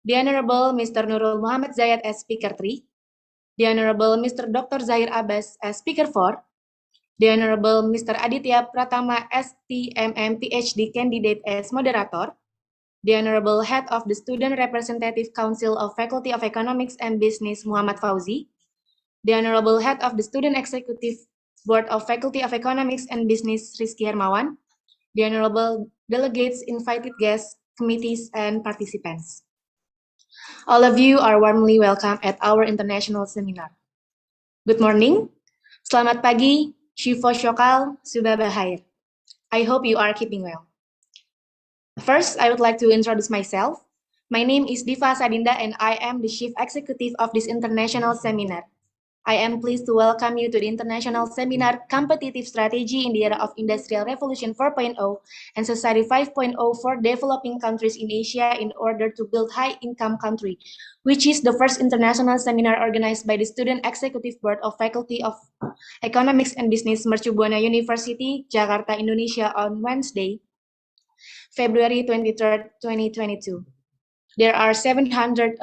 the Honorable Mr. Nurul Muhammad Zayed as Speaker 3, the Honorable Mr. Dr. Zahir Abbas as Speaker 4, the Honorable Mr. Aditya Pratama STMM PhD candidate as Moderator, the Honorable Head of the Student Representative Council of Faculty of Economics and Business Muhammad Fauzi, the Honorable Head of the Student Executive Board of Faculty of Economics and Business Rizky Hermawan, the Honorable Delegates, invited guests, committees, and participants. All of you are warmly welcome at our international seminar. Good morning, selamat pagi, Shiva Shokal, Subah Bahair. I hope you are keeping well. First, I would like to introduce myself. My name is Diva Sadinda and I am the Chief Executive of this international seminar. I am pleased to welcome you to the international seminar, Competitive Strategy in the Era of Industrial Revolution 4.0 and Society 5.0 for Developing Countries in Asia in order to build high-income country, which is the first international seminar organized by the Student Executive Board of Faculty of Economics and Business Mercu Buana University, Jakarta, Indonesia on Wednesday, February 23rd, 2022. There are 750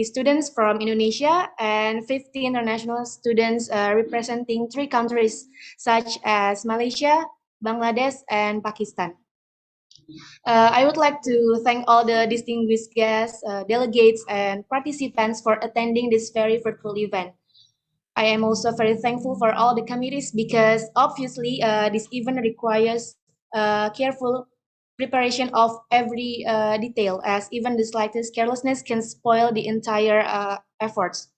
students from Indonesia and 50 international students representing 3 countries such as Malaysia, Bangladesh, and Pakistan. I would like to thank all the distinguished guests, delegates, and participants for attending this very fruitful event. I am also very thankful for all the committees because obviously this event requires careful preparation of every detail, as even the slightest carelessness can spoil the entire efforts.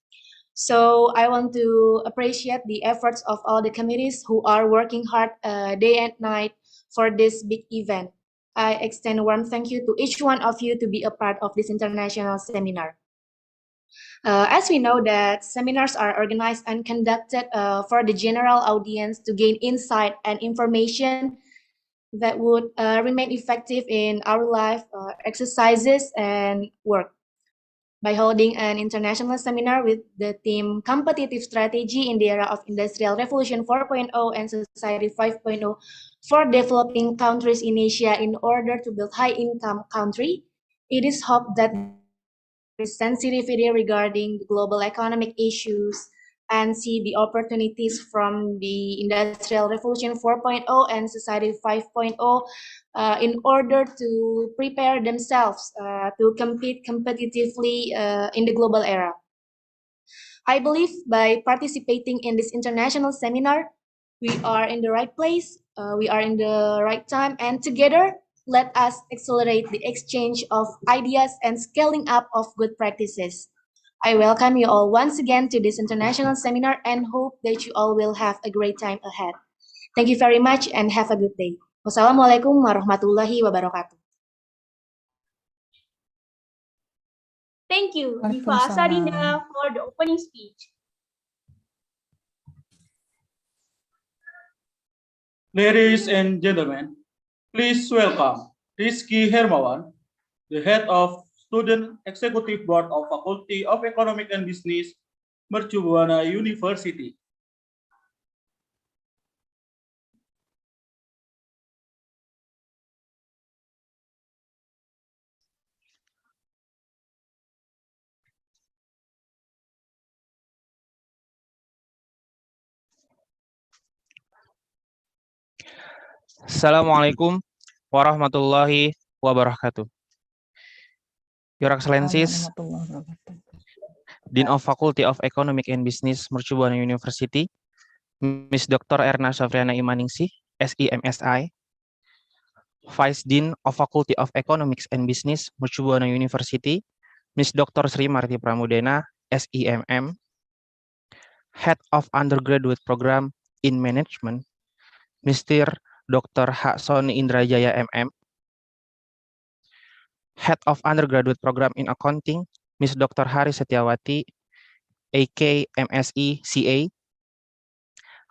So I want to appreciate the efforts of all the committees who are working hard day and night for this big event. I extend a warm thank you to each one of you to be a part of this international seminar. As we know that seminars are organized and conducted for the general audience to gain insight and information that would remain effective in our life, exercises, and work. By holding an international seminar with the theme Competitive Strategy in the Era of Industrial Revolution 4.0 and Society 5.0 for Developing Countries in Asia in order to build high-income country, it is hoped that sensitivity regarding global economic issues and see the opportunities from the Industrial Revolution 4.0 and Society 5.0 in order to prepare themselves to compete competitively in the global era. I believe by participating in this international seminar, we are in the right place, we are in the right time, and together, let us accelerate the exchange of ideas and scaling up of good practices. I welcome you all once again to this international seminar and hope that you all will have a great time ahead. Thank you very much and have a good day. Wassalamualaikum warahmatullahi wabarakatuh. Thank you, Diva Sadinda, for the opening speech. Ladies and gentlemen, please welcome Rizky Hermawan, the Head of Student Executive Board of Faculty of Economics and Business, Mercu Buana University. Assalamualaikum warahmatullahi wabarakatuh. Your Excellencies, Dean of Faculty of Economic and Business, Mercu Buana University, Ms. Dr. Erna Safriana Imaningsih, SEMSI, Vice Dean of Faculty of Economics and Business, Mercu Buana University, Ms. Dr. Sri Marti Pramudena, SEMM, Head of Undergraduate Program in Management, Mr. Dr. H. Soni Indrajaya MM, Head of Undergraduate Program in Accounting, Ms. Dr. Hari Setiawati, AK MSE CA,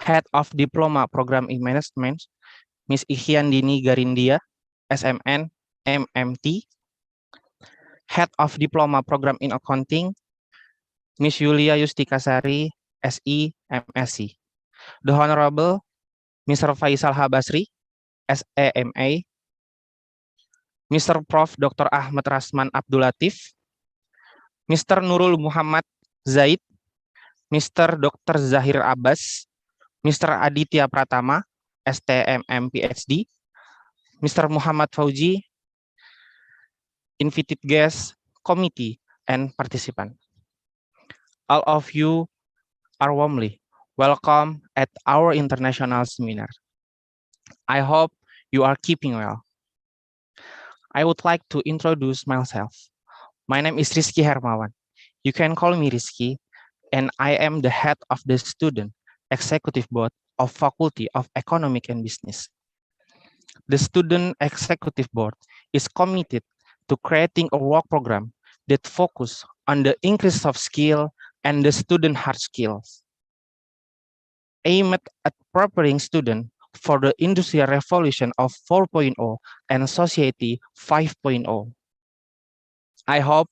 Head of Diploma Program in Management, Ms. Ihyandini Garindia, SMN, MMT, Head of Diploma Program in Accounting, Ms. Yulia Yustikasari, SE, MSc. The Honorable Mr. Faisal Habasri, SEMA, Mr. Prof. Dr. Ahmad Rasman Abdul Latif, Mr. Nurul Muhammad Zaid, Mr. Dr. Zahir Abbas, Mr. Aditya Pratama, STMM PhD, Mr. Muhammad Fauji, invited guests, committee, and participant. All of you are warmly welcome at our international seminar. I hope you are keeping well. I would like to introduce myself. My name is Rizky Hermawan. You can call me Rizky, and I am the head of the Student Executive Board of Faculty of Economic and Business. The Student Executive Board is committed to creating a work program that focuses on the increase of skill and the student hard skills, aimed at preparing students for the industrial revolution of 4.0 and society 5.0. I hope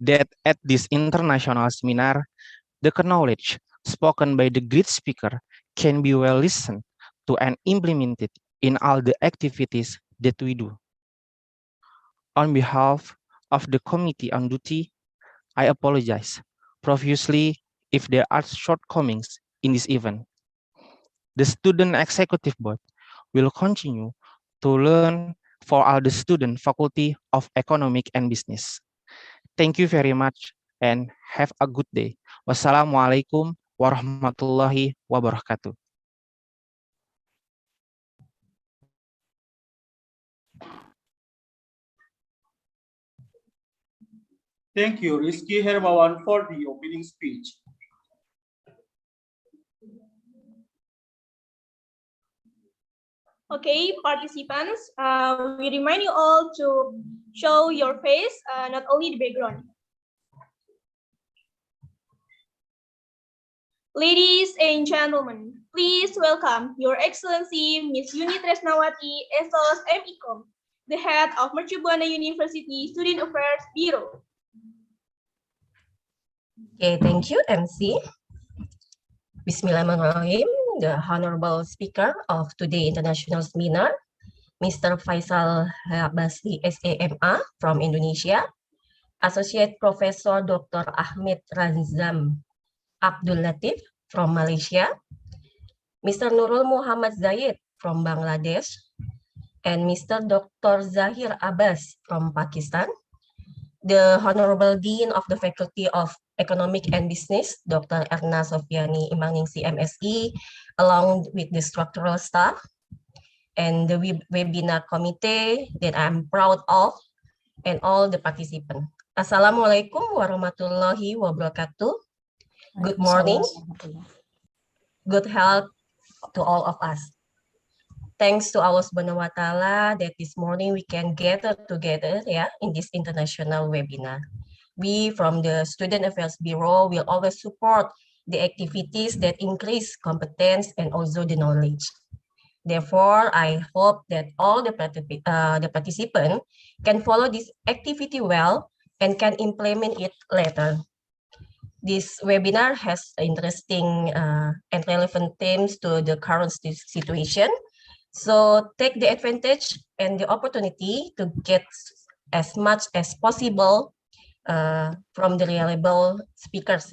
that at this international seminar, the knowledge spoken by the great speaker can be well listened to and implemented in all the activities that we do. On behalf of the Committee on Duty, I apologize profusely if there are shortcomings in this event. The Student Executive Board will continue to learn for all the student Faculty of Economic and Business. Thank you very much and have a good day. Wassalamualaikum warahmatullahi wabarakatuh. Thank you, Rizky Hermawan, for the opening speech. Okay, participants, we remind you all to show your face, not only the background. Ladies and gentlemen, please welcome Your Excellency Ms. Yuni Tresnawati, SOS MECOM, the head of Mercu Buana University Student Affairs Bureau. Okay, thank you, MC. Bismillahirrahmanirrahim. The Honorable Speaker of today's international seminar, Mr. Faisal Basri, SAMA from Indonesia, Associate Professor Dr. Ahmed Ranzam Abdul Latif from Malaysia, Mr. Nurul Muhammad Zaid from Bangladesh, and Mr. Dr. Zahir Abbas from Pakistan, the Honorable Dean of the Faculty of Economic and Business, Dr. Erna Sofiani Imangningsi, MSE, along with the structural staff, and the webinar committee that I'm proud of, and all the participants. Assalamualaikum warahmatullahi wabarakatuh. Good morning. Good health to all of us. Thanks to Allah Subhanahu wa Ta'ala that this morning we can gather together in this international webinar. We from the Student Affairs Bureau will always support the activities that increase competence and also the knowledge. Therefore, I hope that all the participants can follow this activity well and can implement it later. This webinar has interesting and relevant themes to the current situation. So take the advantage and the opportunity to get as much as possible from the reliable speakers,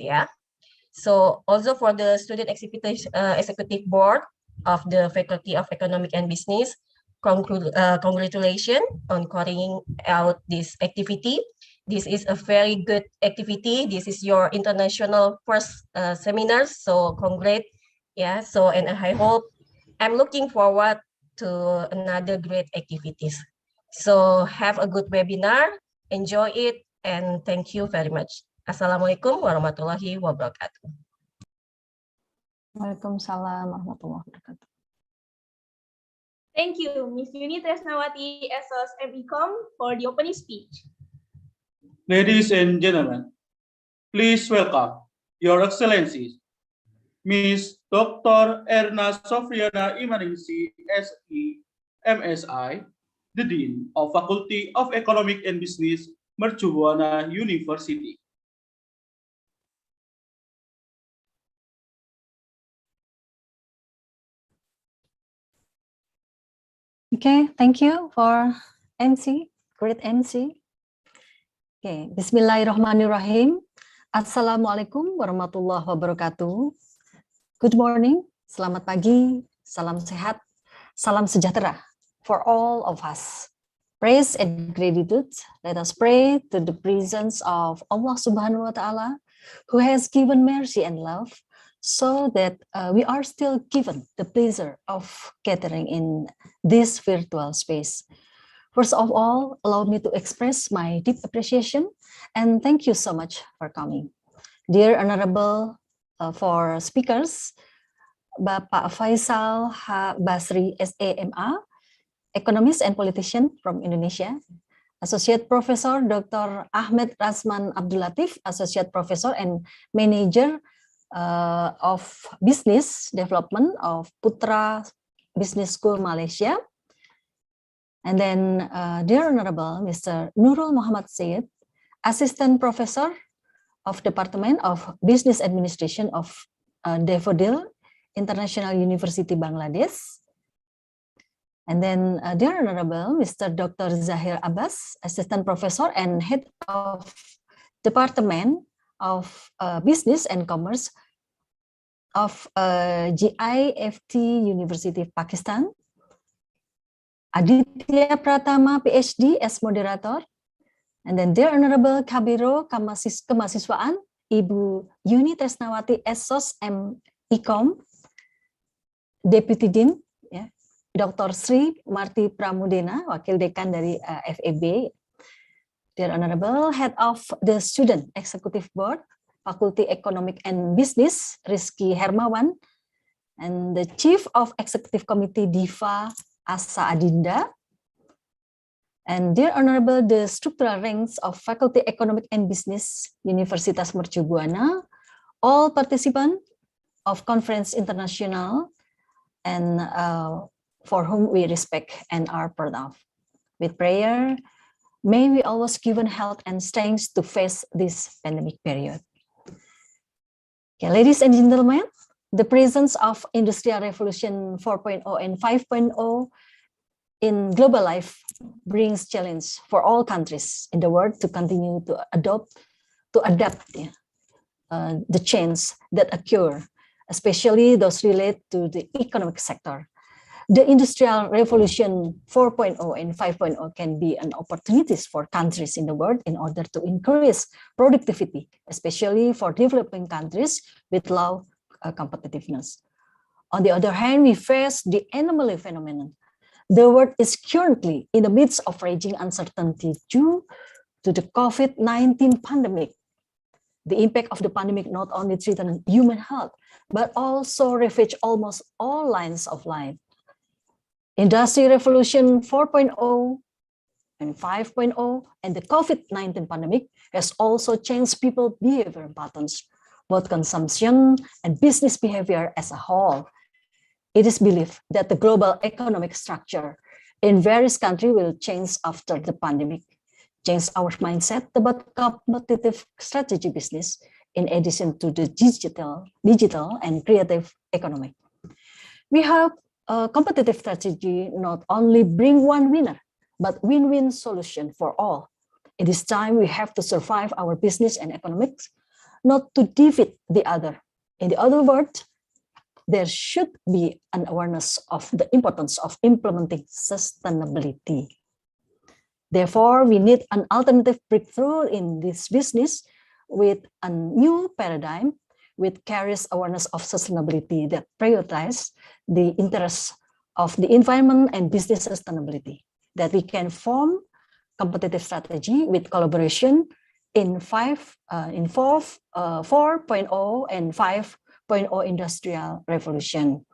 So also for the Student Executive Board of the Faculty of Economic and Business, congratulations on carrying out this activity. This is a very good activity. This is your international first seminar, so congrats. So and I hope, I'm looking forward to another great activities. So have a good webinar, enjoy it, and thank you very much. Assalamualaikum warahmatullahi wabarakatuh. Waalaikumsalam warahmatullahi wabarakatuh. Thank you, Ms. Yuni Tresnawati, SOS MECOM, for the opening speech. Ladies and gentlemen, please welcome Your Excellencies, Ms. Dr. Erna Sofriana Imangningsi, SE, MSI, the Dean of Faculty of Economic and Business, Mercu Buana University. Okay, thank you for MC, great MC. Okay, Bismillahirrahmanirrahim. Assalamualaikum warahmatullahi wabarakatuh. Good morning, selamat pagi, salam sehat, salam sejahtera for all of us. Praise and gratitude, let us pray to the presence of Allah Subhanahu wa Ta'ala, who has given mercy and love, so that we are still given the pleasure of gathering in this virtual space. First of all, allow me to express my deep appreciation and thank you so much for coming. Dear Honorable for speakers, Bapak Faisal H. Basri, SAMA, economist and politician from Indonesia, Associate Professor Dr. Ahmed Rasman Abdul Latif, Associate Professor and Manager of Business Development of Putra Business School Malaysia. And then, dear Honorable Mr. Nurul Muhammad Syed, Assistant Professor of Department of Business Administration of Daffodil International University, Bangladesh. And then, dear Honorable Mr. Dr. Zahir Abbas, Assistant Professor and Head of Department of Business and Commerce of GIFT University, Pakistan. Aditya Pratama, PhD, as moderator. And then dear Honorable Kabiro Kemahasiswaan, Ibu Yuni Tresnawati, SOS M.Ecom, Deputy Dean, ya, Dr. Sri Marti Pramudena, Wakil Dekan dari FEB. Dear Honorable Head of the Student Executive Board, Faculty Economic and Business, Rizky Hermawan, and the Chief of Executive Committee, Diva Asa Adinda. And dear Honorable, the structural ranks of Faculty Economic and Business, Universitas Mercu Buana, all participants of Conference International, and for whom we respect and are proud of. With prayer, may we always given health and strength to face this pandemic period. Okay, ladies and gentlemen, the presence of Industrial Revolution 4.0 and 5.0 in global life brings challenge for all countries in the world to continue to adapt the change that occur, especially those related to the economic sector. The Industrial Revolution 4.0 and 5.0 can be an opportunities for countries in the world in order to increase productivity, especially for developing countries with low competitiveness. On the other hand, we face the anomaly phenomenon. The world is currently in the midst of raging uncertainty due to the COVID-19 pandemic. The impact of the pandemic not only threatened human health, but also ravaged almost all lines of life. Industrial Revolution 4.0 and 5.0 and the COVID-19 pandemic has also changed people's behavior patterns, both consumption and business behavior as a whole. It is believed that the global economic structure in various countries will change after the pandemic, change our mindset about competitive strategy business in addition to the digital and creative economy. We have a competitive strategy not only bring one winner, but win-win solution for all. In this time, we have to survive our business and economics, not to defeat the other. In the other words, there should be an awareness of the importance of implementing sustainability. Therefore, we need an alternative breakthrough in this business with a new paradigm which carries awareness of sustainability that prioritizes the interests of the environment and business sustainability, that we can form competitive strategy with collaboration in 4.0 and 5.0 industrial revolution.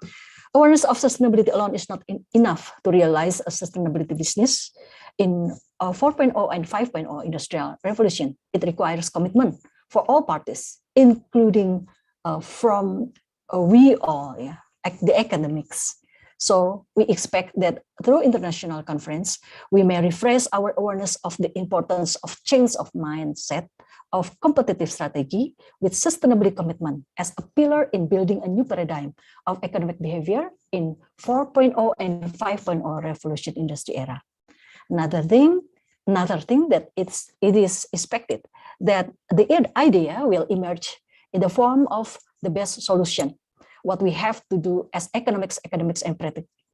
Awareness of sustainability alone is not enough to realize a sustainability business in 4.0 and 5.0 industrial revolution. It requires commitment for all parties, including from we all, the academics. So we expect that through international conference, we may refresh our awareness of the importance of change of mindset, of competitive strategy with sustainability commitment as a pillar in building a new paradigm of economic behavior in 4.0 and 5.0 revolution industry era. Another thing, another thing that it is expected that the idea will emerge in the form of the best solution. What we have to do as academics and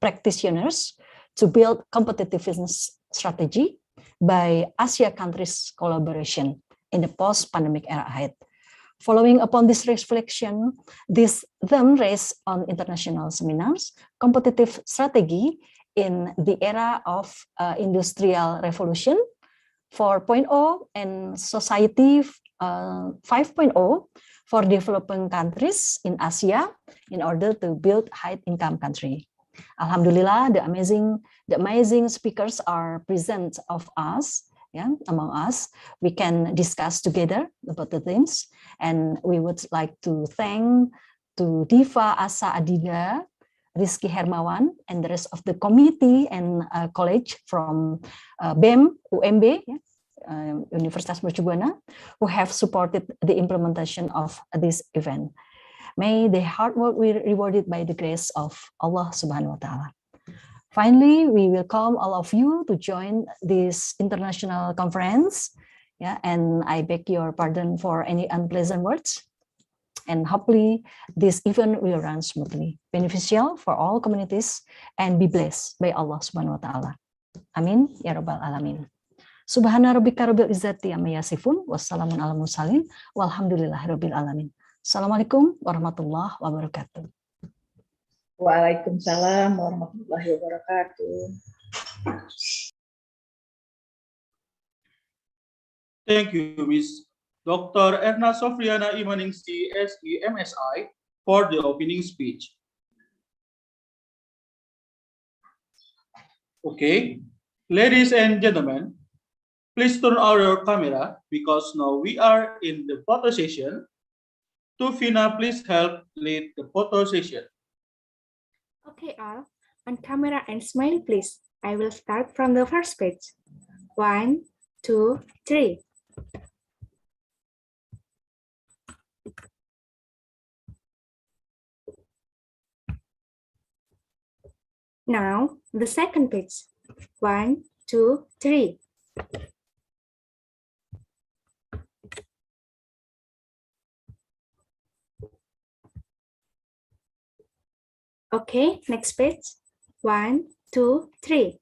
practitioners to build competitiveness strategy by Asia countries collaboration in the post-pandemic era ahead. Following upon this reflection, this then raised on international seminars, competitive strategy in the era of industrial revolution 4.0 and society 5.0 for developing countries in Asia in order to build high-income country. Alhamdulillah, the amazing speakers are present of us. Yeah, among us, we can discuss together about the things, and we would like to thank to Diva Asa Adida, Rizky Hermawan, and the rest of the committee and college from BEM, UMB, Universitas Mercubuana, who have supported the implementation of this event. May the hard work be rewarded by the grace of Allah Subhanahu wa Ta'ala. Finally, we welcome all of you to join this international conference. Yeah, and I beg your pardon for any unpleasant words. And hopefully this event will run smoothly, beneficial for all communities, and be blessed by Allah Subhanahu wa Ta'ala. Amin ya rabbal alamin. Subhana rabbika rabbil izzati amma yasifun, wassalamun ala mursalin, walhamdulillahi rabbil alamin. Assalamualaikum warahmatullahi wabarakatuh. Waalaikumsalam warahmatullahi wabarakatuh. Thank you, Ms. Dr. Erna Sofriana Imaningsi, SE MSI, for the opening speech. Okay, ladies and gentlemen, please turn on your camera because now we are in the photo session. Tufina, please help lead the photo session. Okay, all, on camera and smile, please. I will start from the first page. 1, 2, 3. Now, the second page. 1, 2, 3. Okay, next page. 1, 2, 3.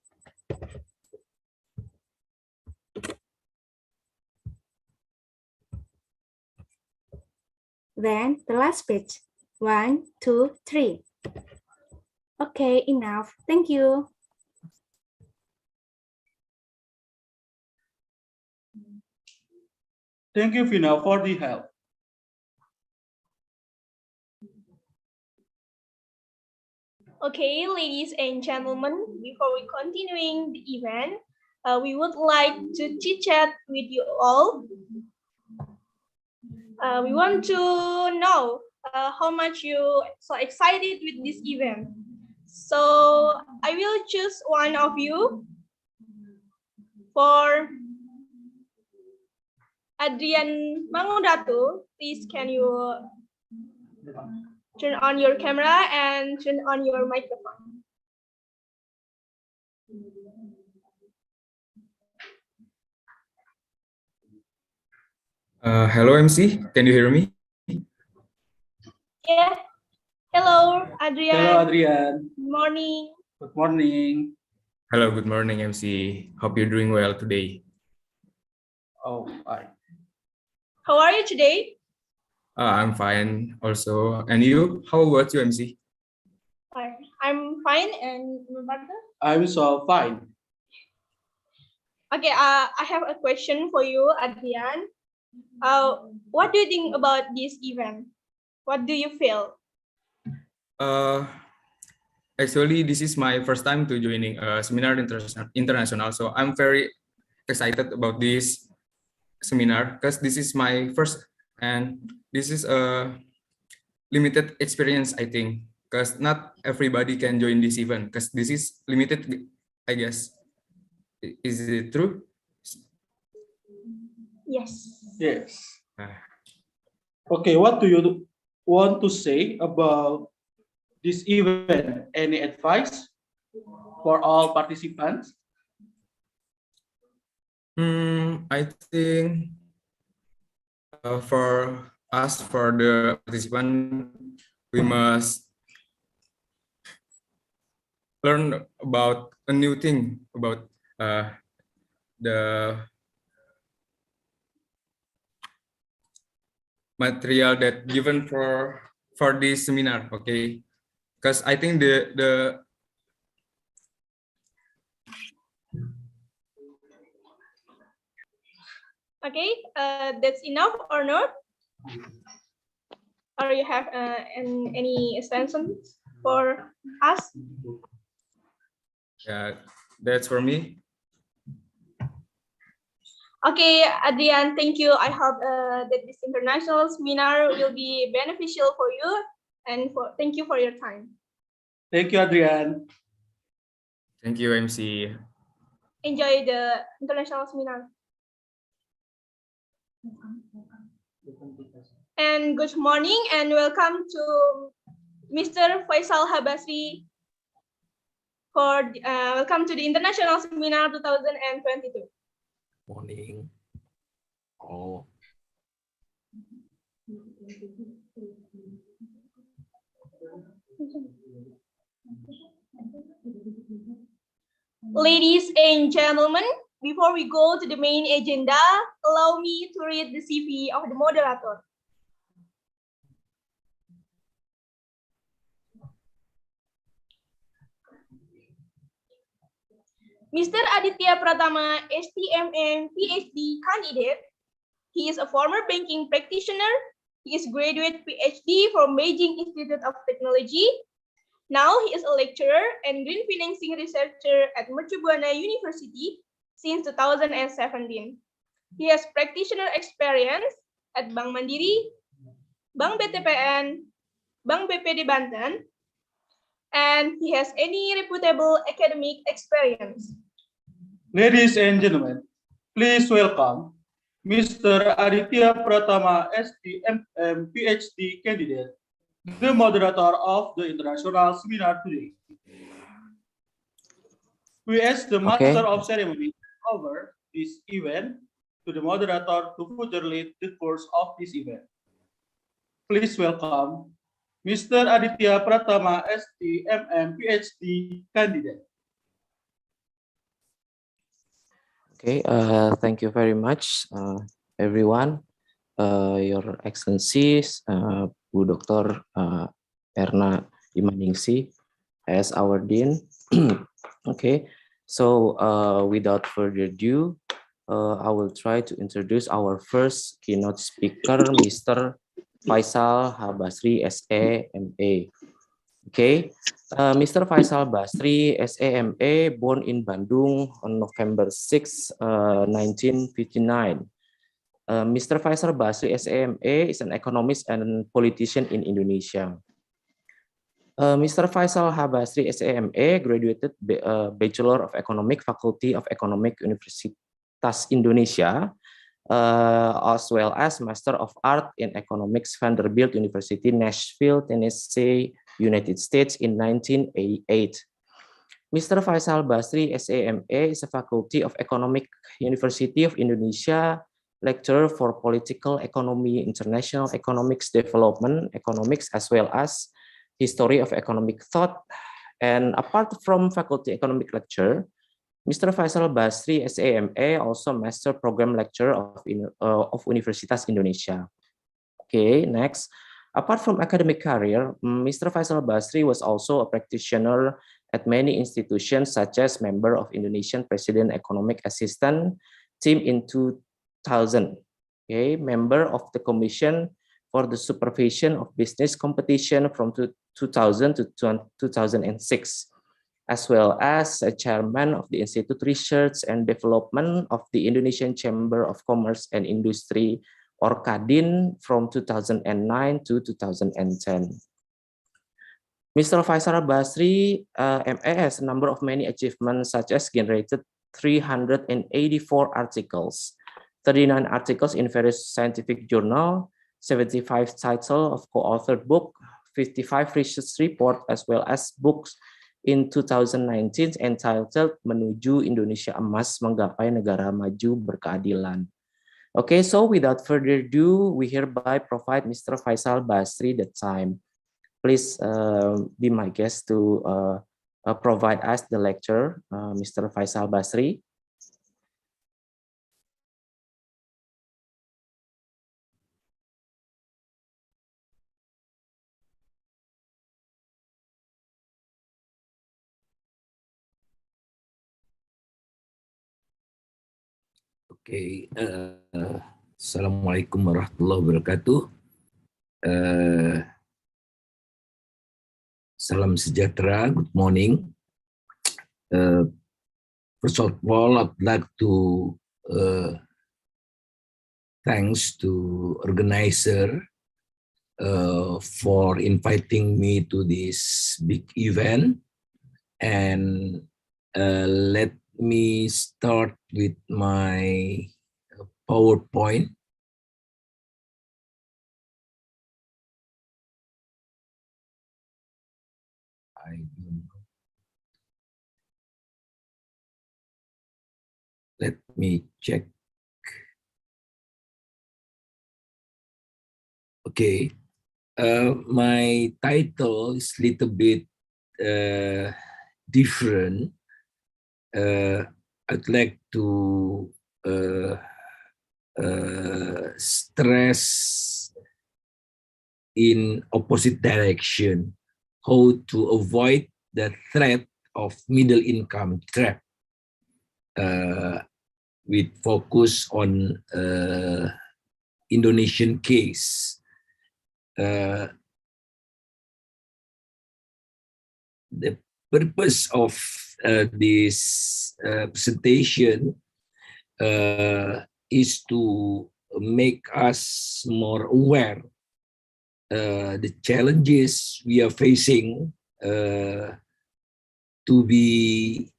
Then the last page. 1, 2, 3. Okay, enough. Thank you. Thank you, Fina, for the help. Okay, ladies and gentlemen, before we continuing the event, we would like to chit-chat with you all. We want to know how much you so excited with this event. So I will choose one of you for Adrian Mangudatu. Please, can you turn on your camera and turn on your microphone? Hello, MC. Can you hear me? Yeah. Hello, Adrian. Hello, Adrian. Good morning. Good morning. Hello, good morning, MC. Hope you're doing well today. Oh, hi. How are you today? I'm fine also. And you? How about you, MC? I'm fine. And Roberto? I'm so fine. Okay, I have a question for you, Adrian. What do you think about this event? What do you feel? Actually, this is my first time to joining a seminar international. So I'm very excited about this seminar because this is my first, and this is a limited experience, I think, because not everybody can join this event because this is limited, I guess. Is it true? Yes. Yes. Okay, what do you want to say about this event? Any advice for all participants? I think for us, for the participant, we must learn about a new thing about the material that given for this seminar. Okay, because I think the Okay, that's enough or not? Or you have any extensions for us? yeah, that's for me. Okay, Adrian, thank you. I hope that this international seminar will be beneficial for you, and thank you for your time. Thank you, Adrian. Thank you, MC. Enjoy the international seminar. And good morning and welcome to Mr. Faisal Habasri for welcome to the International Seminar 2022. Morning. Oh. Ladies and gentlemen, before we go to the main agenda, allow me to read the CV of the moderator. Mr. Aditya Pratama, STMM PhD candidate. He is a former banking practitioner. He is graduate PhD from Beijing Institute of Technology. Now he is a lecturer and green financing researcher at Mercu Buana University since 2017. He has practitioner experience at Bank Mandiri, Bank BTPN, Bank BPD Banten, and he has any reputable academic experience. Ladies and gentlemen, please welcome Mr. Aditya Pratama, STMM PhD candidate, the moderator of the international seminar today. We ask the Master of Ceremony over this event to the moderator to further lead the course of this event. Please welcome Mr. Aditya Pratama, STMM PhD candidate. Okay, thank you very much, everyone. Your Excellencies, Bu Dr. Erna Imaningsi as our Dean. Okay, so without further ado, I will try to introduce our first keynote speaker, Mr. Faisal Habasri, SAMA. Okay, Mr. Faisal Basri, SAMA, born in Bandung on November 6, 1959. Mr. Faisal Basri, SAMA, is an economist and politician in Indonesia. Mr. Faisal Habasri, SAMA, graduated Bachelor of Economic, Faculty of Economic, Universitas Indonesia, as well as Master of Art in Economics, Vanderbilt University, Nashville, Tennessee, United States in 1988. Mr. Faisal Basri, SAMA, is a Faculty of Economic, University of Indonesia, lecturer for Political Economy, International Economics Development, Economics, as well as History of Economic Thought. And apart from Faculty Economic Lecture, Mr. Faisal Basri, SAMA, also Master Program Lecturer of Universitas Indonesia. Okay, next. Apart from academic career, Mr. Faisal Basri was also a practitioner at many institutions, such as member of Indonesian President Economic Assistant Team in 2000. Okay, member of the Commission for the Supervision of Business Competition from 2000 to 2006, as well as a chairman of the Institute Research and Development of the Indonesian Chamber of Commerce and Industry, or KADIN, from 2009 to 2010. Mr. Faisal Basri, MA, has a number of many achievements, such as generated 384 articles, 39 articles in various scientific journals, 75 titles of co-authored book, 55 research reports, as well as books in 2019 entitled Menuju Indonesia Emas Menggapai Negara Maju Berkeadilan. Okay, so without further ado, we hereby provide Mr. Faisal Basri the time. Please be my guest to provide us the lecture, Mr. Faisal Basri. Okay, Assalamualaikum warahmatullahi wabarakatuh. Salam sejahtera, good morning. First of all, I'd like to thanks to organizer for inviting me to this big event, and let me start with my PowerPoint. I don't know. Let me check. Okay, my title is a little bit different. I'd like to stress in opposite direction, how to avoid the threat of middle income trap, with focus on Indonesian case. The purpose of this presentation is to make us more aware the challenges we are facing to be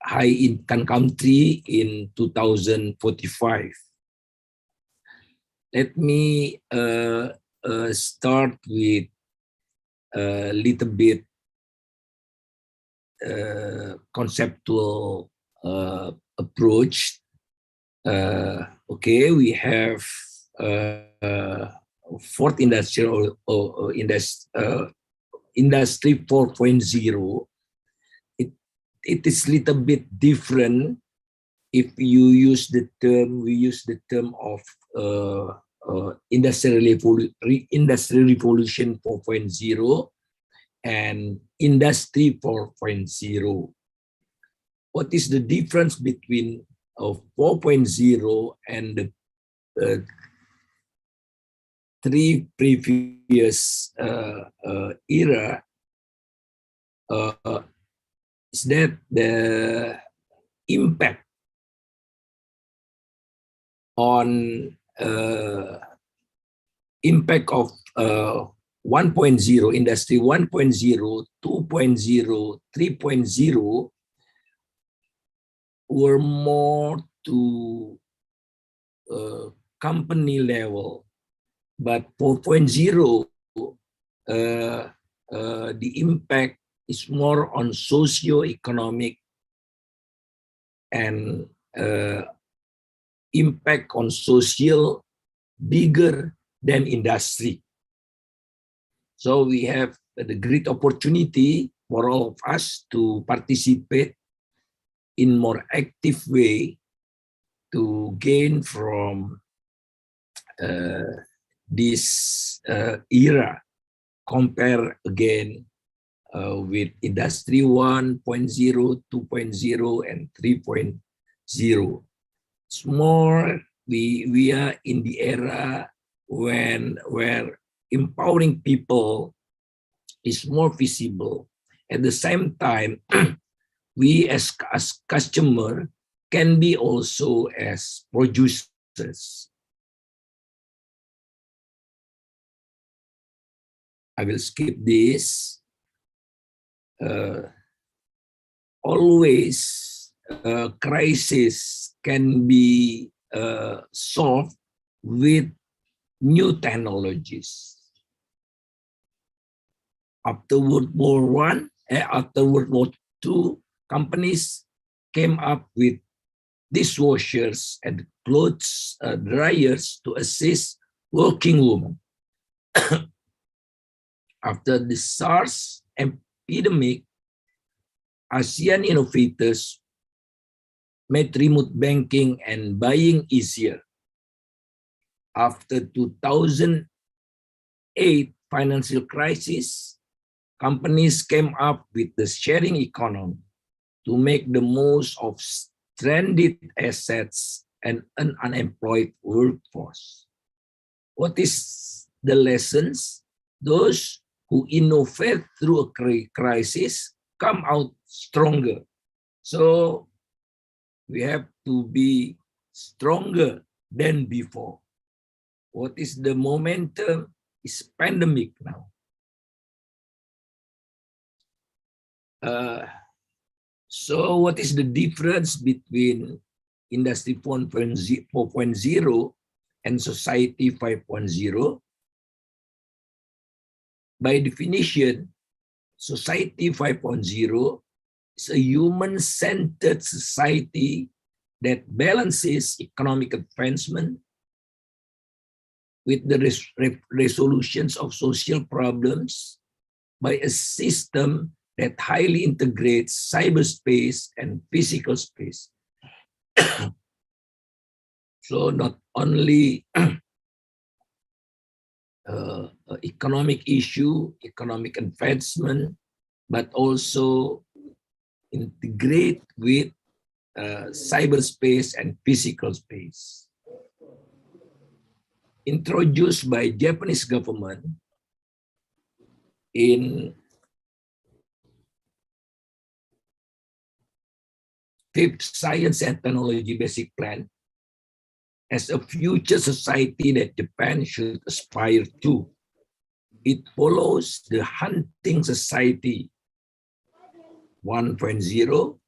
high income country in 2045. Let me start with a little bit conceptual approach. Okay, we have fourth industrial industry 4.0. It is little bit different if you use the term, we use the term of industrial revolution 4.0 and industry 4.0. What is the difference between 4.0 and the three previous era? Is that the impact on impact of 1.0, industry 1.0, 2.0, 3.0 were more to company level, but 4.0 the impact is more on socio-economic and impact on social bigger than industry. So we have the great opportunity for all of us to participate in more active way to gain from this era, compare again with industry 1.0, 2.0, and 3.0. It's more, we are in the era where empowering people is more visible. At the same time, we as customer can be also as producers. I will skip this. Always crisis can be solved with new technologies. After World War after World War II, companies came up with dishwashers and clothes dryers to assist working women. After the SARS epidemic, ASEAN innovators made remote banking and buying easier. After 2008 financial crisis, companies came up with the sharing economy to make the most of stranded assets and an unemployed workforce. What is the lessons? Those who innovate through a crisis come out stronger. So we have to be stronger than before. What is the momentum? Is pandemic now. So what is the difference between Industry 4.0 and Society 5.0? By definition, Society 5.0 is a human-centered society that balances economic advancement with the resolutions of social problems by a system that highly integrates cyberspace and physical space. So not only economic issue, economic advancement, but also integrate with cyberspace and physical space. Introduced by Japanese government in 5th Science and Technology Basic Plan as a future society that Japan should aspire to. It follows the Hunting Society 1.0,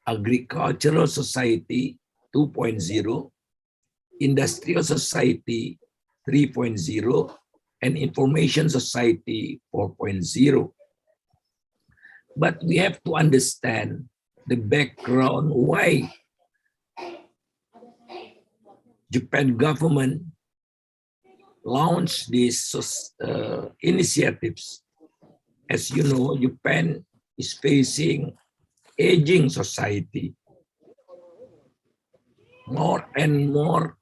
Agricultural Society 2.0, Industrial Society 3.0, and Information Society 4.0. But we have to understand the background why Japan government launched these initiatives. As you know, Japan is facing aging society. More and more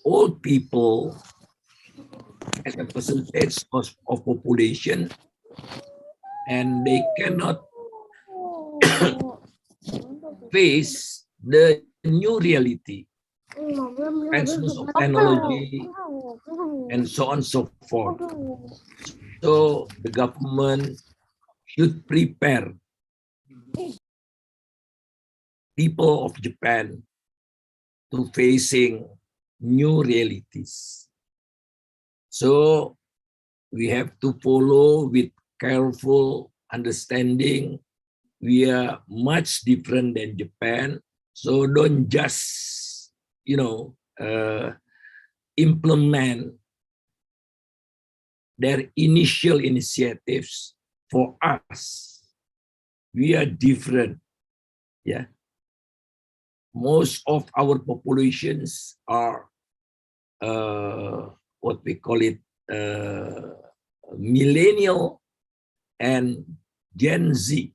old people as a percentage of population, and they cannot face the new reality, advancement of technology, and so on and so forth. So the government should prepare people of Japan to facing new realities. So we have to follow with careful understanding. We are much different than Japan. So don't just, implement their initial initiatives for us. We are different. Yeah. Most of our populations are what we call it millennial and Gen Z.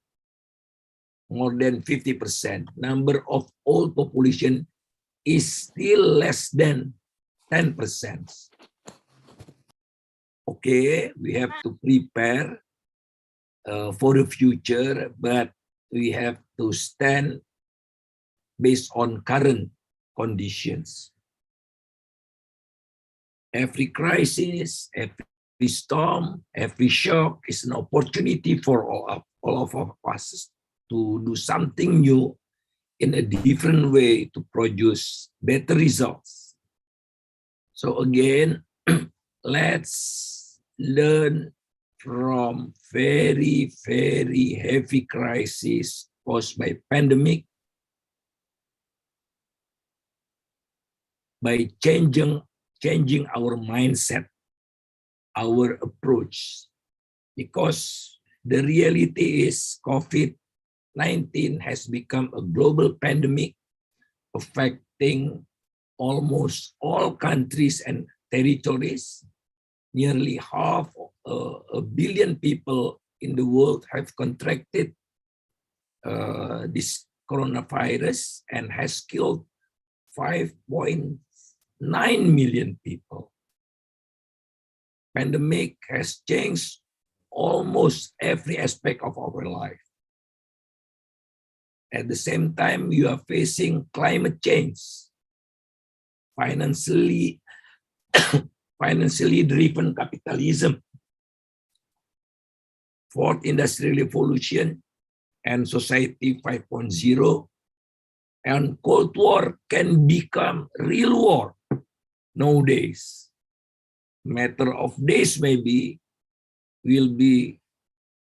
More than 50%. Number of old population is still less than 10%. Okay, we have to prepare for the future, but we have to stand based on current conditions. Every crisis, every storm, every shock is an opportunity for all of us to do something new in a different way to produce better results. So again, let's learn from very, very heavy crisis caused by pandemic by changing our mindset, our approach, because the reality is COVID-19 has become a global pandemic affecting almost all countries and territories. Nearly half a billion people in the world have contracted this coronavirus and has killed 5.9 million people. Pandemic has changed almost every aspect of our life. At the same time, you are facing climate change, financially driven capitalism, fourth industrial revolution, and society 5.0, and Cold War can become real war nowadays. Matter of days maybe will be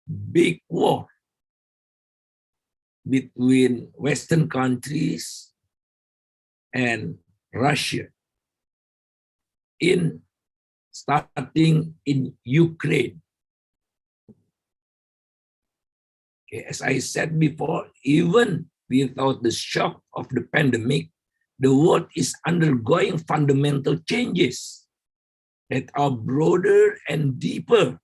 big war between Western countries and Russia starting in Ukraine. Okay, as I said before, even without the shock of the pandemic, the world is undergoing fundamental changes that are broader and deeper,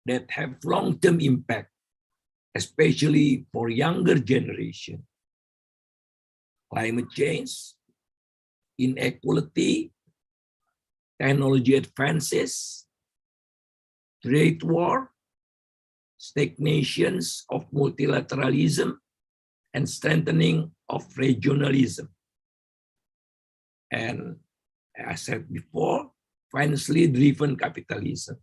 that have long-term impact, especially for younger generation. Climate change, inequality, technology advances, trade war, stagnations of multilateralism, and strengthening of regionalism. And as I said before, financially driven capitalism.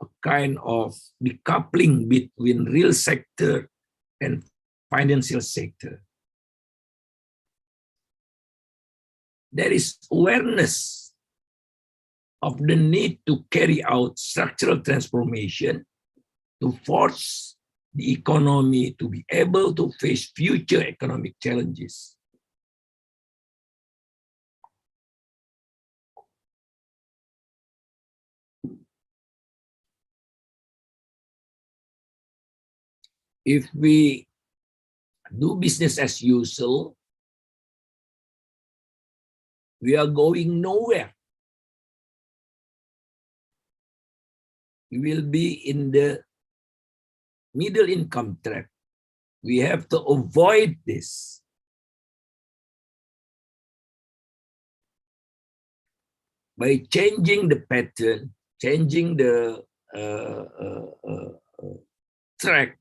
A kind of decoupling between real sector and financial sector. There is awareness of the need to carry out structural transformation to force the economy to be able to face future economic challenges. If we do business as usual, we are going nowhere. We will be in the middle income trap. We have to avoid this. By changing the pattern, changing the track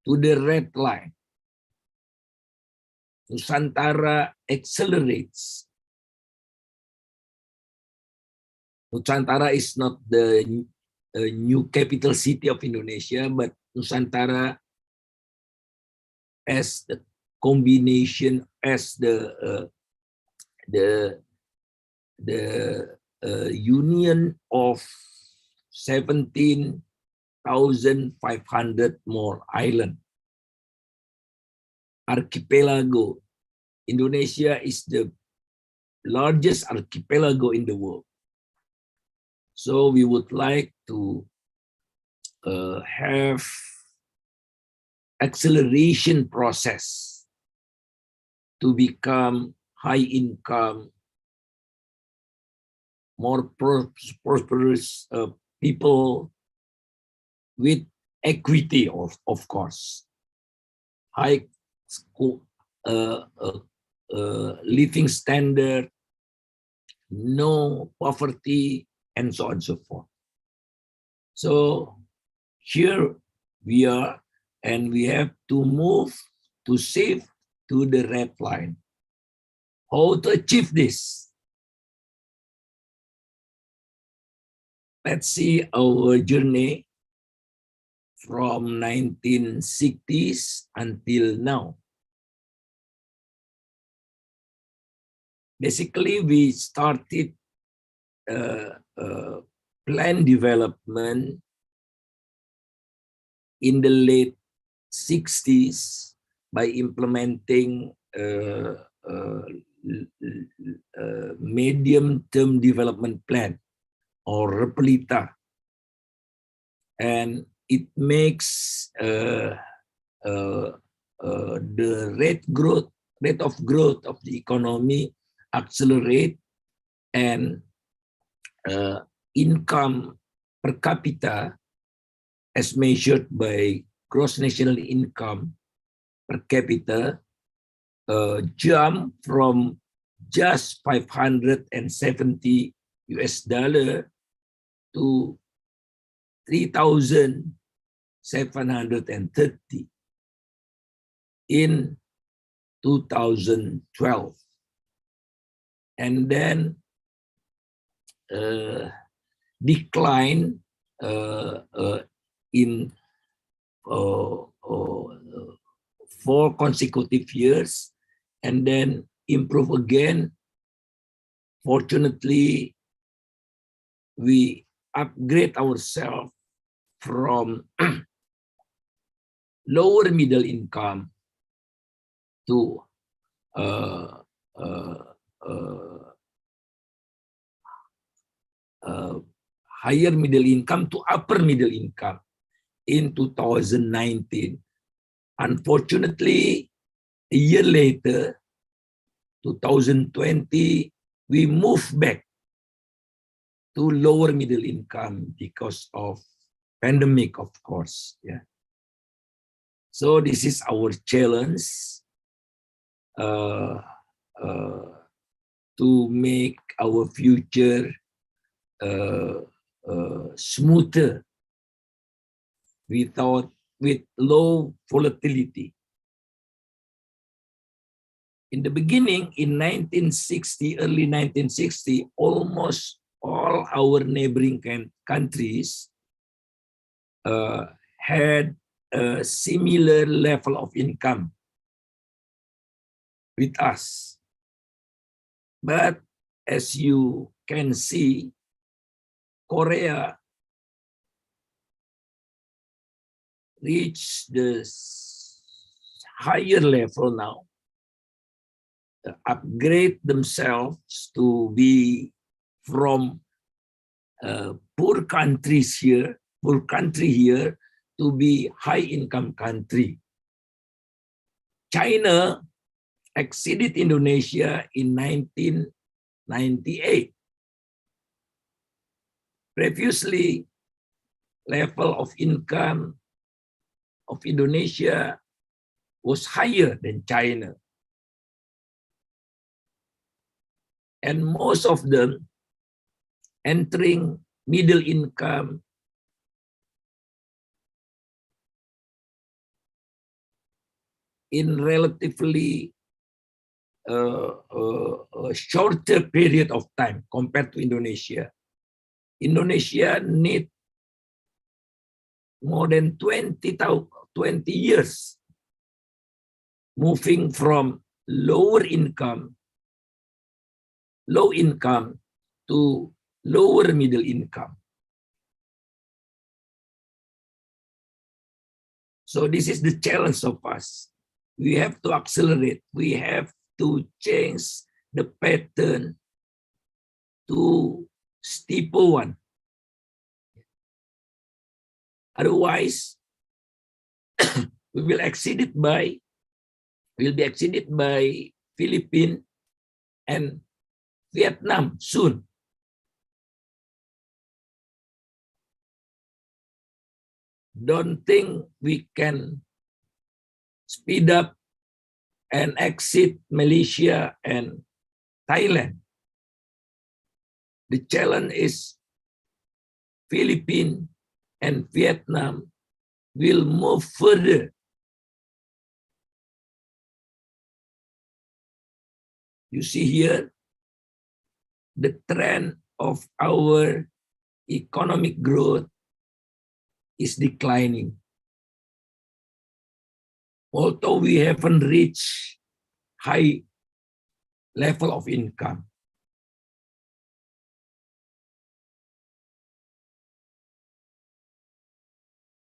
to the red line, Nusantara accelerates. Nusantara is not the new capital city of Indonesia, but Nusantara as the combination, as the union of 17,500 more islands. Archipelago. Indonesia is the largest archipelago in the world. So we would like to have acceleration process to become high income, more prosperous people with equity, of course, high living standard, no poverty, and so on and so forth. So here we are, and we have to move to shift to the red line. How to achieve this? Let's see our journey from 1960s until now. Basically, we started plan development in the late 60s by implementing medium-term development plan, or RPLITA, and it makes the rate of growth of the economy accelerate, and income per capita as measured by gross national income per capita jump from just $570 to 3,730 in 2012, and then decline in 4 consecutive years, and then improve again. Fortunately, we upgrade ourselves from lower middle income to higher middle income to upper middle income in 2019. Unfortunately, a year later, 2020, we moved back to lower middle income because of pandemic, of course. Yeah. So this is our challenge to make our future smoother with low volatility. In the beginning, in 1960, early 1960, almost all our neighboring countries had a similar level of income with us. But as you can see, Korea reached the higher level now, upgrade themselves to be from poor country here to be high income country. China exceeded Indonesia in 1998. Previously, level of income of Indonesia was higher than China. And most of them entering middle income in relatively a shorter period of time compared to Indonesia. Indonesia need more than 20 years moving from low income to lower middle income. So this is the challenge of us. We have to accelerate. We have to change the pattern to steeper one. Otherwise, we'll be exceeded by Philippines and Vietnam soon. Don't think we can speed up and exit Malaysia and Thailand. The challenge is Philippines and Vietnam will move further. You see here, the trend of our economic growth is declining. Although we haven't reached high level of income.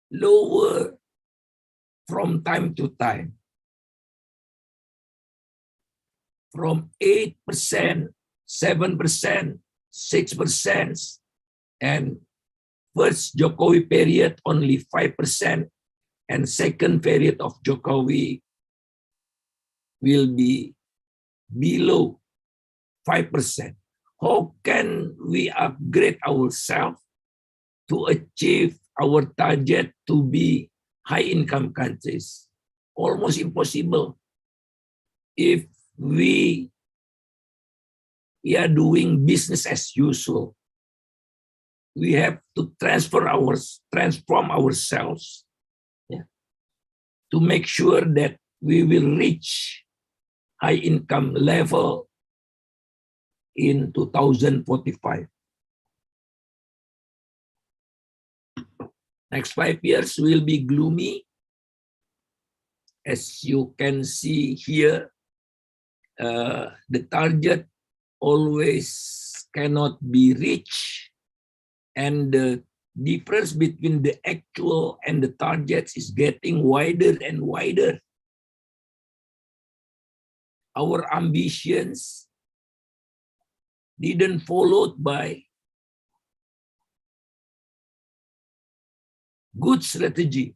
Lower from time to time. from 8%, 7%, 6%, and first Jokowi period only 5%, and second period of Jokowi will be below 5%. How can we upgrade ourselves to achieve our target to be high-income countries? Almost impossible if we are doing business as usual. We have to transform ourselves, to make sure that we will reach high income level in 2045. Next 5 years will be gloomy. As you can see here, the target always cannot be reached, and the difference between the actual and the targets is getting wider and wider. Our ambitions didn't followed by good strategy,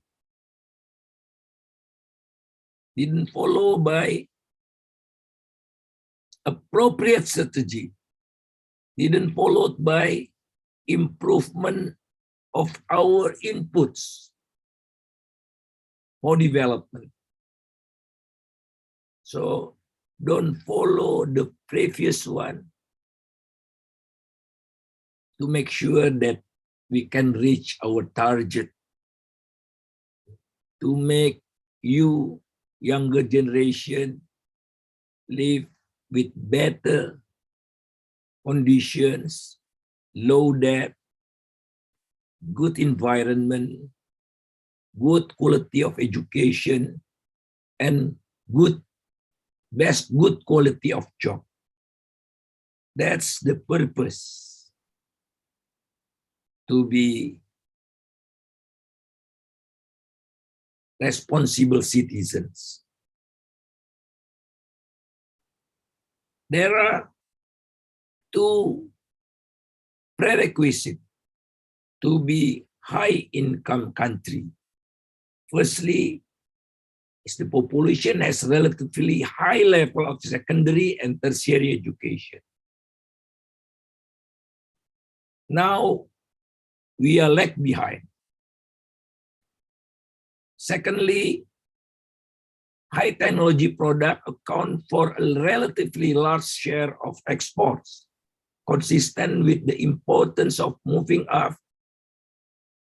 didn't follow by appropriate strategy, didn't followed by improvement of our inputs for development. So don't follow the previous one to make sure that we can reach our target, to make you, younger generation, live with better conditions, low debt, good environment, good quality of education, and good quality of job. That's the purpose, to be responsible citizens. There are two prerequisites to be high income country. Firstly, is the population has relatively high level of secondary and tertiary education. Now we are lag behind. Secondly, high technology product account for a relatively large share of exports, consistent with the importance of moving up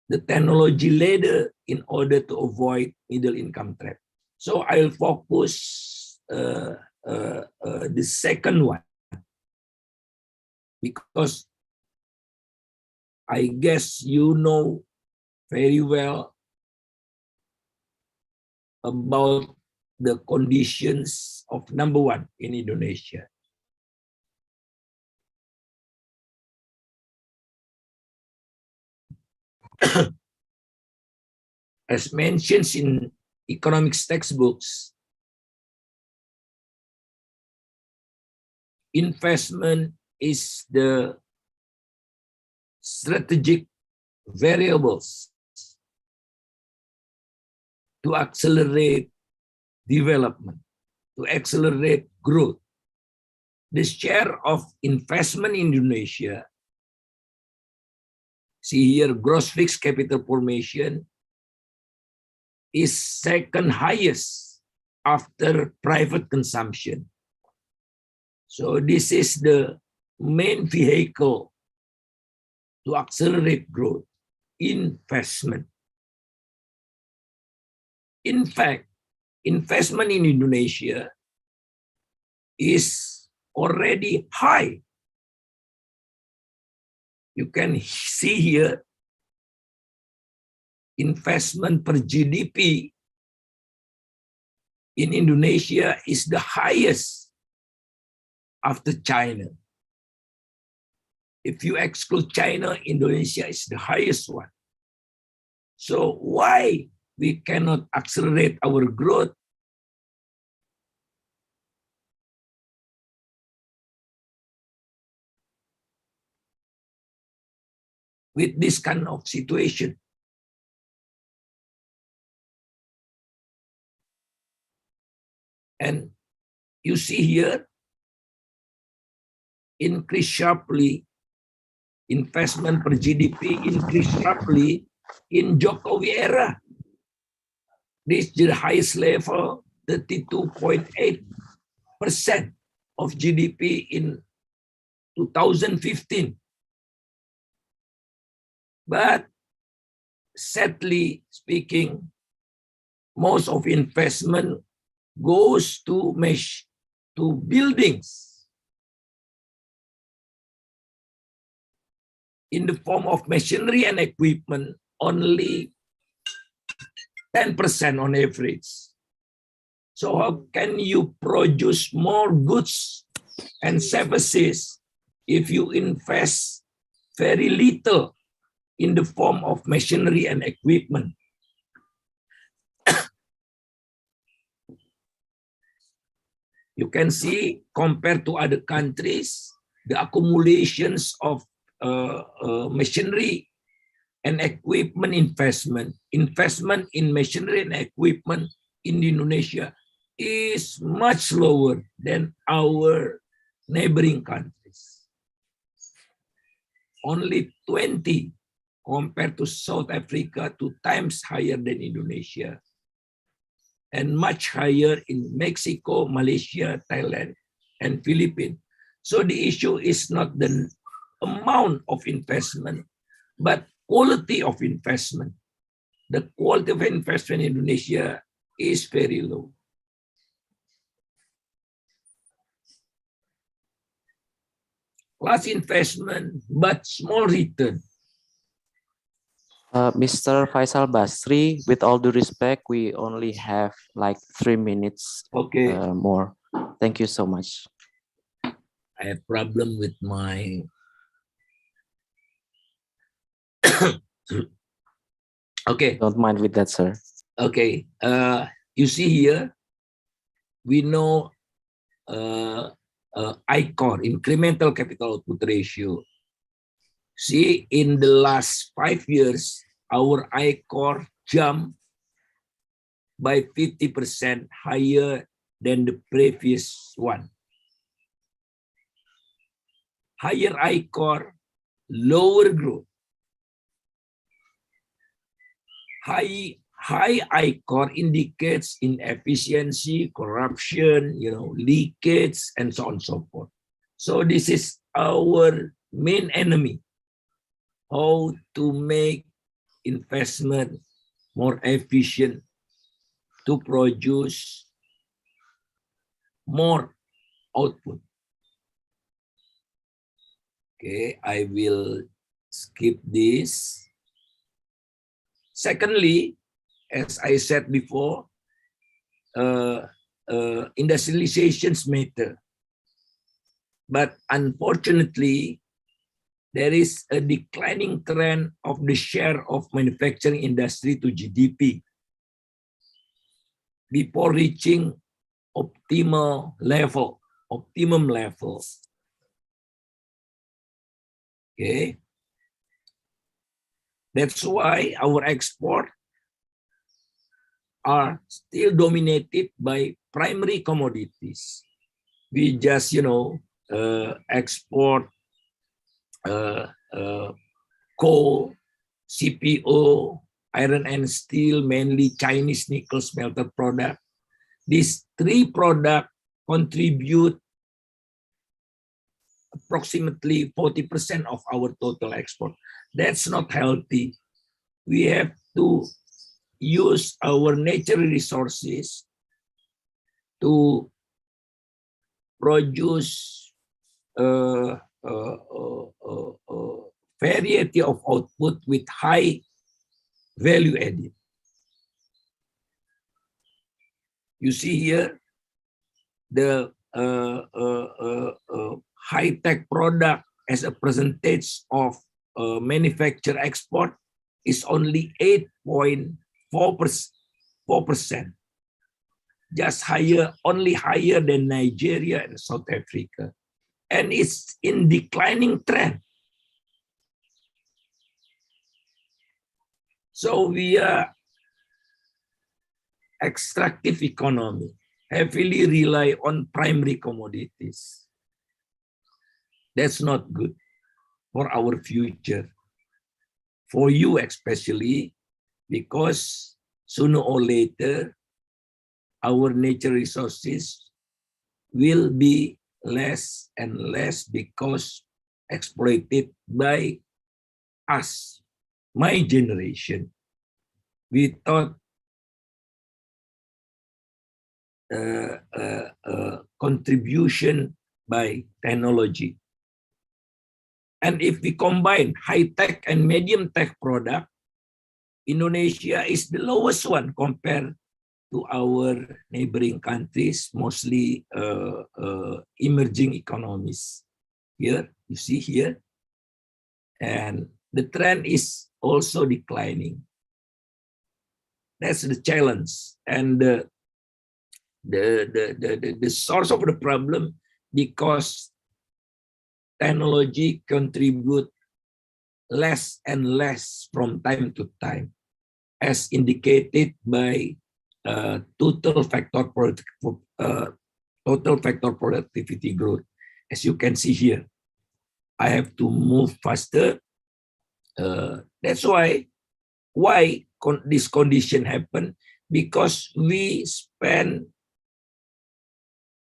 the technology ladder in order to avoid middle income trap. So I'll focus the second one, because I guess you know very well about the conditions of number one in Indonesia. As mentioned in economics textbooks, investment is the strategic variables to accelerate development, to accelerate growth. The share of investment in Indonesia, see here, gross fixed capital formation is second highest after private consumption. So this is the main vehicle to accelerate growth, investment. In fact, investment in Indonesia is already high. You can see here, investment per GDP in Indonesia is the highest after China. If you exclude China, Indonesia is the highest one. So why we cannot accelerate our growth? with this kind of situation. And you see here, increase sharply, investment per GDP increase sharply in Jokowi era. This is the highest level, 32.8% of GDP in 2015. But sadly speaking, most of investment goes to buildings in the form of machinery and equipment, only 10% on average. So how can you produce more goods and services if you invest very little in the form of machinery and equipment? You can see, compared to other countries, the accumulations of machinery and equipment investment in machinery and equipment in Indonesia is much lower than our neighboring countries. Only 20 compared to South Africa, 2 times higher than Indonesia, and much higher in Mexico, Malaysia, Thailand, and Philippines. So the issue is not the amount of investment, but quality of investment. The quality of investment in Indonesia is very low. Large investment, but small return. Mr. Faisal Basri, with all due respect, we only have like 3 minutes more. Thank you so much. I have problem with my okay. Don't mind with that, sir. Okay. You see here, we know ICOR, incremental capital output ratio. See, in the last 5 years, our ICOR jumped by 50% higher than the previous one. Higher ICOR, lower growth. High ICOR indicates inefficiency, corruption, leakage, and so on and so forth. So this is our main enemy. How to make investment more efficient to produce more output. Okay, I will skip this. Secondly, as I said before, industrializations matter. But unfortunately, there is a declining trend of the share of manufacturing industry to GDP before reaching optimum level. Okay. That's why our export are still dominated by primary commodities. We just, export coal, CPO, iron and steel, mainly Chinese nickel smelter product. These 3 products contribute approximately 40% of our total export. That's not healthy. We have to use our natural resources to produce variety of output with high value added. You see here the high-tech product as a percentage of manufactured export is only 8.4%, just only higher than Nigeria and South Africa, and it's in declining trend. So we are extractive economy, heavily rely on primary commodities. That's not good for our future. For you especially, because sooner or later, our nature resources will be less and less because exploited by us, my generation, without contribution by technology. And if we combine high-tech and medium-tech product, Indonesia is the lowest one compared to our neighboring countries, mostly emerging economies. Here, you see here. And the trend is also declining. That's the challenge. And the source of the problem, because technology contribute less and less from time to time, as indicated by total factor productivity growth. As you can see here, I have to move faster. That's why this condition happened, because we spend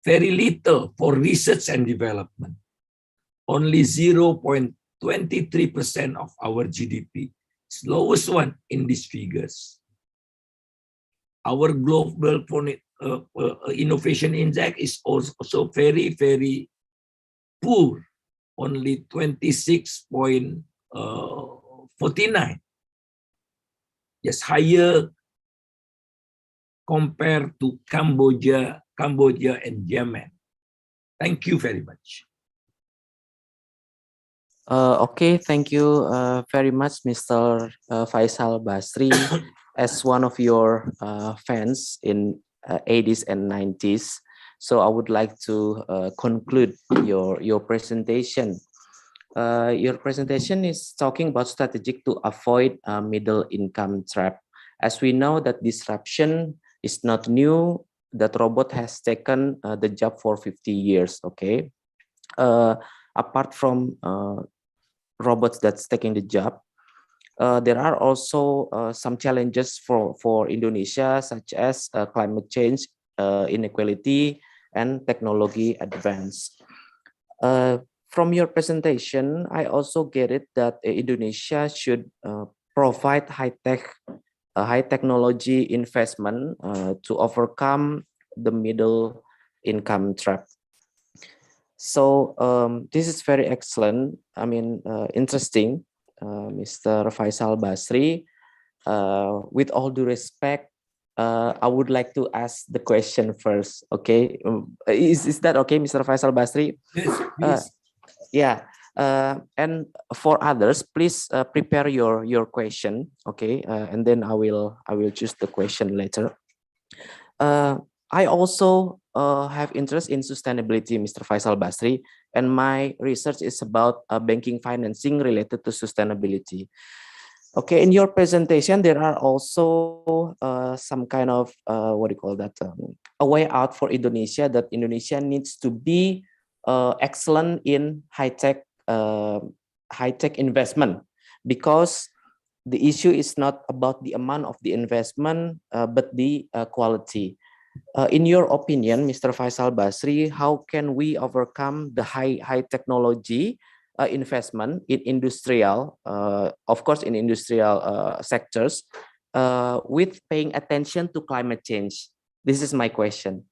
very little for research and development. Only 0.23% of our GDP. It's lowest one in these figures. Our global innovation index is also very, very poor. Only 26.49. Just higher compared to Cambodia and Yemen. Thank you very much. Okay, thank you very much, Mr. Faisal Basri. As one of your fans in 80s and 90s, so I would like to conclude your presentation. Your presentation is talking about strategic to avoid middle income trap. As we know that disruption is not new, that robot has taken the job for 50 years, okay? Apart from robots that's taking the job, there are also some challenges for Indonesia, such as climate change, inequality, and technology advance. From your presentation, I also get it that Indonesia should provide high technology investment to overcome the middle income trap. So this is very excellent. I mean, interesting, Mr. Faisal Basri. With all due respect, I would like to ask the question first. Okay, is that okay, Mr. Faisal Basri? Yes, please. Yeah. And for others, please prepare your question. Okay, and then I will choose the question later. I also have interest in sustainability, Mr. Faisal Basri, and my research is about banking financing related to sustainability. Okay, in your presentation, there are also some kind of what do you call that? A way out for Indonesia, that Indonesia needs to be excellent in high-tech investment, because the issue is not about the amount of the investment, but the quality. In your opinion, Mr. Faisal Basri, how can we overcome the high technology investment in industrial, of course, in industrial sectors, with paying attention to climate change? This is my question.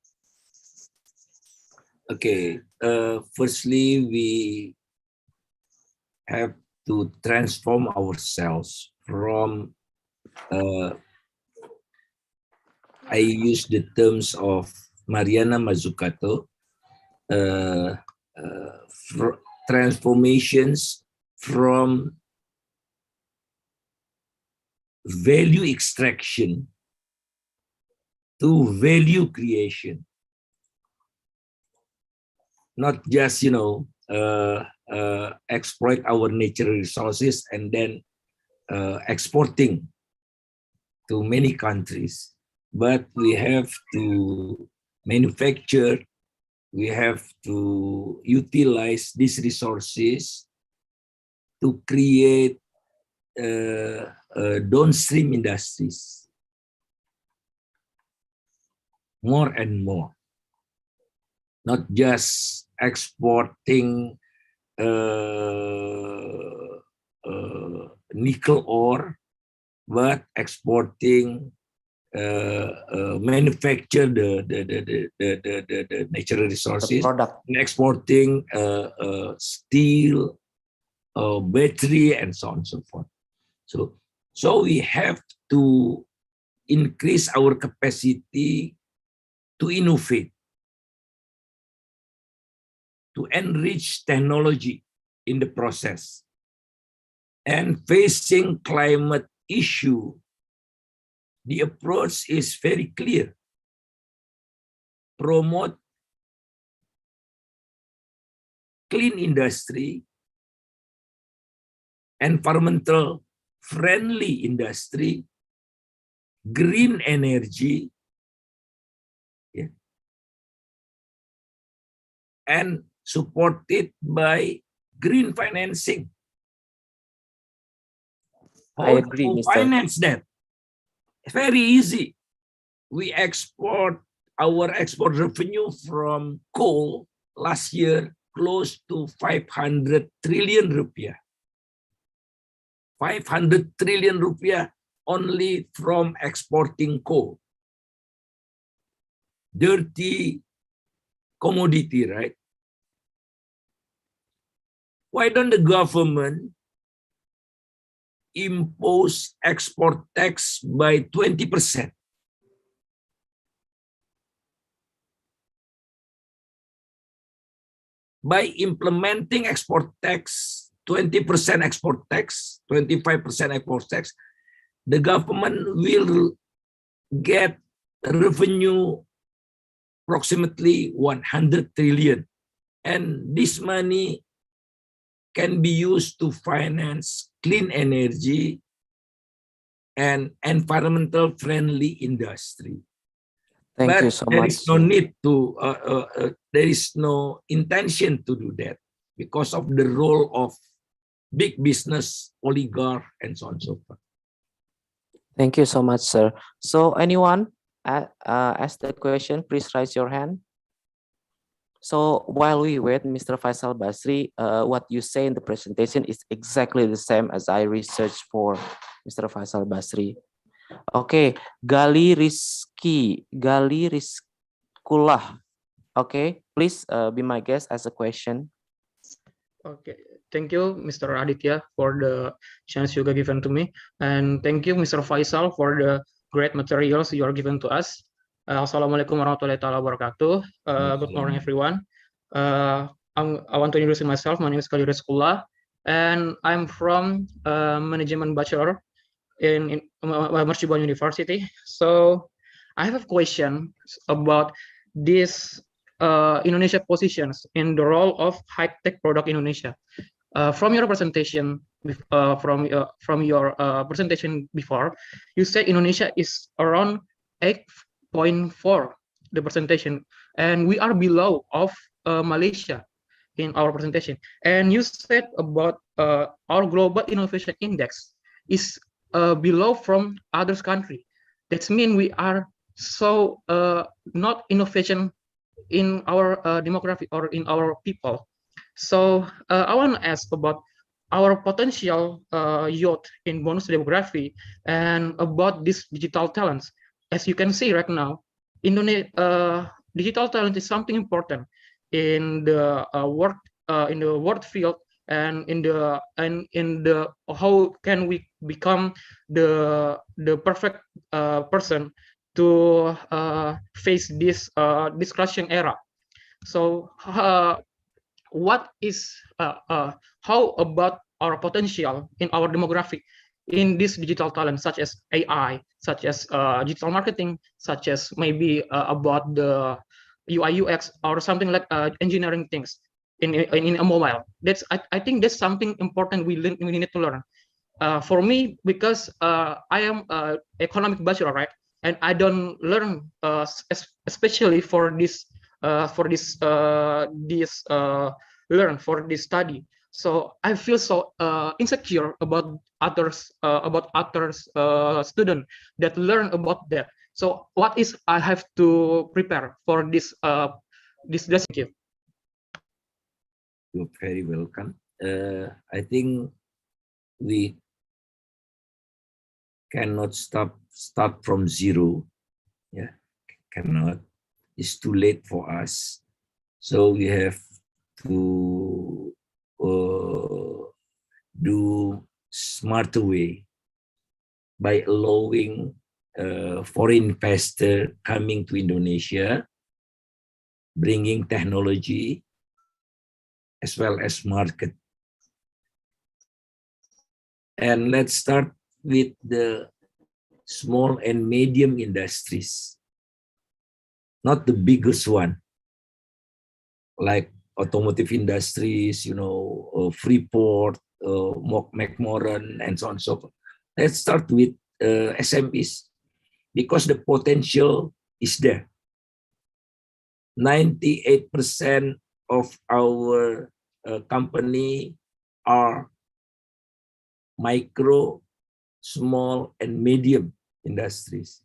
Okay, firstly, we have to transform ourselves from, I use the terms of Mariana Mazzucato, transformations from value extraction to value creation. Not just, exploit our natural resources and then exporting to many countries, but we have to manufacture, we have to utilize these resources to create downstream industries more and more, not just exporting nickel ore, but exporting manufacture the natural resources, and exporting steel, battery, and so on and so forth. So we have to increase our capacity to innovate, to enrich technology in the process. And facing climate issue, the approach is very clear. Promote clean industry, environmental friendly industry, green energy, yeah, and supported by green financing. I agree, to Mr. finance that? It's very easy. We export, our export revenue from coal last year close to 500 trillion rupiah. 500 trillion rupiah only from exporting coal. Dirty commodity, right? Why don't the government impose export tax by 20%? By implementing export tax, 20% export tax, 25% export tax, the government will get revenue approximately 100 trillion. And this money can be used to finance clean energy and environmental friendly industry. Thank you so there much. is no need to, there is no intention to do that because of the role of big business, oligarch, and so on and so forth. Thank you so much, sir. So anyone ask the question, please raise your hand. So while we wait, Mr. Faisal Basri, what you say in the presentation is exactly the same as I researched for Mr. Faisal Basri. Okay, Gali Rizkullah. Okay, please be my guest as a question. Okay, thank you, Mr. Aditya, for the chance you given to me, and thank you, Mr. Faisal, for the great materials you are given to us. Assalamualaikum warahmatullahi wabarakatuh. Good morning, everyone. I want to introduce myself. My name is Gali Rizkullah, and I'm from Management Bachelor in Mercubuan University. So I have a question about this Indonesia positions in the role of high-tech product Indonesia. From your presentation, from your presentation before, you said Indonesia is around 8.4 the presentation, and we are below of Malaysia in our presentation. And you said about our global innovation index is below from others country. That means we are so not innovation in our demographic or in our people. So I want to ask about our potential youth in bonus demography and about these digital talents. As you can see right now, digital talent is something important in the work field, and in the how can we become the perfect person to face this discussion era. So what is how about our potential in our demographic in this digital talent, such as AI, such as digital marketing, such as maybe about the UI UX or something like engineering things in a mobile. I think that's something important we need to learn. For me, because I am economic bachelor, right? And I don't learn, especially for this learn for this study. So I feel so insecure about others student that learn about that. So what is I have to prepare for this thank you. You're very welcome. I think we cannot start from zero. Yeah, cannot. It's too late for us. So we have to do smarter way by allowing foreign investor coming to Indonesia, bringing technology as well as market. And let's start with the small and medium industries, not the biggest one, like automotive industries, you know, Freeport, McMoran, and so on and so forth. Let's start with SMEs because the potential is there. 98% of our company are micro, small, and medium industries.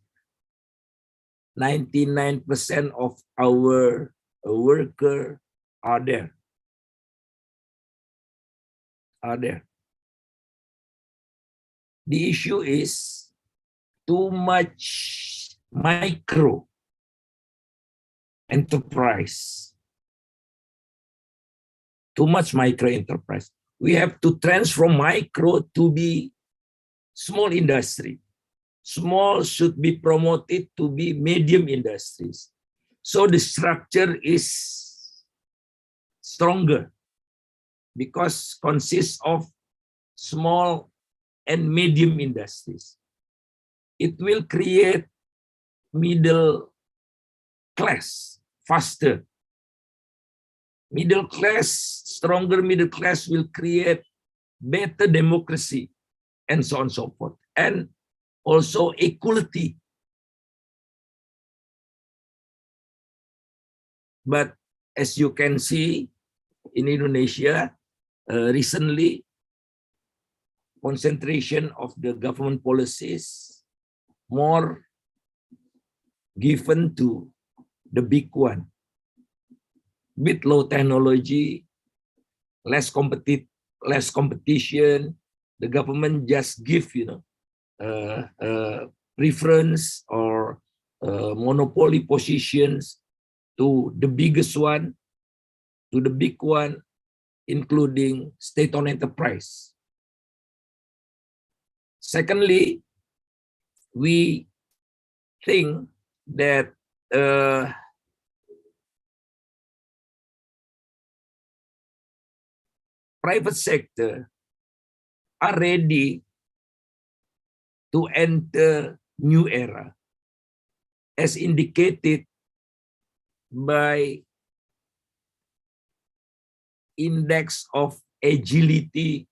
99% of our workers are there. The issue is too much micro enterprise. Too much micro enterprise. We have to transform micro to be small industry. Small should be promoted to be medium industries. So the structure is stronger because consists of small and medium industries. It will create middle class faster. Middle class, stronger middle class will create better democracy and so on and so forth. And also equality. But as you can see in Indonesia, recently, concentration of the government policies more given to the big one. With low technology, less competition, the government just give, you know, preference or monopoly positions to the biggest one, to the big one, including state-owned enterprise. Secondly, we think that private sector are ready to enter new era, as indicated by index of agility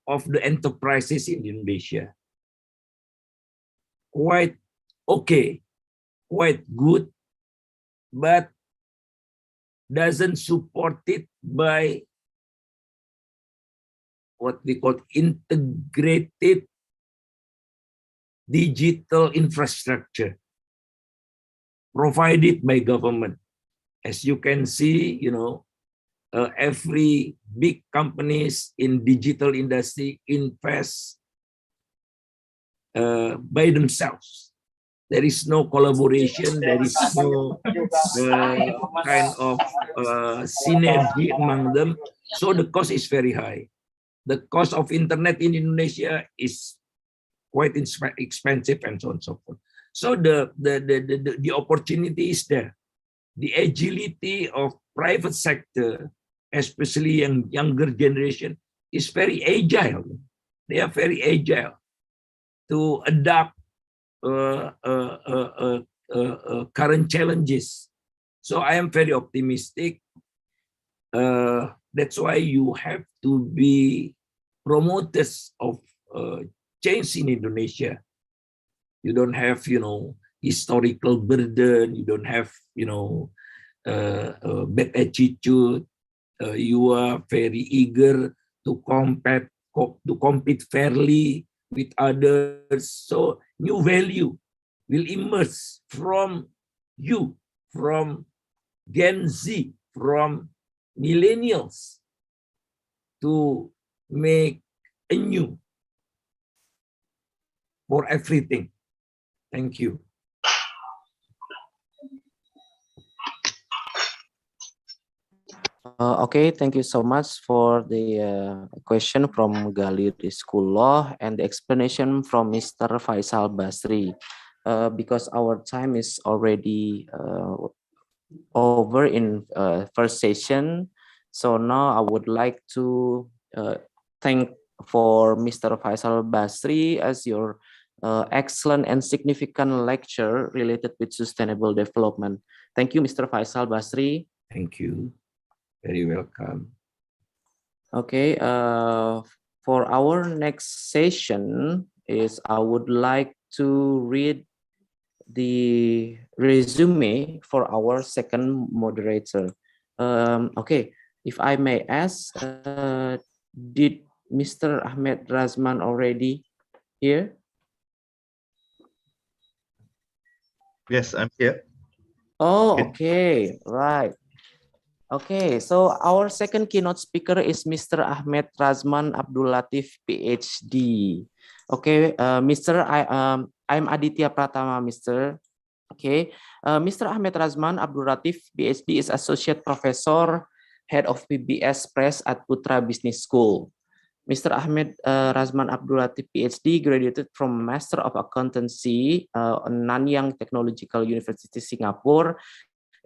of the enterprises in Indonesia. Quite okay, quite good, but doesn't support it by what we call integrated digital infrastructure provided by government. As you can see, you know, every big companies in digital industry invest by themselves. There is no collaboration. There is no kind of synergy among them. So the cost is very high. The cost of internet in Indonesia is quite expensive and so on and so forth. So the opportunity is there. The agility of private sector, especially younger generation, is very agile. They are very agile to adapt current challenges. So I am very optimistic. That's why you have to be promoters of change in Indonesia. You don't have, historical burden. You don't have, bad attitude. You are very eager to compete fairly with others. So new value will emerge from you, from Gen Z, from millennials, to make a new for everything. Thank you. Okay, thank you so much for the question from Gallery School Law and the explanation from Mr. Faisal Basri. Because our time is already over in first session, so now I would like to thank for Mr. Faisal Basri as your excellent and significant lecture related with sustainable development. Thank you, Mr. Faisal Basri. Thank you. Very welcome. Okay, for our next session is I would like to read the resume for our second moderator. Okay, if I may ask, did Mr. Ahmed Razman already here? Yes, I'm here. Oh, okay, right. Okay, so our second keynote speaker is Mr. Ahmed Razman Abdul Latif, PhD. Okay, I'm Aditya Pratama, Mr. Okay, Mr. Ahmed Razman Abdul Latif, PhD is Associate Professor, Head of PBS Press at Putra Business School. Mr. Ahmed Razman Abdul Latif, PhD, graduated from Master of Accountancy, Nanyang Technological University, Singapore,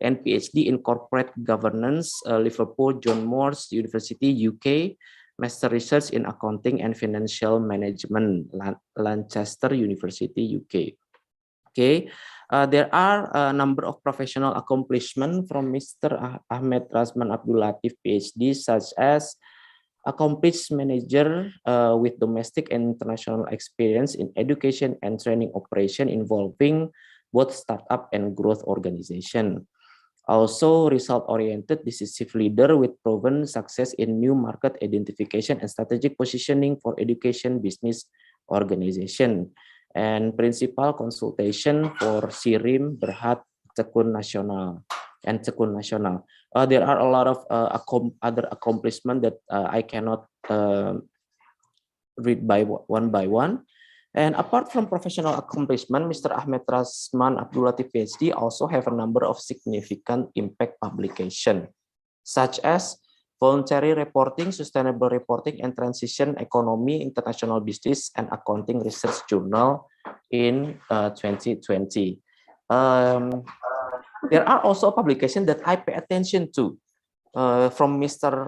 and PhD in Corporate Governance, Liverpool John Moores University, UK, Master Research in Accounting and Financial Management, Lancaster University, UK. Okay, there are a number of professional accomplishments from Mr. Ahmed Razman Abdul Latif, PhD, such as accomplished manager with domestic and international experience in education and training operation involving both startup and growth organization. Also, result-oriented decisive leader with proven success in new market identification and strategic positioning for education business organization. And principal consultation for SIRIM, Berhad, Tekun Nasional, and Tekun Nasional. There are a lot of other accomplishments that I cannot read by one. And apart from professional accomplishment, Mr. Ahmed Razman Abdul Latif, PhD, also have a number of significant impact publications, such as Voluntary Reporting, Sustainable Reporting, and Transition Economy, International Business and Accounting Research Journal in 2020. There are also publications that I pay attention to from Mr.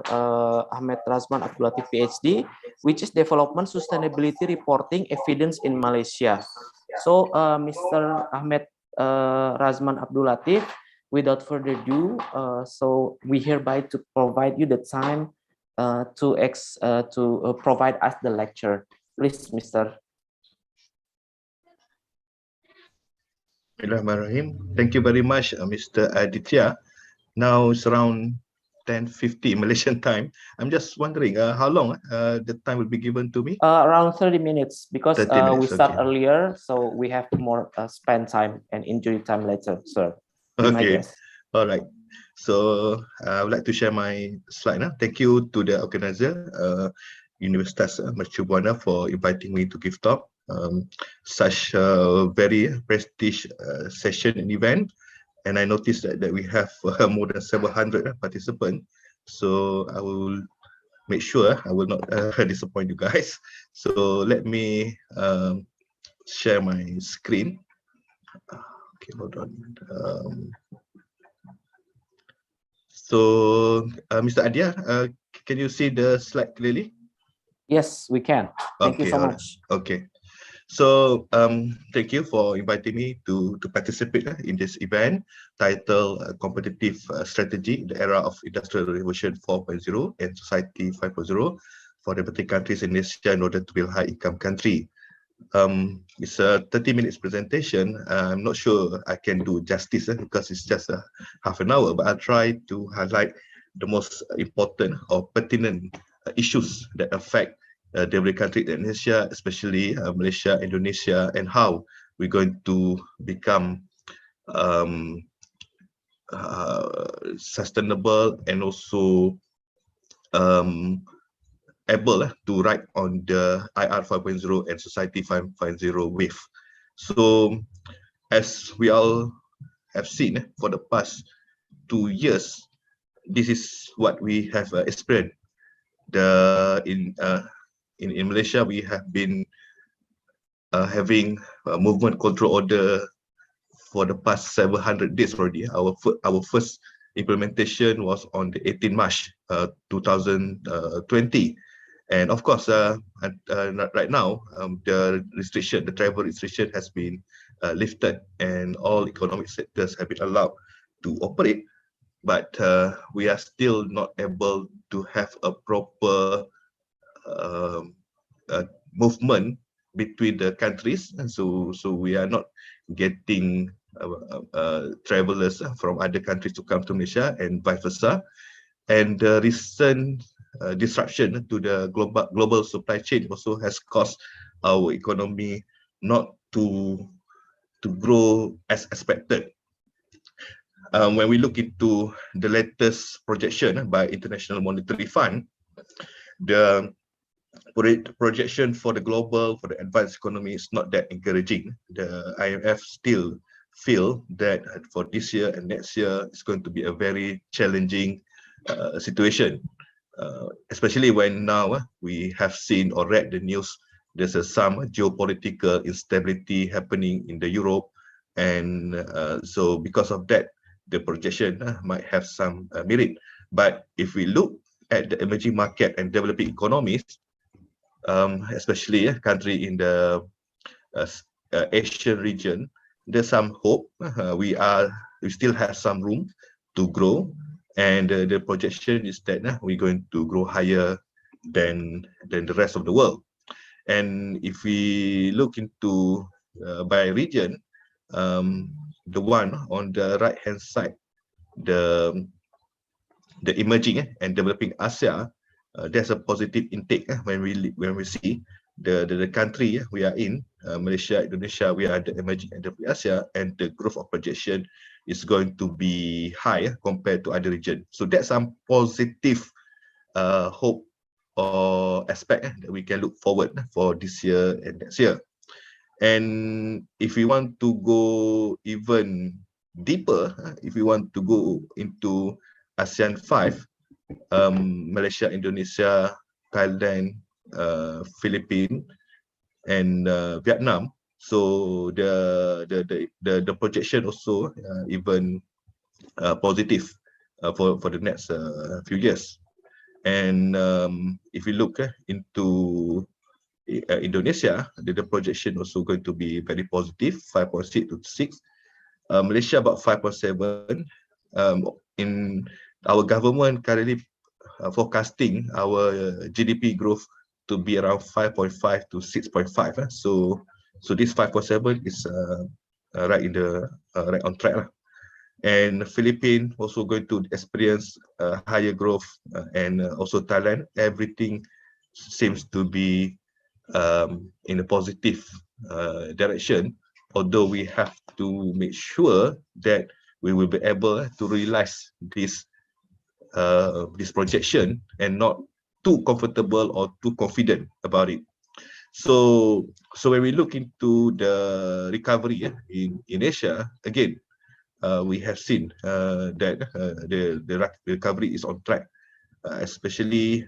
Ahmed Razman Abdul Latif, PhD, which is Development Sustainability Reporting Evidence in Malaysia. So, Mr. Ahmed Razman Abdul Latif, without further ado, so we hereby to provide you the time to provide us the lecture. Please, Mr. Bismillahirrahmanirrahim. Thank you very much, Mr. Aditya. Now it's around 10:50 Malaysian time. I'm just wondering how long the time will be given to me? Around 30 minutes, because 30 minutes, we start okay. earlier, so we have more spend time and injury time later, sir. Okay, all right. So I would like to share my slide now. Thank you to the organizer, Universitas Mercu Buana, for inviting me to give talk. Such a very prestigious session and event. And I noticed that we have more than 700 participants. So I will make sure I will not disappoint you guys. So let me share my screen. Okay, hold on. So Mr. Adia, can you see the slide clearly? Yes, we can. Thank you so much. Okay. So thank you for inviting me to participate in this event titled Competitive Strategy in the Era of Industrial Revolution 4.0 and Society 5.0 for developing countries in Asia in order to build high-income country. It's a 30 minutes presentation. I'm not sure I can do justice because it's just half an hour, but I'll try to highlight the most important or pertinent issues that affect developing countries in Asia, especially Malaysia, Indonesia, and how we're going to become sustainable and also able to ride on the IR 5.0 and Society 5.0 wave. So, as we all have seen for the past 2 years, this is what we have experienced. In Malaysia, we have been having a movement control order for the past 700 days already. Our first implementation was on the 18 March 2020. And of course, right now, the travel restriction has been lifted and all economic sectors have been allowed to operate. But we are still not able to have a proper movement between the countries. And so we are not getting travelers from other countries to come to Malaysia and vice versa. And the recent disruption to the global supply chain also has caused our economy not to grow as expected. When we look into the latest projection by International Monetary Fund, the projection for the advanced economy is not that encouraging. The IMF still feel that for this year and next year, it's going to be a very challenging situation, especially when now we have seen or read the news. There's some geopolitical instability happening in the Europe, and so because of that, the projection might have some merit. But if we look at the emerging market and developing economies, especially a country in the Asian region, there's some hope. We still have some room to grow, and the projection is that we're going to grow higher than the rest of the world. And if we look into by region, the one on the right hand side, the emerging and developing Asia, there's a positive intake when we see the country we are in, Malaysia, Indonesia, we are the emerging and developing Asia, and the growth of projection is going to be high compared to other regions. So that's some positive hope or aspect that we can look forward for this year and next year. And if we want to go even deeper, if we want to go into ASEAN 5, Malaysia, Indonesia, Thailand, Philippines, and Vietnam. So the projection also even positive for the next few years. And if we look into Indonesia, the projection also going to be very positive, 5.6 to 6. Malaysia about 5.7. In our government currently forecasting our GDP growth to be around 5.5 to 6.5. So this 5.7 is right on track. And Philippines also going to experience higher growth, and also Thailand. Everything seems to be in a positive direction, although we have to make sure that we will be able to realize this projection and not too comfortable or too confident about it. So when we look into the recovery in Asia, again, we have seen that the recovery is on track, especially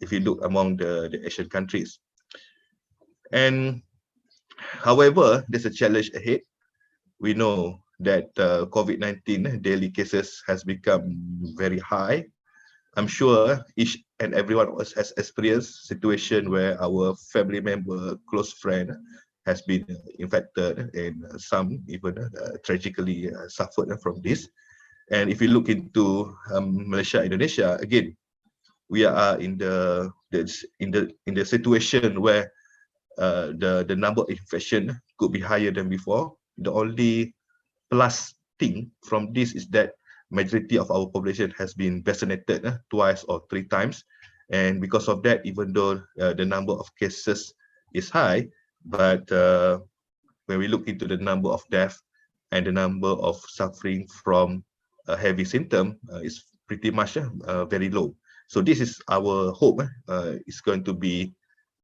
if you look among the Asian countries. And however, there's a challenge ahead. We know that COVID-19 daily cases has become very high. I'm sure each and every one of us has experienced situation where our family member, close friend has been infected, and some even tragically suffered from this. And if you look into Malaysia, Indonesia, again, we are in the situation where the number of infection could be higher than before. The only plus thing from this is that majority of our population has been vaccinated twice or 3 times, and because of that, even though the number of cases is high, but when we look into the number of deaths and the number of suffering from heavy symptom is pretty much very low. So this is our hope. It's going to be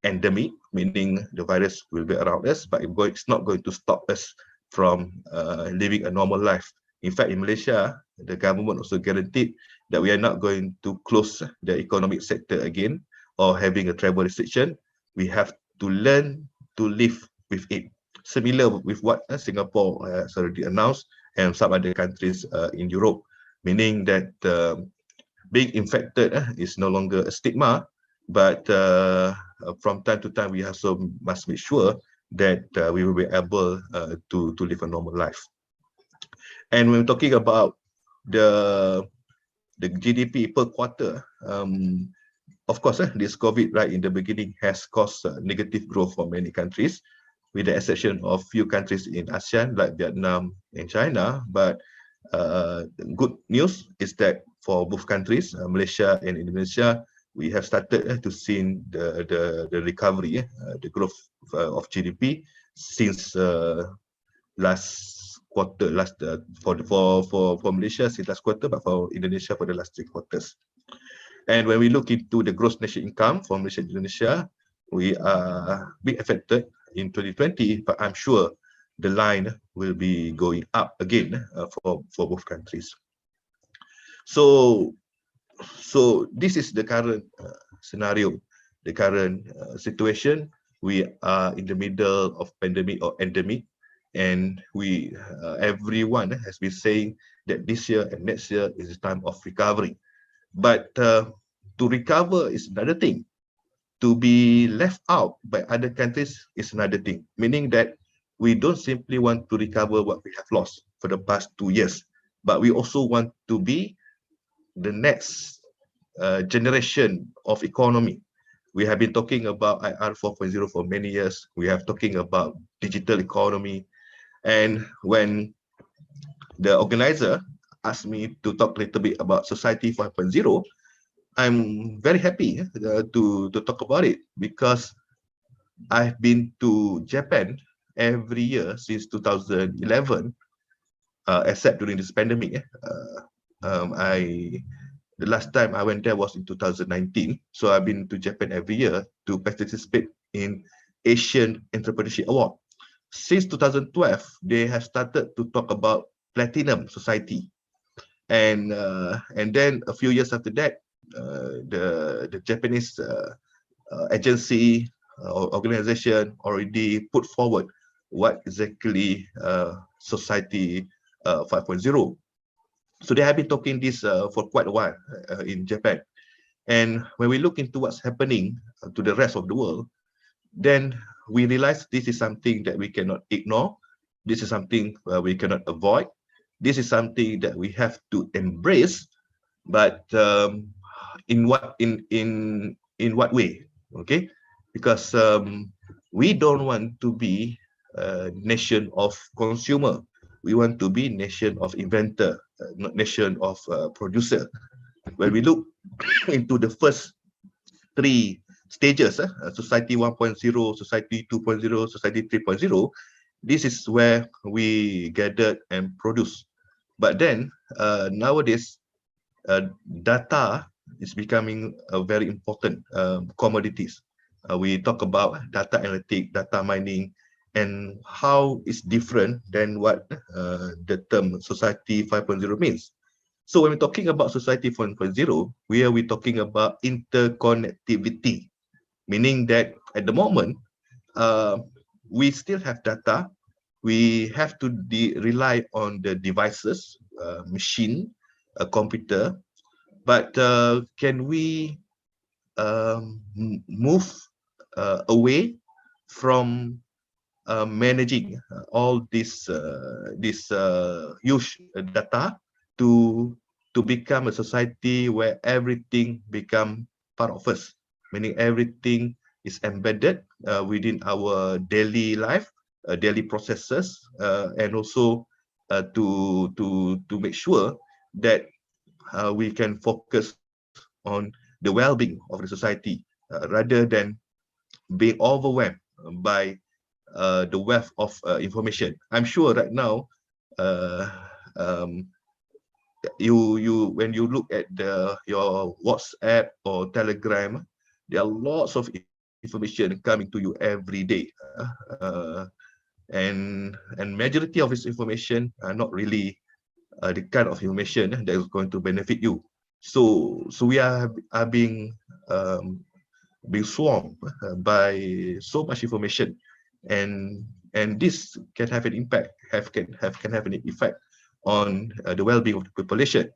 endemic, meaning the virus will be around us, but it's not going to stop us from living a normal life. In fact, in Malaysia, the government also guaranteed that we are not going to close the economic sector again or having a travel restriction. We have to learn to live with it. Similar with what Singapore has already announced and some other countries in Europe, meaning that being infected is no longer a stigma, but from time to time, we also must make sure that we will be able to live a normal life. And when we're talking about the GDP per quarter, of course, this COVID right in the beginning has caused negative growth for many countries, with the exception of few countries in ASEAN like Vietnam and China. But good news is that for both countries, Malaysia and Indonesia, we have started to see the recovery, the growth of GDP since last quarter, for Malaysia since last quarter, but for Indonesia for the last 3 quarters. And when we look into the gross national income for Malaysia and Indonesia, we are being affected in 2020, but I'm sure the line will be going up again for both countries. So this is the current scenario, the current situation. We are in the middle of pandemic or endemic, and everyone has been saying that this year and next year is a time of recovery. But to recover is another thing. To be left out by other countries is another thing, meaning that we don't simply want to recover what we have lost for the past 2 years, but we also want to be the next generation of economy. We have been talking about IR 4.0 for many years. We have talking about digital economy. And when the organizer asked me to talk a little bit about Society 5.0, I'm very happy to talk about it, because I've been to Japan every year since 2011, except during this pandemic. The last time I went there was in 2019. So I've been to Japan every year to participate in Asian Entrepreneurship Award. Since 2012, they have started to talk about Platinum Society. And then a few years after that, the Japanese agency or organization already put forward what exactly Society 5.0. So they have been talking this for quite a while in Japan. And when we look into what's happening to the rest of the world, then we realize this is something that we cannot ignore. This is something we cannot avoid. This is something that we have to embrace. But in what way? Okay, because we don't want to be a nation of consumer. We want to be nation of inventor, not nation of producer. When we look into the first 3 stages, Society 1.0, Society 2.0, Society 3.0, this is where we gathered and produce. But then nowadays, data is becoming a very important commodities. We talk about data analytics, data mining, and how it's different than what the term Society 5.0 means. So when we're talking about Society 4.0, we are talking about interconnectivity, meaning that at the moment, we still have data. We have to rely on the devices, machine, a computer, but can we move away from managing all this huge data to become a society where everything become part of us, meaning everything is embedded within our daily life, daily processes, and also to make sure that we can focus on the well-being of the society rather than being overwhelmed by the wealth of information. I'm sure right now, when you look at your WhatsApp or Telegram, there are lots of information coming to you every day, and majority of this information are not really the kind of information that is going to benefit you. So we are being swarmed by so much information, and this can have an impact, can have an effect on the well-being of the population.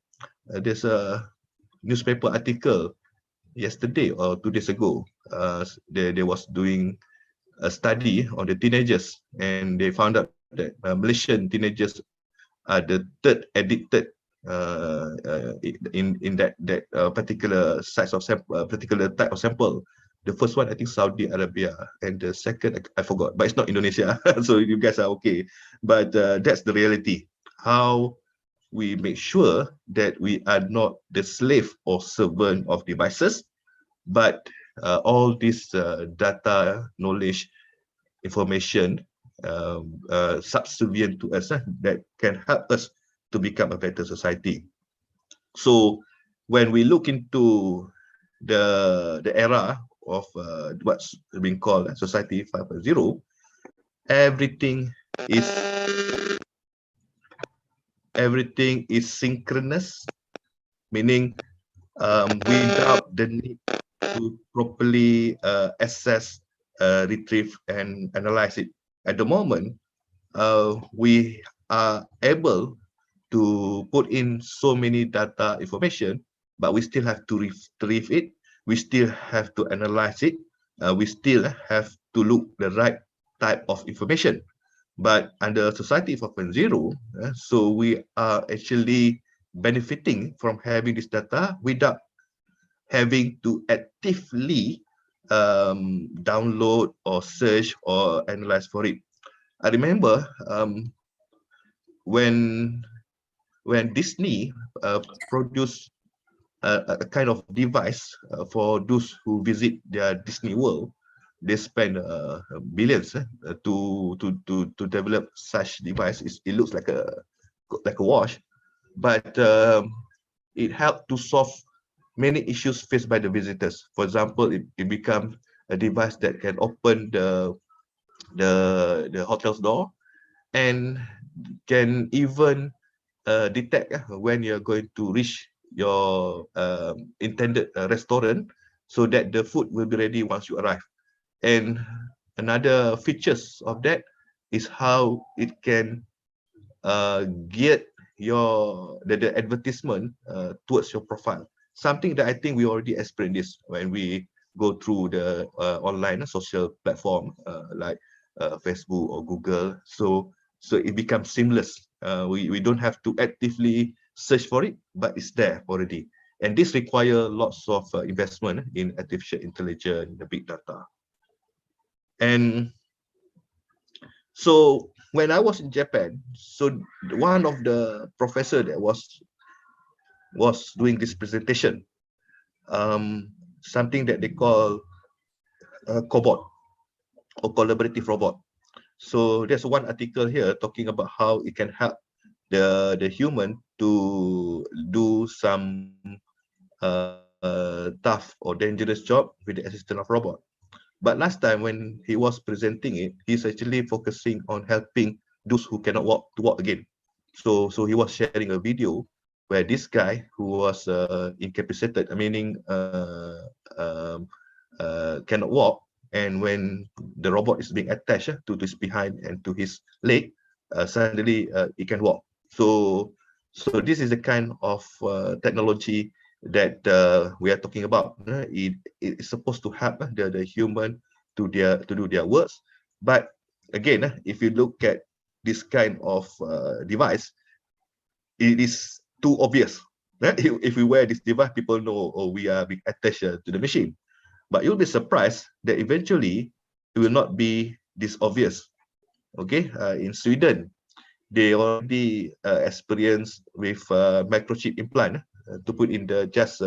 There's a newspaper article yesterday or 2 days ago. They was doing a study on the teenagers, and they found out that Malaysian teenagers are the third addicted in that particular size of sample, particular type of sample. The first one, I think, Saudi Arabia, and the second, I forgot, but it's not Indonesia. So you guys are okay. But that's the reality. How we make sure that we are not the slave or servant of devices, but all this data, knowledge, information subservient to us that can help us to become a better society. So when we look into the era of what's being called Society 5.0, everything is synchronous, meaning without the need to properly assess, retrieve, and analyze it. At the moment, we are able to put in so many data information, but we still have to retrieve it. We still have to analyze it. We still have to look the right type of information. But under Society 4.0, so we are actually benefiting from having this data without having to actively download or search or analyze for it. I remember when Disney produced a kind of device for those who visit their Disney World. They spend billions to develop such device. It looks like a watch, but it helped to solve many issues faced by the visitors. For example, it becomes a device that can open the hotel's door and can even detect when you're going to reach your intended restaurant, so that the food will be ready once you arrive. And another features of that is how it can get the advertisement towards your profile. Something that I think we already experienced when we go through the online social platform like Facebook or Google. So it becomes seamless. We don't have to actively search for it, but it's there already. And this requires lots of investment in artificial intelligence, the big data. And so when I was in Japan, so one of the professor that was doing this presentation, something that they call cobot or collaborative robot. So there's one article here talking about how it can help the human to do some tough or dangerous job with the assistance of robot. But last time when he was presenting it, he's actually focusing on helping those who cannot walk to walk again. So he was sharing a video where this guy who was incapacitated, meaning cannot walk, and when the robot is being attached to his behind and to his leg, suddenly he can walk. So this is the kind of technology that we are talking about. It is supposed to help the human to do their works. But again, if you look at this kind of device, it is too obvious. If we wear this device, people know, oh, we are being attached to the machine. But you'll be surprised that eventually it will not be this obvious. Okay, in Sweden, they already experienced with microchip implant to put in the just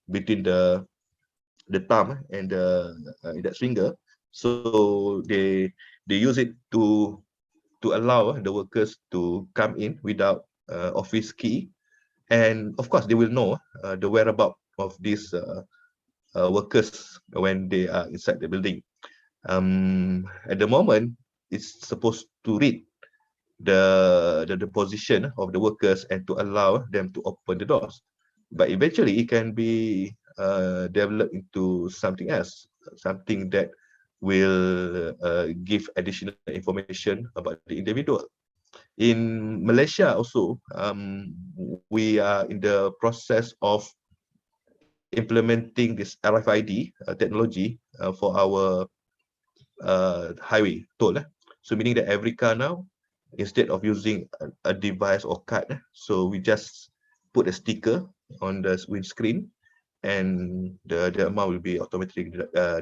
between the thumb and the index finger. So they use it to allow the workers to come in without office key, and of course they will know the whereabouts of these workers when they are inside the building. At the moment, it's supposed to read the position of the workers and to allow them to open the doors. But eventually, it can be developed into something else, something that will give additional information about the individual. In Malaysia also, we are in the process of implementing this RFID technology for our highway toll. So meaning that every car now, instead of using a device or card, so we just put a sticker on the windscreen and the amount will be automatically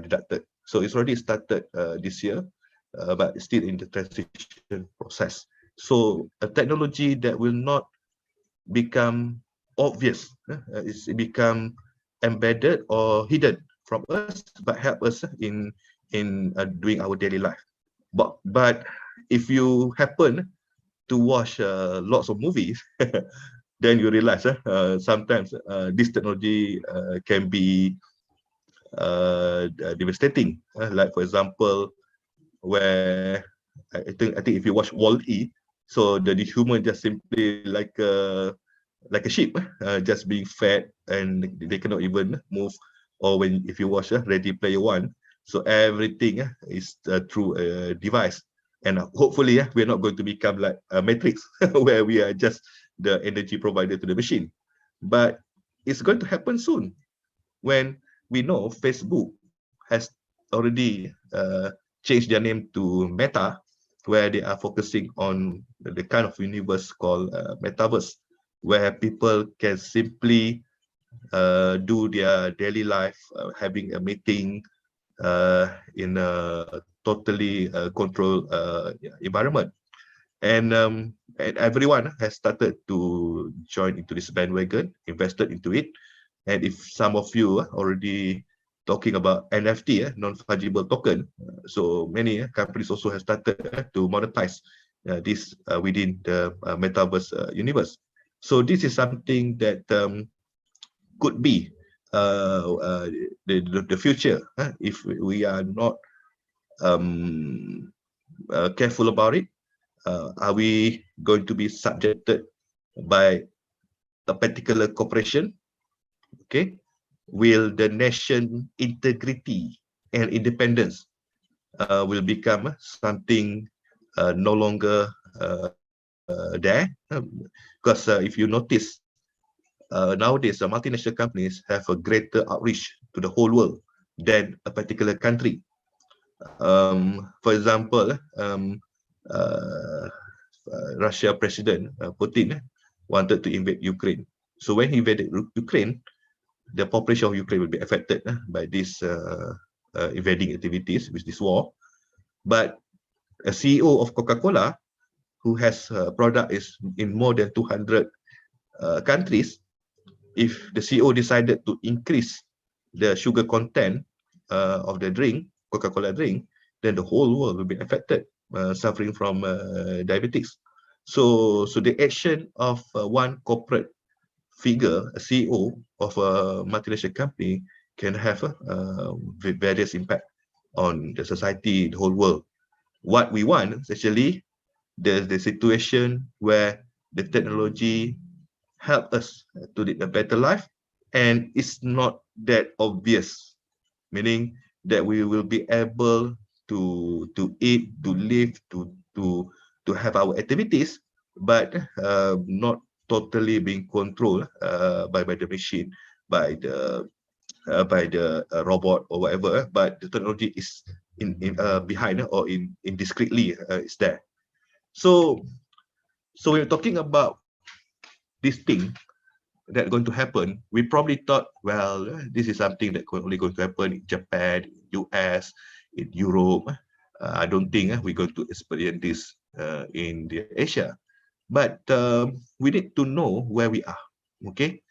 deducted. So it's already started this year, but it's still in the transition process. So a technology that will not become obvious, it's become embedded or hidden from us, but help us in doing our daily life. But if you happen to watch lots of movies, then you realize sometimes this technology can be devastating. Like for example, where I think if you watch Wall-E, so the human just simply like a sheep, just being fed and they cannot even move. Or if you watch Ready Player One, so everything is through a device. And hopefully we're not going to become like a Matrix where we are just the energy provider to the machine. But it's going to happen soon when we know Facebook has already changed their name to Meta, where they are focusing on the kind of universe called Metaverse, where people can simply do their daily life, having a meeting in a totally controlled environment. And everyone has started to join into this bandwagon, invested into it. And if some of you are already talking about NFT, non-fungible token, so many companies also have started to monetize this within the Metaverse universe. So this is something that could be the future if we are not careful about it. Are we going to be subjected by a particular corporation? Okay, will the nation integrity and independence will become something no longer there? Because if you notice, nowadays multinational companies have a greater outreach to the whole world than a particular country. For example, Russia President Putin wanted to invade Ukraine. So when he invaded Ukraine, the population of Ukraine will be affected by these invading activities with this war. But a CEO of Coca-Cola, who has a product is in more than 200 countries, if the CEO decided to increase the sugar content of the drink, Coca-Cola drink, then the whole world will be affected, suffering from diabetes. So the action of one corporate figure, a CEO of a multinational company, can have various impact on the society, the whole world. What we want is actually the situation where the technology help us to live a better life, and it's not that obvious, meaning that we will be able to eat, to live, to have our activities, but not totally being controlled by the machine, by the robot or whatever. But the technology is in behind or in discreetly is there. So we're talking about this thing. that going to happen, we probably thought, well, this is something that only going to happen in Japan, US, in Europe. I don't think we're going to experience this in Asia. But we need to know where we are, okay?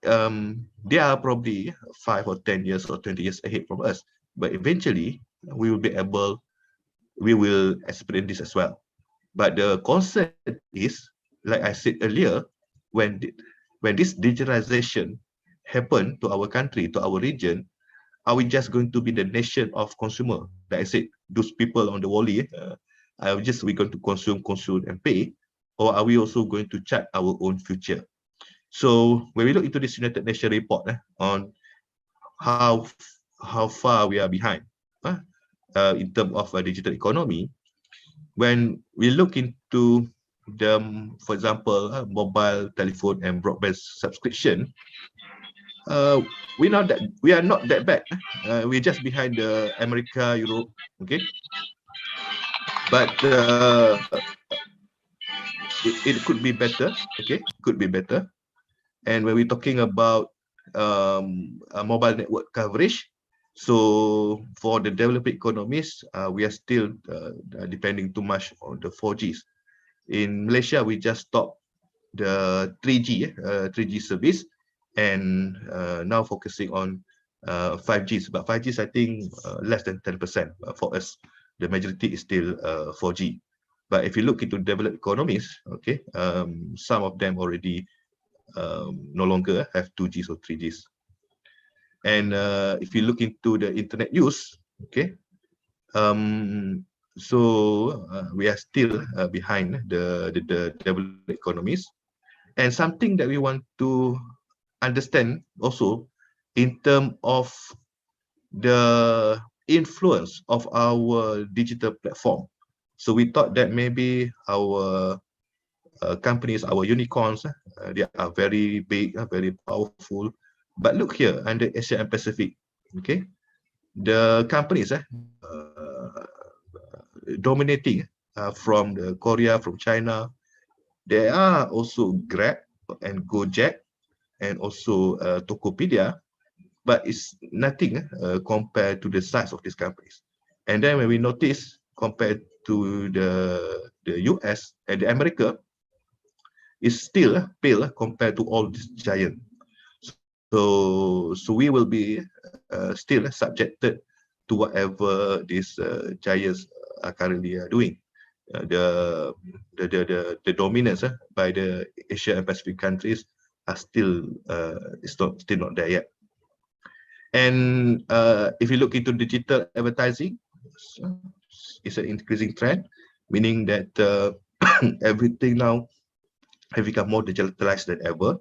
They are probably 5 or 10 years or 20 years ahead from us, but eventually we will be able, we will experience this as well. But the concern is, like I said earlier, when this digitalization happen to our country, to our region, are we just going to be the nation of consumer? Like I said, those people on the wally, we're going to consume and pay, or are we also going to chart our own future? So when we look into this United Nations report on how far we are behind in terms of a digital economy, when we look into the, for example, mobile telephone and broadband subscription, we are not that bad. We're just behind the America, Europe, okay. But it could be better, okay. Could be better. And when we're talking about mobile network coverage, so for the developing economies, we are still depending too much on the 4Gs. In Malaysia, we just stopped the 3G service, and now focusing on 5Gs. But 5Gs, I think less than 10% for us. The majority is still 4G. But if you look into developed economies, okay, some of them already no longer have 2Gs or 3Gs. And if you look into the internet use, okay, so we are still behind the developed economies. And something that we want to understand also in terms of the influence of our digital platform. So we thought that maybe our companies, our unicorns, they are very big, very powerful. But look here, under Asia and Pacific, okay, the companies dominating from the Korea, from China, there are also Grab and Gojek and also Tokopedia, but it's nothing compared to the size of these companies. And then when we notice compared to the US and the America, it's still pale compared to all these giants. So we will be still subjected to whatever these giants are currently doing. The dominance by the Asia and Pacific countries are still still not there yet. And if you look into digital advertising, it's an increasing trend, meaning that everything now have become more digitalized than ever.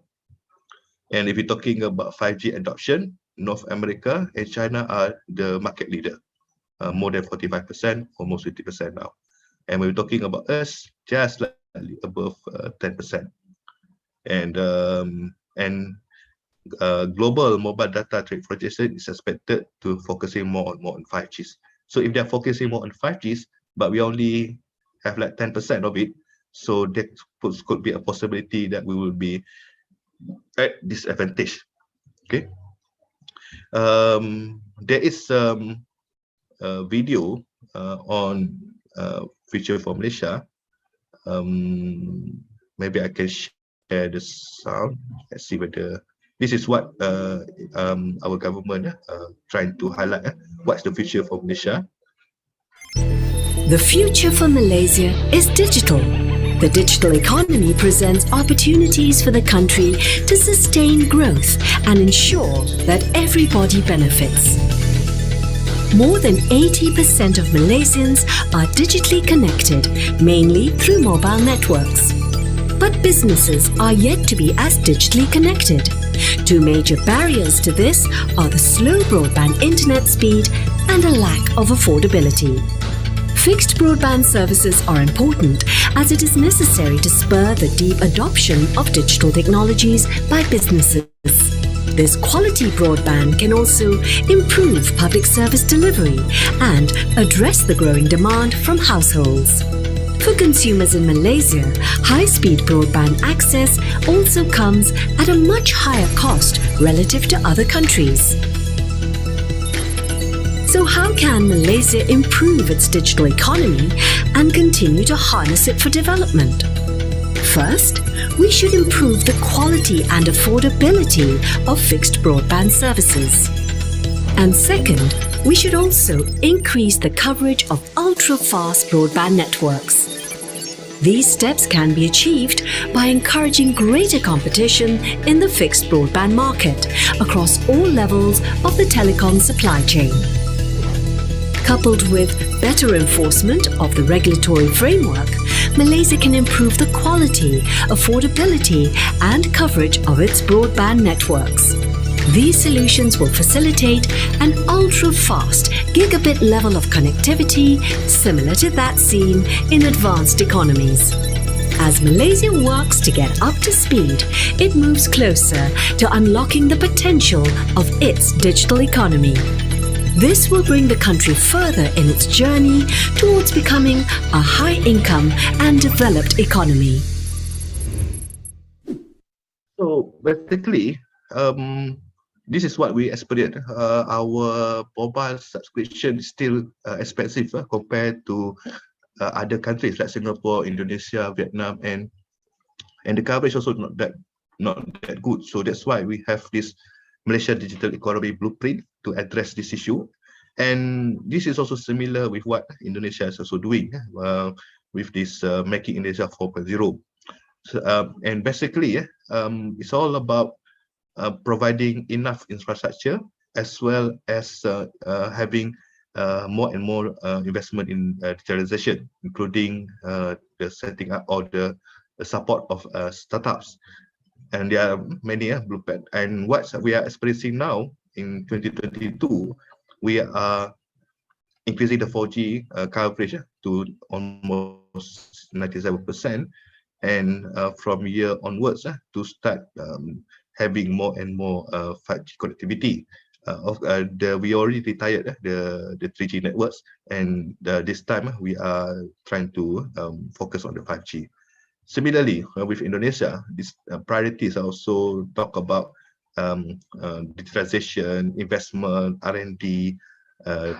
And if you're talking about 5G adoption, North America and China are the market leader, more than 45%, almost 50% now. And when we're talking about us, just slightly above 10%. And global mobile data trade projection is expected to focusing more on 5Gs. So if they're focusing more on 5Gs, but we only have like 10% of it, so that could be a possibility that we will be at disadvantage. Okay. There is a video on Future for Malaysia. Maybe I can share the sound. Let's see whether this is what our government trying to highlight. What's the future for Malaysia? The future for Malaysia is digital. The digital economy presents opportunities for the country to sustain growth and ensure that everybody benefits. More than 80% of Malaysians are digitally connected, mainly through mobile networks. But businesses are yet to be as digitally connected. Two major barriers to this are the slow broadband internet speed and a lack of affordability. Fixed broadband services are important as it is necessary to spur the deep adoption of digital technologies by businesses. This quality broadband can also improve public service delivery and address the growing demand from households. For consumers in Malaysia, high-speed broadband access also comes at a much higher cost relative to other countries. So how can Malaysia improve its digital economy and continue to harness it for development? First, we should improve the quality and affordability of fixed broadband services. And second, we should also increase the coverage of ultra-fast broadband networks. These steps can be achieved by encouraging greater competition in the fixed broadband market across all levels of the telecom supply chain. Coupled with better enforcement of the regulatory framework, Malaysia can improve the quality, affordability, and coverage of its broadband networks. These solutions will facilitate an ultra-fast gigabit level of connectivity similar to that seen in advanced economies. As Malaysia works to get up to speed, it moves closer to unlocking the potential of its digital economy. This will bring the country further in its journey towards becoming a high-income and developed economy. So basically, this is what we experienced. Our mobile subscription is still expensive compared to other countries like Singapore, Indonesia, Vietnam, and the coverage also not that good. So that's why we have this Malaysia Digital Economy Blueprint to address this issue. And this is also similar with what Indonesia is also doing with this Making Indonesia 4.0. So, and basically, it's all about providing enough infrastructure as well as having more and more investment in digitalization, including the setting up or the support of startups. And there are many blueprint. And what we are experiencing now in 2022, we are increasing the 4G coverage to almost 97%, and from year onwards to start having more and more 5G connectivity. We already retired the 3G networks, and this time we are trying to focus on the 5G. Similarly, with Indonesia, these priorities also talk about digitalization, investment, R&D,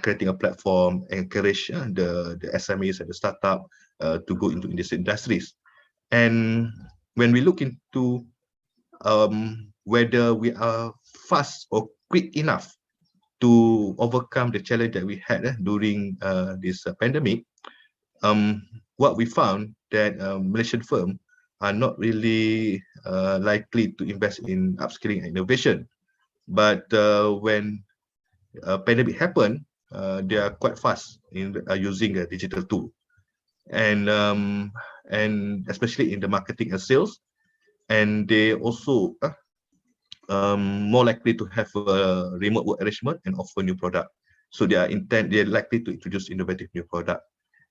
creating a platform, encourage the SMEs and the startup to go into these industries. And when we look into whether we are fast or quick enough to overcome the challenge that we had during this pandemic, what we found that Malaysian firms are not really likely to invest in upskilling and innovation. But when pandemic happened, they are quite fast in using a digital tool, and especially in the marketing and sales. And they also more likely to have a remote work arrangement and offer new product. So they're likely to introduce innovative new product.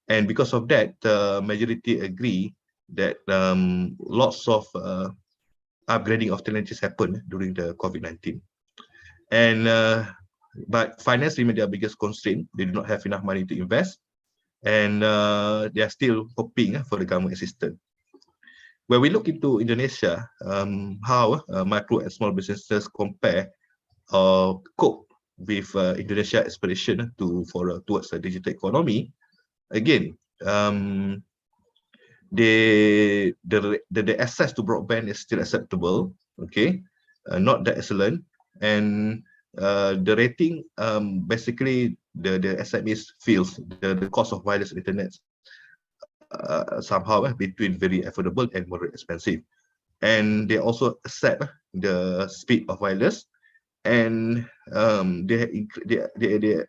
And because of that, the majority agree that lots of upgrading of technologies happened during the COVID-19. And but finance remains their biggest constraint. They do not have enough money to invest, and they are still hoping for the government assistance. When we look into Indonesia, how micro and small businesses compare or cope with Indonesia aspiration towards a digital economy, again, the access to broadband is still acceptable, okay, not that excellent, and the rating basically the SMEs feels the cost of wireless internet somehow between very affordable and moderate expensive, and they also accept the speed of wireless, and they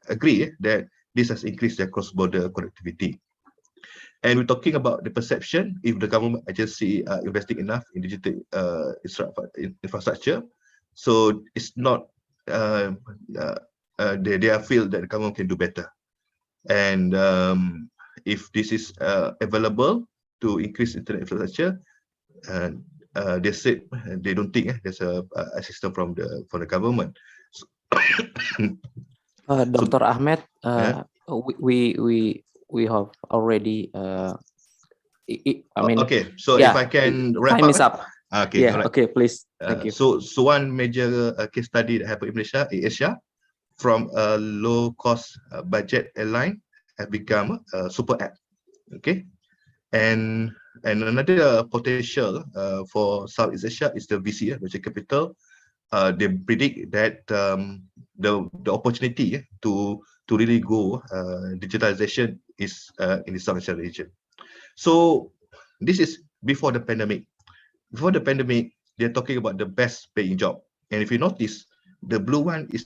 agree that this has increased their cross-border connectivity. And we're talking about the perception if the government agency are investing enough in digital infrastructure. So it's not they feel that the government can do better, and if this is available to increase internet infrastructure, they said they don't think there's a system from the government. So, Dr. Ahmed, we have already I mean, okay. So yeah, if I can wrap time up. is up. Okay. Yeah. All right. Okay. Please. Thank you. So one major case study that happened in Malaysia, Asia, from a low-cost budget airline have become a super app. Okay, and another potential for Southeast Asia is the VC, venture capital. They predict that the opportunity to really go digitalization is in the South Asia region. So this is before the pandemic. Before the pandemic, they're talking about the best paying job. And if you notice, the blue one is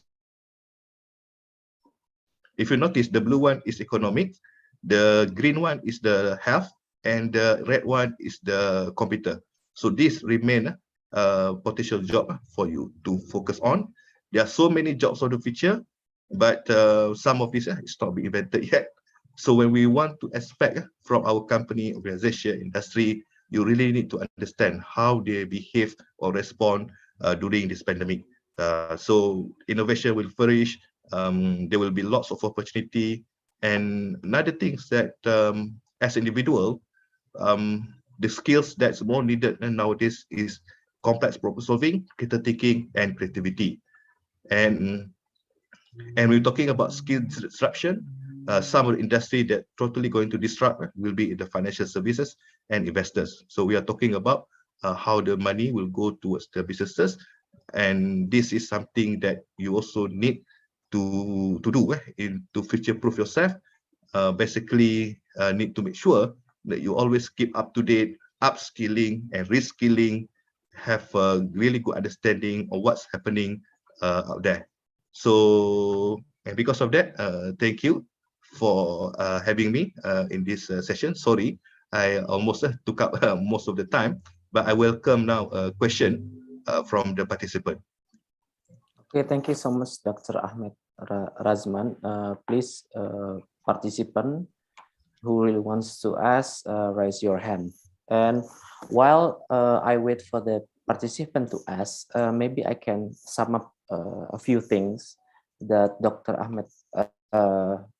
economic, the green one is the health, and the red one is the computer. So this remain a potential job for you to focus on. There are so many jobs of the future, but some of these is not being invented yet. So when we want to expect from our company, organization, industry, you really need to understand how they behave or respond during this pandemic. So innovation will flourish. There will be lots of opportunity. And another things that as individual, the skills that's more needed nowadays is complex problem solving, critical thinking, and creativity. And we're talking about skill disruption. Some of the industry that totally going to disrupt will be in the financial services and investors. So we are talking about how the money will go towards the businesses, and this is something that you also need to do to future-proof yourself. Basically, need to make sure that you always keep up to date, upskilling and reskilling, have a really good understanding of what's happening out there. So, and because of that, thank you for having me in this session. Sorry, I almost took up most of the time, but I welcome now a question from the participant. Okay, thank you so much, Dr. Ahmed Razman. Please, participant who really wants to ask, raise your hand. And while I wait for the participant to ask, maybe I can sum up a few things that Dr. Ahmed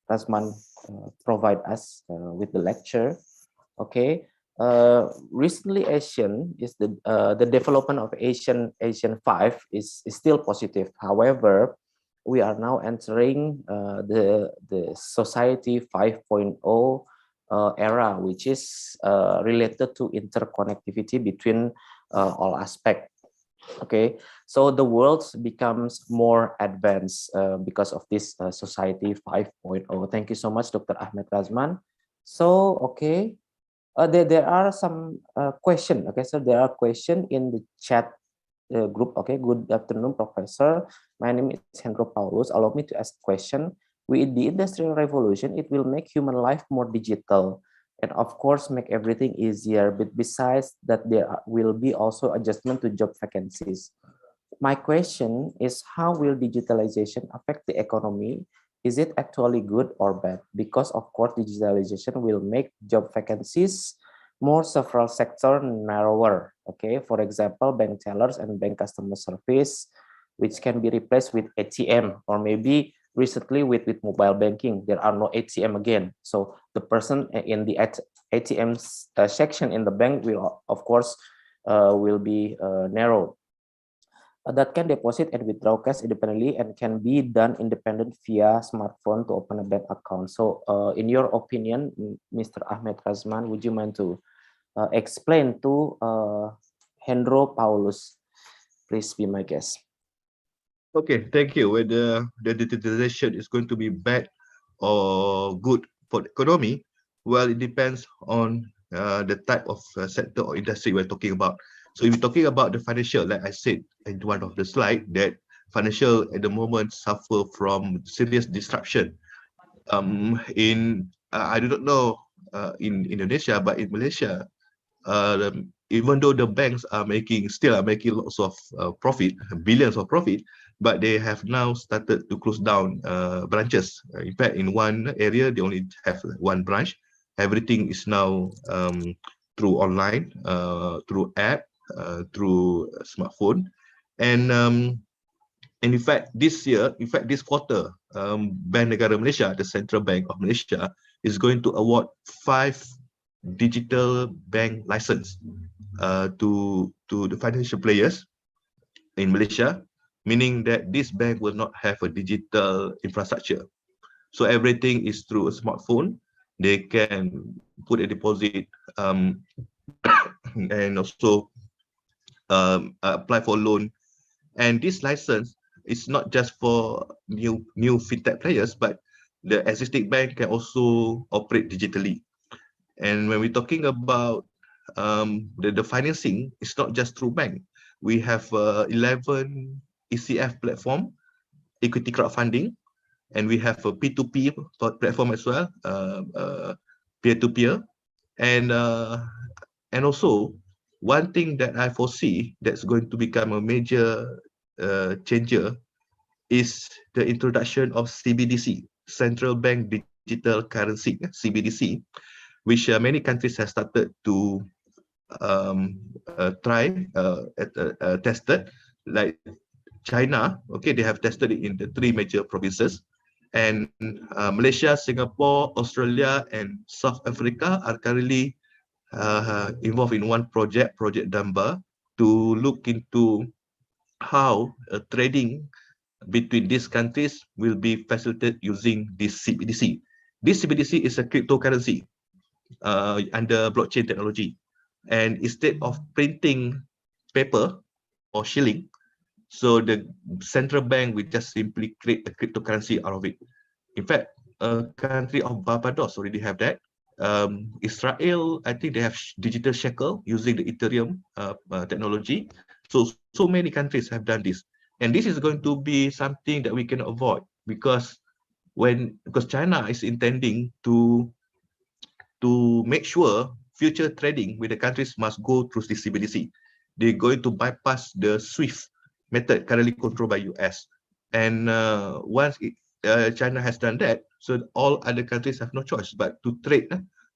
Razman provide us with the lecture. Okay, recently Asian is the development of Asian 5 is still positive. However, we are now entering the society 5.0 era, which is related to interconnectivity between all aspects. Okay, so the world becomes more advanced because of this society 5.0. Thank you so much, Dr. Ahmed Razman. So, okay, there are some questions. Okay, so there are questions in the chat group. Okay, good afternoon, Professor. My name is Hendro Paulus. Allow me to ask a question. With the Industrial Revolution, it will make human life more digital and of course make everything easier. But besides that, there will be also adjustment to job vacancies. My question is, how will digitalization affect the economy? Is it actually good or bad? Because of course, digitalization will make job vacancies more several sector narrower. Okay, for example, bank tellers and bank customer service, which can be replaced with ATM, or maybe recently with mobile banking, there are no ATM again. So the person in the ATM section in the bank will, of course, will be narrowed. That can deposit and withdraw cash independently and can be done independent via smartphone to open a bank account. So in your opinion, Mr. Ahmed Razman, would you mind to explain to Hendro Paulus? Please be my guest. Okay, thank you. Whether the digitalization is going to be bad or good for the economy, well, it depends on the type of sector or industry we're talking about. So if you're talking about the financial, like I said in one of the slides, that financial at the moment suffer from serious disruption. I do not know in Indonesia, but in Malaysia, even though the banks are still making lots of profit, billions of profit, but they have now started to close down branches. In fact, in one area, they only have one branch. Everything is now through online, through app, through smartphone. And in fact, this quarter, Bank Negara Malaysia, the Central Bank of Malaysia, is going to award 5 digital bank license to the financial players in Malaysia, meaning that this bank will not have a digital infrastructure. So everything is through a smartphone. They can put a deposit and also apply for loan. And this license is not just for new fintech players, but the existing bank can also operate digitally. And when we're talking about the financing, it's not just through bank. We have 11 ECF platform, equity crowdfunding, and we have a P2P platform as well, peer-to-peer. And also, one thing that I foresee that's going to become a major changer is the introduction of CBDC, Central Bank Digital Currency, CBDC, which many countries have started to tested, like China. Okay, they have tested it in the 3 major provinces, and Malaysia, Singapore, Australia, and South Africa are currently involved in one project, Project Damba, to look into how trading between these countries will be facilitated using this CBDC. This CBDC is a cryptocurrency under blockchain technology. And instead of printing paper or shilling, so the central bank will just simply create a cryptocurrency out of it. In fact, a country of Barbados already have that. Israel, I think they have digital shekel using the Ethereum technology. So many countries have done this. And this is going to be something that we can avoid, because China is intending to make sure future trading with the countries must go through the CBDC. They're going to bypass the SWIFT method currently controlled by US. And once China has done that, so all other countries have no choice but to trade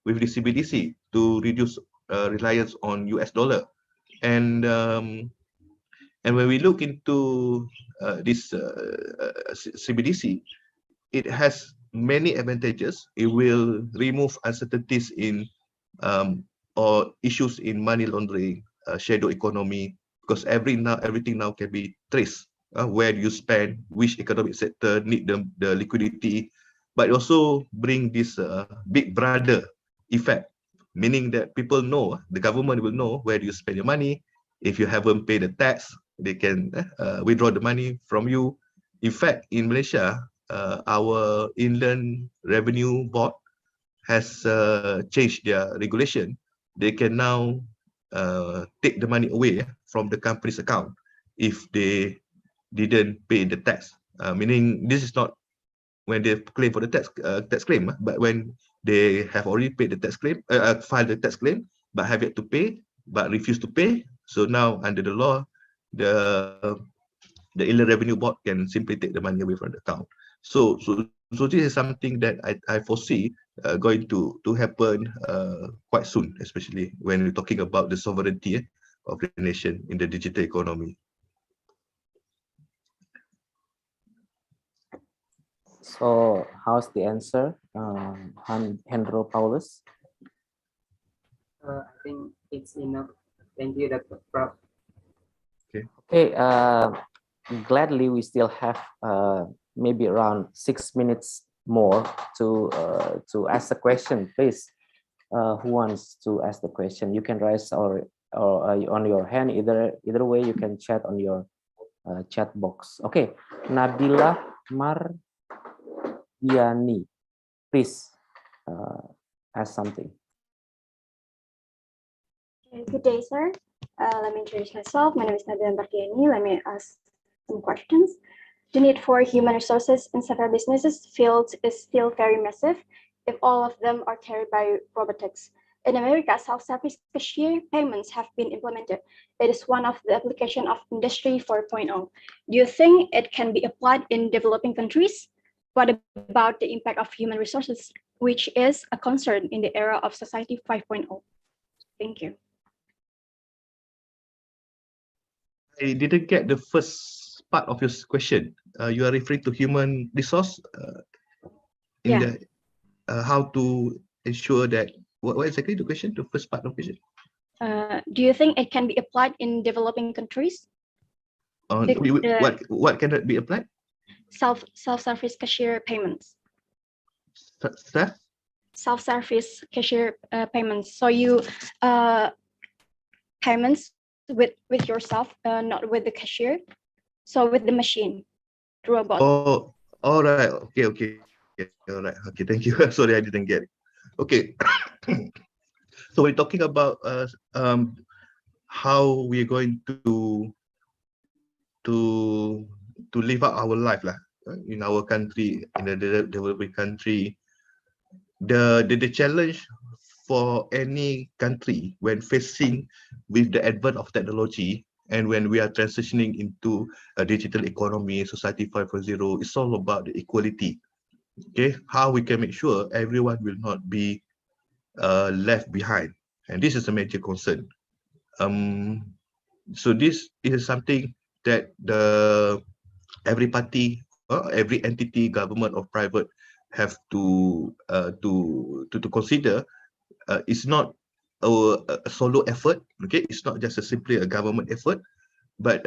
with the CBDC to reduce reliance on US dollar. And when we look into this CBDC, it has many advantages. It will remove uncertainties in or issues in money laundering, shadow economy, because everything now can be traced. Where do you spend, which economic sector need the liquidity, but also bring this big brother effect, meaning that people know, the government will know where do you spend your money. If you haven't paid the tax, they can withdraw the money from you. In fact, in Malaysia, our Inland Revenue Board has changed their regulation. They can now take the money away from the company's account if they didn't pay the tax. Meaning this is not when they claim for the tax claim, but when they have already paid the tax claim, filed the tax claim, but have yet to pay, but refuse to pay. So now under the law, the Inland Revenue Board can simply take the money away from the account. So this is something that I foresee going to happen quite soon, especially when we're talking about the sovereignty of the nation in the digital economy. So how's the answer, Hendro Paulus? I think it's enough. Thank you, Dr. Prof. Okay, gladly we still have maybe around 6 minutes more to ask the question. Please, who wants to ask the question? You can raise or on your hand. Either way, you can chat on your chat box. Okay, Nabila Mardiani, please ask something. Good day, sir. Let me introduce myself. My name is Nabila Mardiani. Let me ask some questions. The need for human resources in several businesses fields is still very massive if all of them are carried by robotics. In America, self-service cashier payments have been implemented. It is one of the applications of Industry 4.0. Do you think it can be applied in developing countries? What about the impact of human resources, which is a concern in the era of Society 5.0? Thank you. I didn't get the first part of your question. You are referring to human resource in the how to ensure that what exactly the question? The first part of the question. Do you think it can be applied in developing countries? What can it be applied? Self-service cashier payments. Self? Self-service cashier payments. So you payments with yourself, not with the cashier. So with the machine, through a bot. Oh, all right. Okay. All right. Okay. Thank you. Sorry, I didn't get it. Okay. So we're talking about how we're going to live out our life in our country, in a developing country. The challenge for any country when facing with the advent of technology and when we are transitioning into a digital economy, society 5.0, it's all about the equality. Okay, how we can make sure everyone will not be left behind, and this is a major concern. So this is something that every party, every entity, government or private, have to consider. It's not a solo effort. Okay, it's not just simply a government effort, but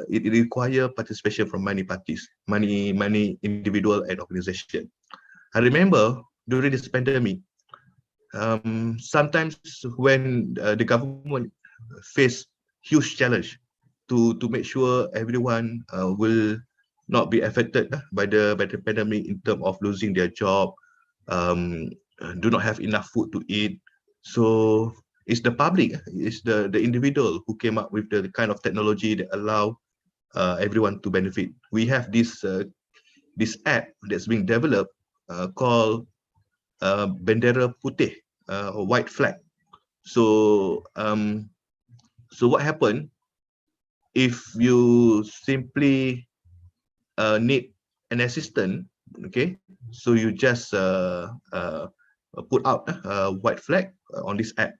it requires participation from many parties, many individual and organization. I remember during this pandemic, sometimes when the government face huge challenge to make sure everyone will not be affected by the pandemic in terms of losing their job, do not have enough food to eat. So it's the public, it's the individual who came up with the kind of technology that allow everyone to benefit. We have this app that's being developed called Bendera Putih, or white flag. So what happened if you simply need an assistant? Okay, so you just put out a white flag on this app,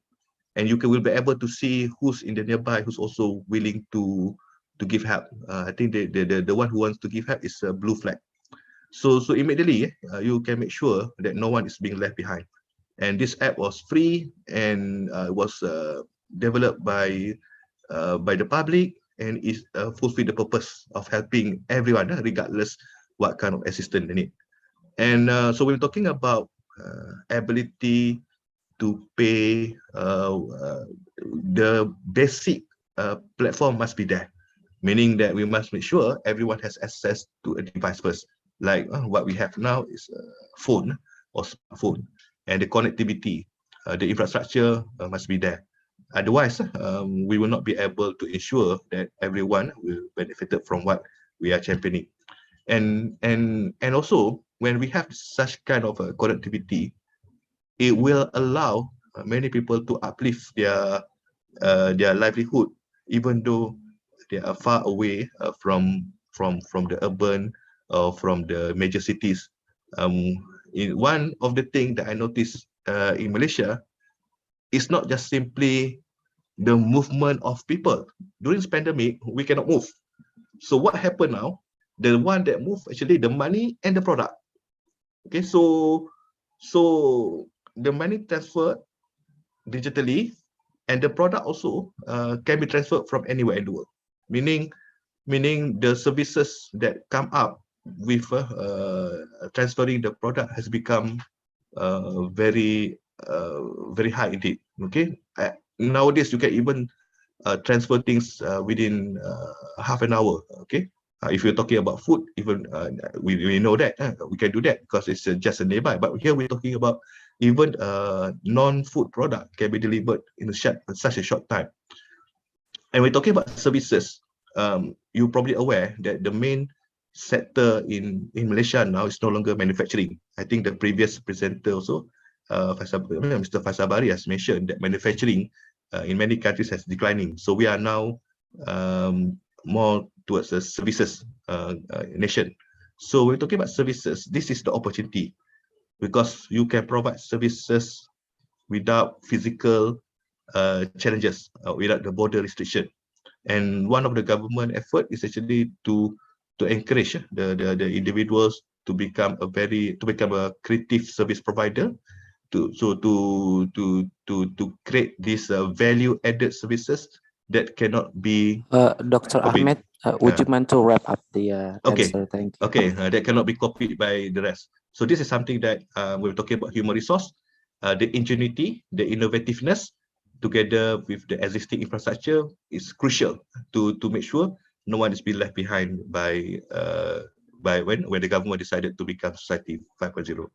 and you will be able to see who's in the nearby, who's also willing to give help. I think the one who wants to give help is a blue flag. So immediately you can make sure that no one is being left behind. And this app was free and was developed by the public, and is fulfill the purpose of helping everyone, regardless what kind of assistance they need. And so we're talking about ability to pay. The basic platform must be there, meaning that we must make sure everyone has access to a device first. Like what we have now is a phone or smartphone, and the connectivity, the infrastructure must be there. Otherwise, we will not be able to ensure that everyone will benefit from what we are championing. And also, when we have such kind of connectivity, it will allow many people to uplift their livelihood, even though they are far away from the urban or from the major cities. In one of the things that I noticed in Malaysia, it's not just simply the movement of people. During this pandemic, we cannot move. So what happened now? The one that move actually the money and the product. Okay, so the money transferred digitally, and the product also can be transferred from anywhere in the world. Meaning the services that come up with transferring the product has become very high indeed. Okay, nowadays you can even transfer things within half an hour. Okay, if you're talking about food, even we know that we can do that because it's just a nearby. But here we're talking about even non-food product can be delivered in such a short time. And we're talking about services. You're probably aware that the main sector in Malaysia now is no longer manufacturing. I think the previous presenter also, Mr. Faisal Bari, has mentioned that manufacturing in many countries has declining. So we are now more towards a services nation. So we're talking about services. This is the opportunity, because you can provide services without physical challenges, without the border restriction. And one of the government effort is actually to encourage the individuals to become a creative service provider, create these value-added services that cannot be Dr. copied. Ahmed, would you mind to wrap up the Okay. answer? Thank you. Okay, that cannot be copied by the rest. So this is something that we're talking about human resource, the ingenuity, the innovativeness, together with the existing infrastructure is crucial to make sure no one is being left behind by when the government decided to become Society 5.0.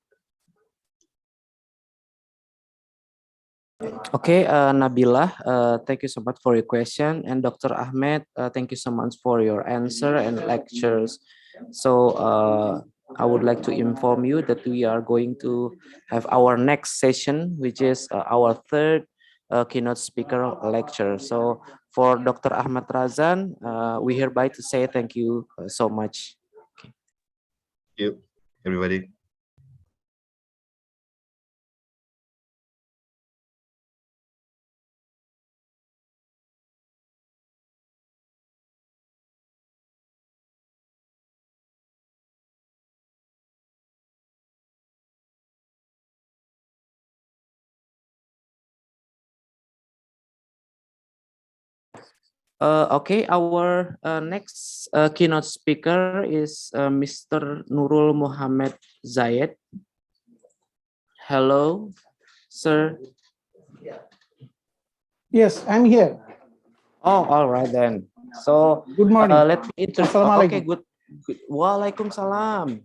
Okay, Nabila, thank you so much for your question, and Dr. Ahmed, thank you so much for your answer and lectures. So I would like to inform you that we are going to have our next session, which is our third keynote speaker lecture. So for Dr. Ahmad Razan, we hereby to say thank you so much. Okay. Thank you, everybody. Okay, our next keynote speaker is Mr. Nurul Muhammad Zayed. Hello, sir. Yes, I'm here. Oh, all right then. So good morning. Let me introduce. Okay, good. Waalaikumsalam.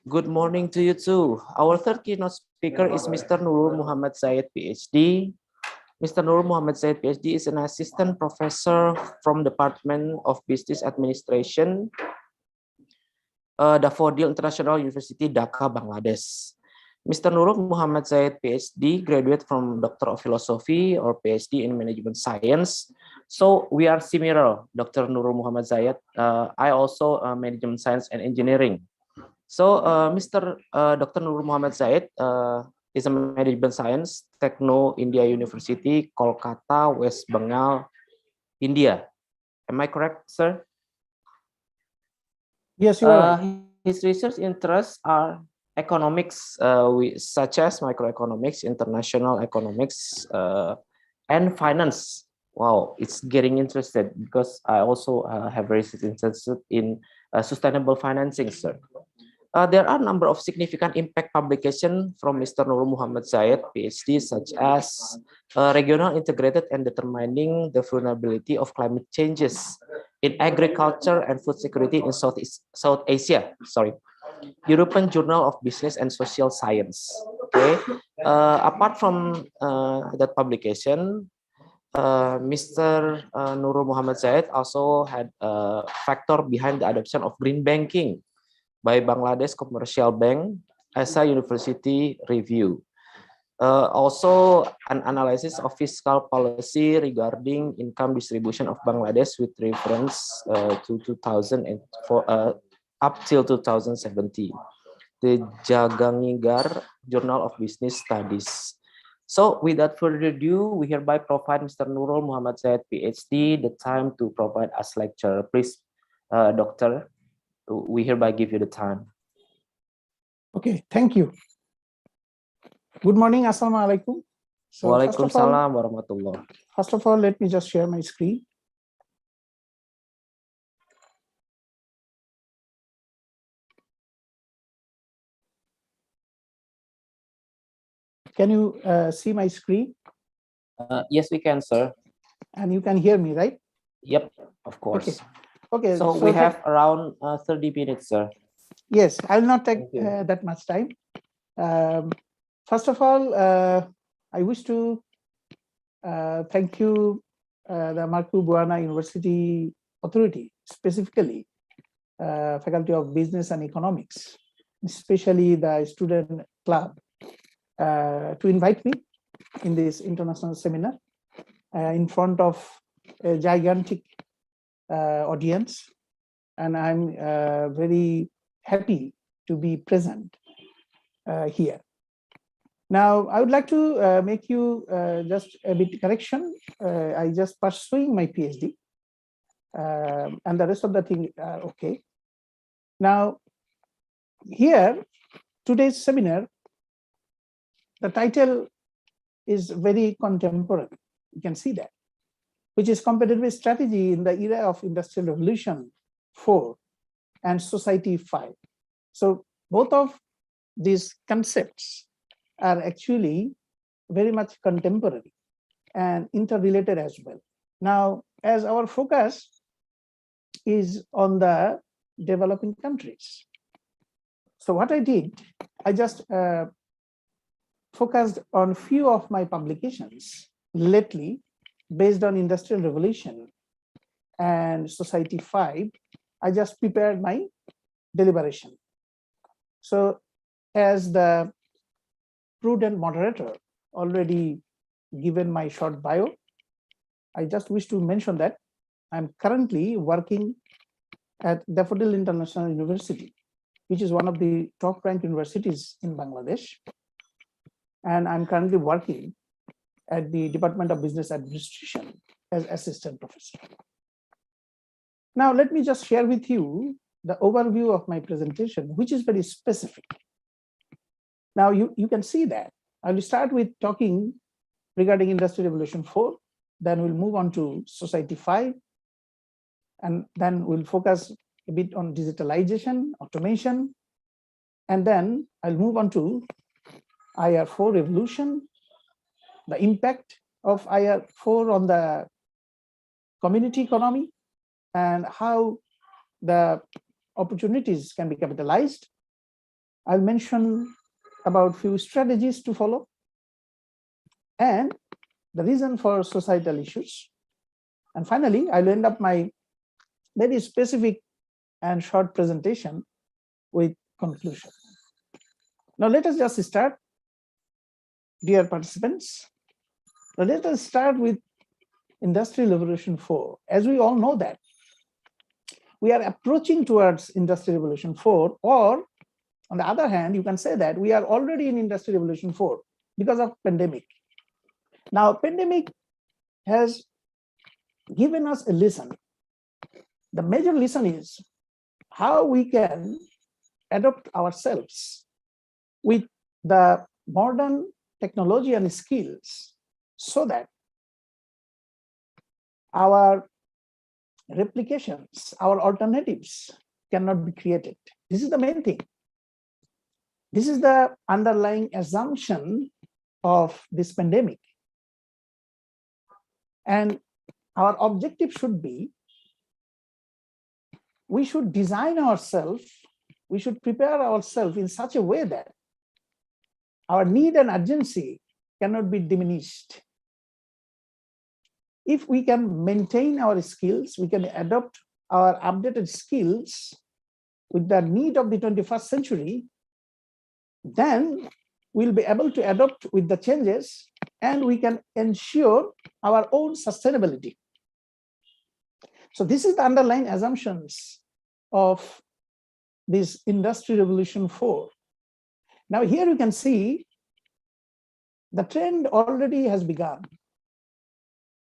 Good morning to you too. Our third keynote speaker is Mr. Nurul Muhammad Zayed, PhD. Mr. Nurul Muhammad Zayed, PhD, is an assistant professor from Department of Business Administration, Daffodil International University, Dhaka, Bangladesh. Mr. Nurul Muhammad Zayed, PhD, graduate from Doctor of Philosophy or PhD in Management Science. So we are similar, Dr. Nurul Muhammad Zayed. I also Management Science and Engineering. So Dr. Nurul Muhammad Zayed is a Management Science, Techno India University, Kolkata, West Bengal, India. Am I correct, sir? Yes, you are. His research interests are economics, such as microeconomics, international economics, and finance. Wow, it's getting interested because I also have research interested in sustainable financing, sir. There are a number of significant impact publications from Mr. Nurul Muhammad Zayed, PhD, such as Regional Integrated and Determining the Vulnerability of Climate Changes in Agriculture and Food Security in South Asia. Sorry, European Journal of Business and Social Science. Okay. Apart from that publication, Mr. Nurul Muhammad Zayed also had a factor behind the adoption of green banking by Bangladesh Commercial Bank as a university review. Also, an analysis of fiscal policy regarding income distribution of Bangladesh with reference to 2004 up till 2017. The Jagangigar Journal of Business Studies. So, without further ado, we hereby provide Mr. Nurul Muhammad Zayed, PhD, the time to provide us lecture. Please, Doctor. We hereby give you the time. Okay, thank you. Good morning, Assalamualaikum. So Waalaikumsalam warahmatullah. First of all, let me just share my screen. Can you see my screen? Yes, we can, sir. And you can hear me, right? Yep, of course. Okay. Okay. So we have around 30 minutes, sir. Yes, I'll not take that much time. First of all, I wish to thank you, the Marco Buana University Authority, specifically Faculty of Business and Economics, especially the student club, to invite me in this international seminar in front of a gigantic audience, and I'm very happy to be present here. Now, I would like to make you just a bit correction. I just pursuing my PhD, and the rest of the thing are okay. Now, here, today's seminar the title is very contemporary. You can see that, which is competitive strategy in the era of Industrial Revolution 4 and Society 5. So both of these concepts are actually very much contemporary and interrelated as well. Now, as our focus is on the developing countries, so what I did, I just focused on few of my publications lately based on Industrial Revolution and Society 5. I just prepared my deliberation. So as the prudent moderator already given my short bio, I just wish to mention that I'm currently working at Daffodil International University, which is one of the top-ranked universities in Bangladesh. And I'm currently working at the Department of Business Administration as assistant professor. Now, let me just share with you the overview of my presentation, which is very specific. Now, you can see that. I will start with talking regarding Industrial Revolution 4, then we'll move on to Society 5, and then we'll focus a bit on digitalization, automation, and then I'll move on to IR4 revolution, the impact of IR4 on the community economy, and how the opportunities can be capitalized. I'll mention about few strategies to follow and the reason for societal issues. And finally, I'll end up my very specific and short presentation with conclusion. Now let us just start, dear participants. Now let us start with Industrial Revolution 4. As we all know that we are approaching towards Industrial Revolution 4, or on the other hand, you can say that we are already in Industrial Revolution 4 because of pandemic. Now, pandemic has given us a lesson. The major lesson is how we can adapt ourselves with the modern technology and skills so that our replications, our alternatives cannot be created. This is the main thing. This is the underlying assumption of this pandemic. And our objective should be, we should design ourselves, we should prepare ourselves in such a way that our need and urgency cannot be diminished. If we can maintain our skills, we can adopt our updated skills with the need of the 21st century, then we'll be able to adapt with the changes and we can ensure our own sustainability. So this is the underlying assumptions of this Industrial Revolution 4. Now here you can see the trend already has begun,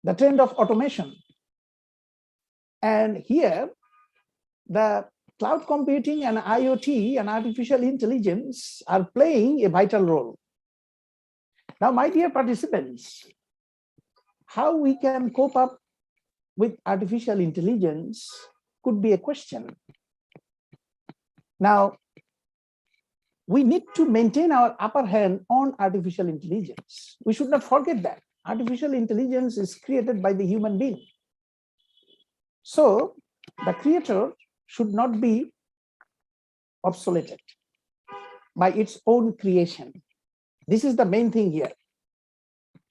the trend of automation. And here the cloud computing and IoT and artificial intelligence are playing a vital role. Now, my dear participants, how we can cope up with artificial intelligence could be a question. Now, we need to maintain our upper hand on artificial intelligence. We should not forget that artificial intelligence is created by the human being. So the creator should not be obsoleted by its own creation. This is the main thing here.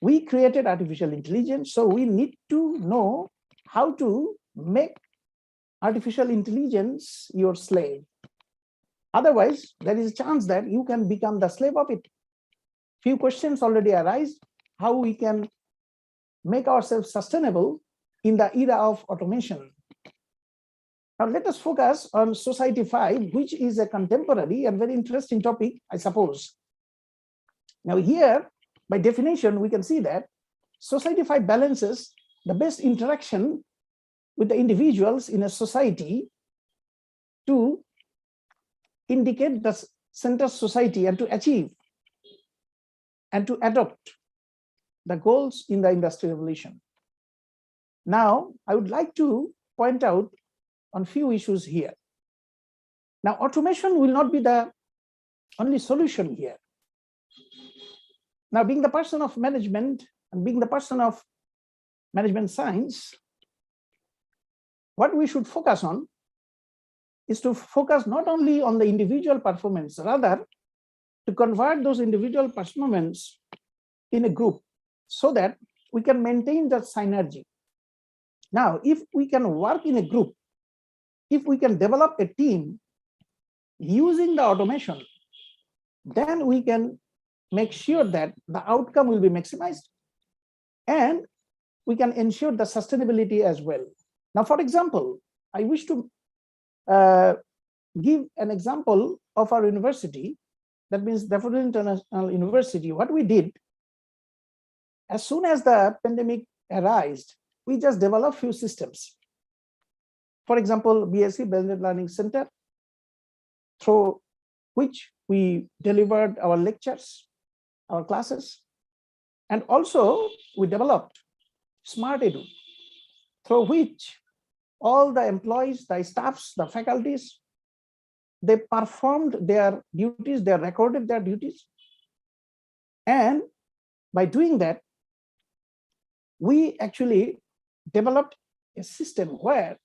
We created artificial intelligence, so we need to know how to make artificial intelligence your slave. Otherwise, there is a chance that you can become the slave of it. Few questions already arise, how we can make ourselves sustainable in the era of automation. Now let us focus on Society 5, which is a contemporary and very interesting topic, I suppose. Now here, by definition, we can see that Society 5 balances the best interaction with the individuals in a society to indicate the center society and to achieve and to adopt the goals in the Industrial Revolution. Now, I would like to point out on few issues here. Now, automation will not be the only solution here. Now, being the person of management and being the person of management science, what we should focus on is to focus not only on the individual performance, rather to convert those individual performance in a group so that we can maintain that synergy. Now, if we can work in a group, if we can develop a team using the automation, then we can make sure that the outcome will be maximized and we can ensure the sustainability as well. Now, for example, I wish to give an example of our university, that means Daffodil International University. What we did, as soon as the pandemic arose, we just developed few systems. For example, BSc Blended Learning Center, through which we delivered our lectures, our classes, and also we developed Smart Edu, through which all the employees, the staffs, the faculties, they performed their duties, they recorded their duties. And by doing that, we actually developed a system where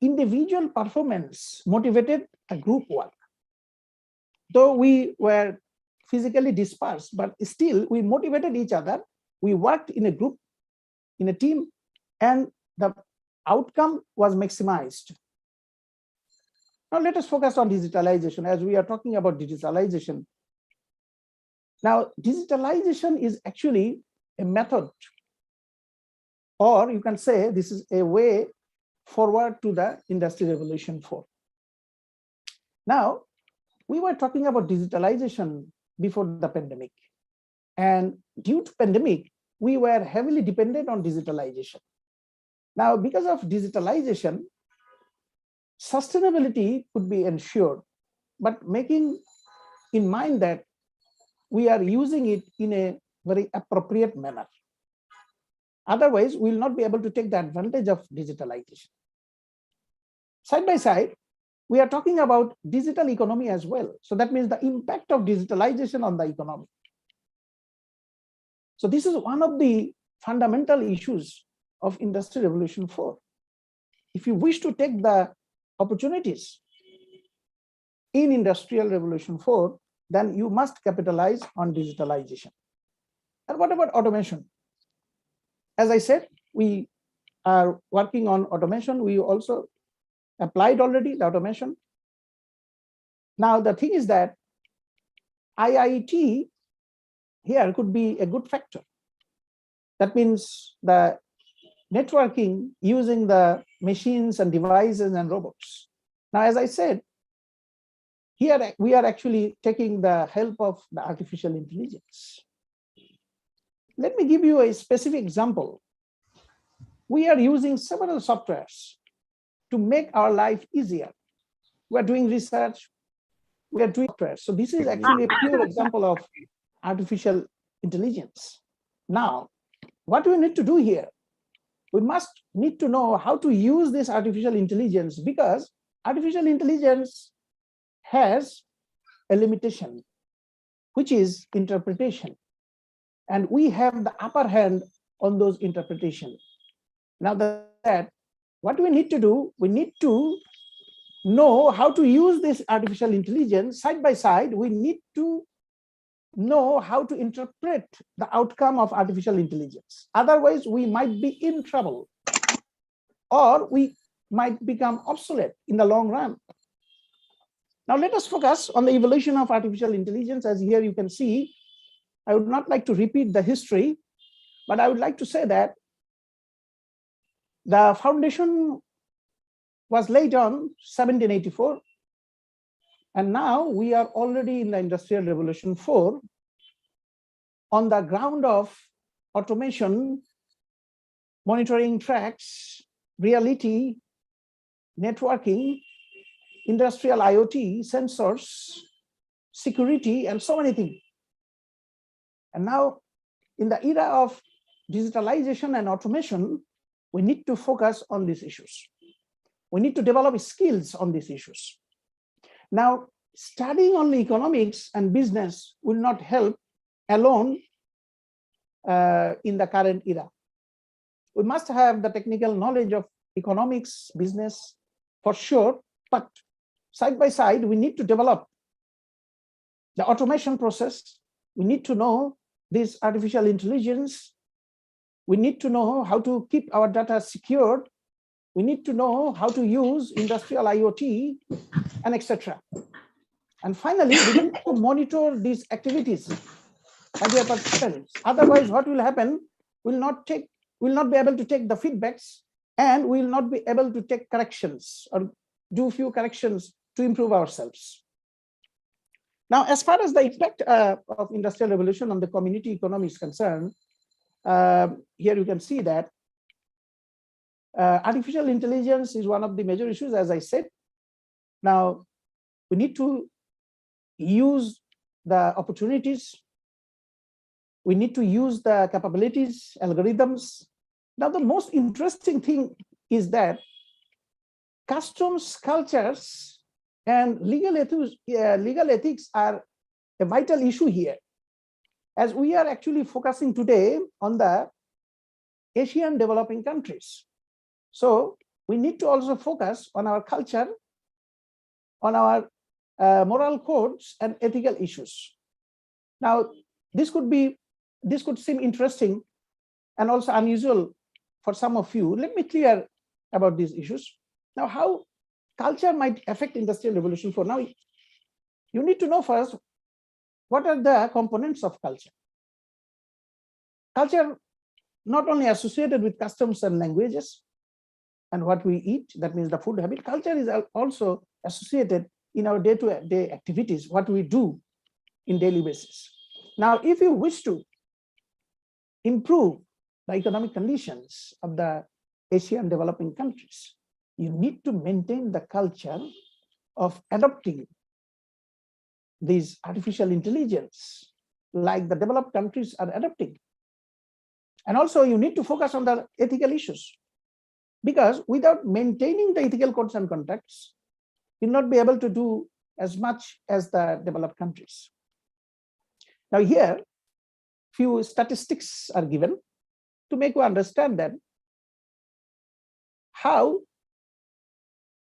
individual performance motivated a group work. Though we were physically dispersed, but still we motivated each other. We worked in a group, in a team, and the outcome was maximized. Now let us focus on digitalization as we are talking about digitalization. Now, digitalization is actually a method, or you can say this is a way forward to the Industrial Revolution 4. Now, we were talking about digitalization before the pandemic, and due to pandemic, we were heavily dependent on digitalization. Now, because of digitalization, sustainability could be ensured, but making in mind that we are using it in a very appropriate manner. Otherwise, we will not be able to take the advantage of digitalization. Side by side, we are talking about digital economy as well. So that means the impact of digitalization on the economy. So this is one of the fundamental issues of Industrial Revolution 4. If you wish to take the opportunities in Industrial Revolution 4, then you must capitalize on digitalization. And what about automation? As I said, we are working on automation. We also applied already the automation. Now, the thing is that IIT here could be a good factor. That means the networking using the machines and devices and robots. Now, as I said, here we are actually taking the help of the artificial intelligence. Let me give you a specific example. We are using several softwares to make our life easier. We are doing research, we are doing software. So this is actually a pure example of artificial intelligence. Now, what do we need to do here? We must need to know how to use this artificial intelligence, because artificial intelligence has a limitation, which is interpretation. And we have the upper hand on those interpretations. Now that, what we need to do, we need to know how to use this artificial intelligence. Side by side, we need to know how to interpret the outcome of artificial intelligence. Otherwise, we might be in trouble, or we might become obsolete in the long run. Now let us focus on the evolution of artificial intelligence. As here you can see, I would not like to repeat the history, but I would like to say that the foundation was laid on 1784, and now we are already in the Industrial Revolution 4 on the ground of automation, monitoring tracks, reality, networking, industrial IoT, sensors, security, and so many things. And now, in the era of digitalization and automation, we need to focus on these issues. We need to develop skills on these issues. Now, studying only economics and business will not help alone in the current era. We must have the technical knowledge of economics, business, for sure, but side by side, we need to develop the automation process. We need to know this artificial intelligence. We need to know how to keep our data secured. We need to know how to use industrial IoT and etc. And finally, we need to monitor these activities, my dear participants. Otherwise, what will happen? We'll not be able to take the feedbacks, and we will not be able to take corrections or do few corrections to improve ourselves. Now, as far as the impact of Industrial Revolution on the community economy is concerned, here you can see that artificial intelligence is one of the major issues, as I said. Now, we need to use the opportunities. We need to use the capabilities, algorithms. Now, the most interesting thing is that customs, cultures, and legal ethics are a vital issue here, as we are actually focusing today on the Asian developing countries. So we need to also focus on our culture, on our moral codes and ethical issues. Now, this could seem interesting and also unusual for some of you. Let me clear about these issues. Now, how culture might affect Industrial Revolution 4. Now, you need to know first, what are the components of culture? Culture not only associated with customs and languages and what we eat, that means the food habit. Culture is also associated in our day-to-day activities, what we do in daily basis. Now, if you wish to improve the economic conditions of the Asian developing countries, you need to maintain the culture of adopting these artificial intelligence like the developed countries are adopting. And also you need to focus on the ethical issues, because without maintaining the ethical codes and contracts, you'll not be able to do as much as the developed countries. Now here, few statistics are given to make you understand that how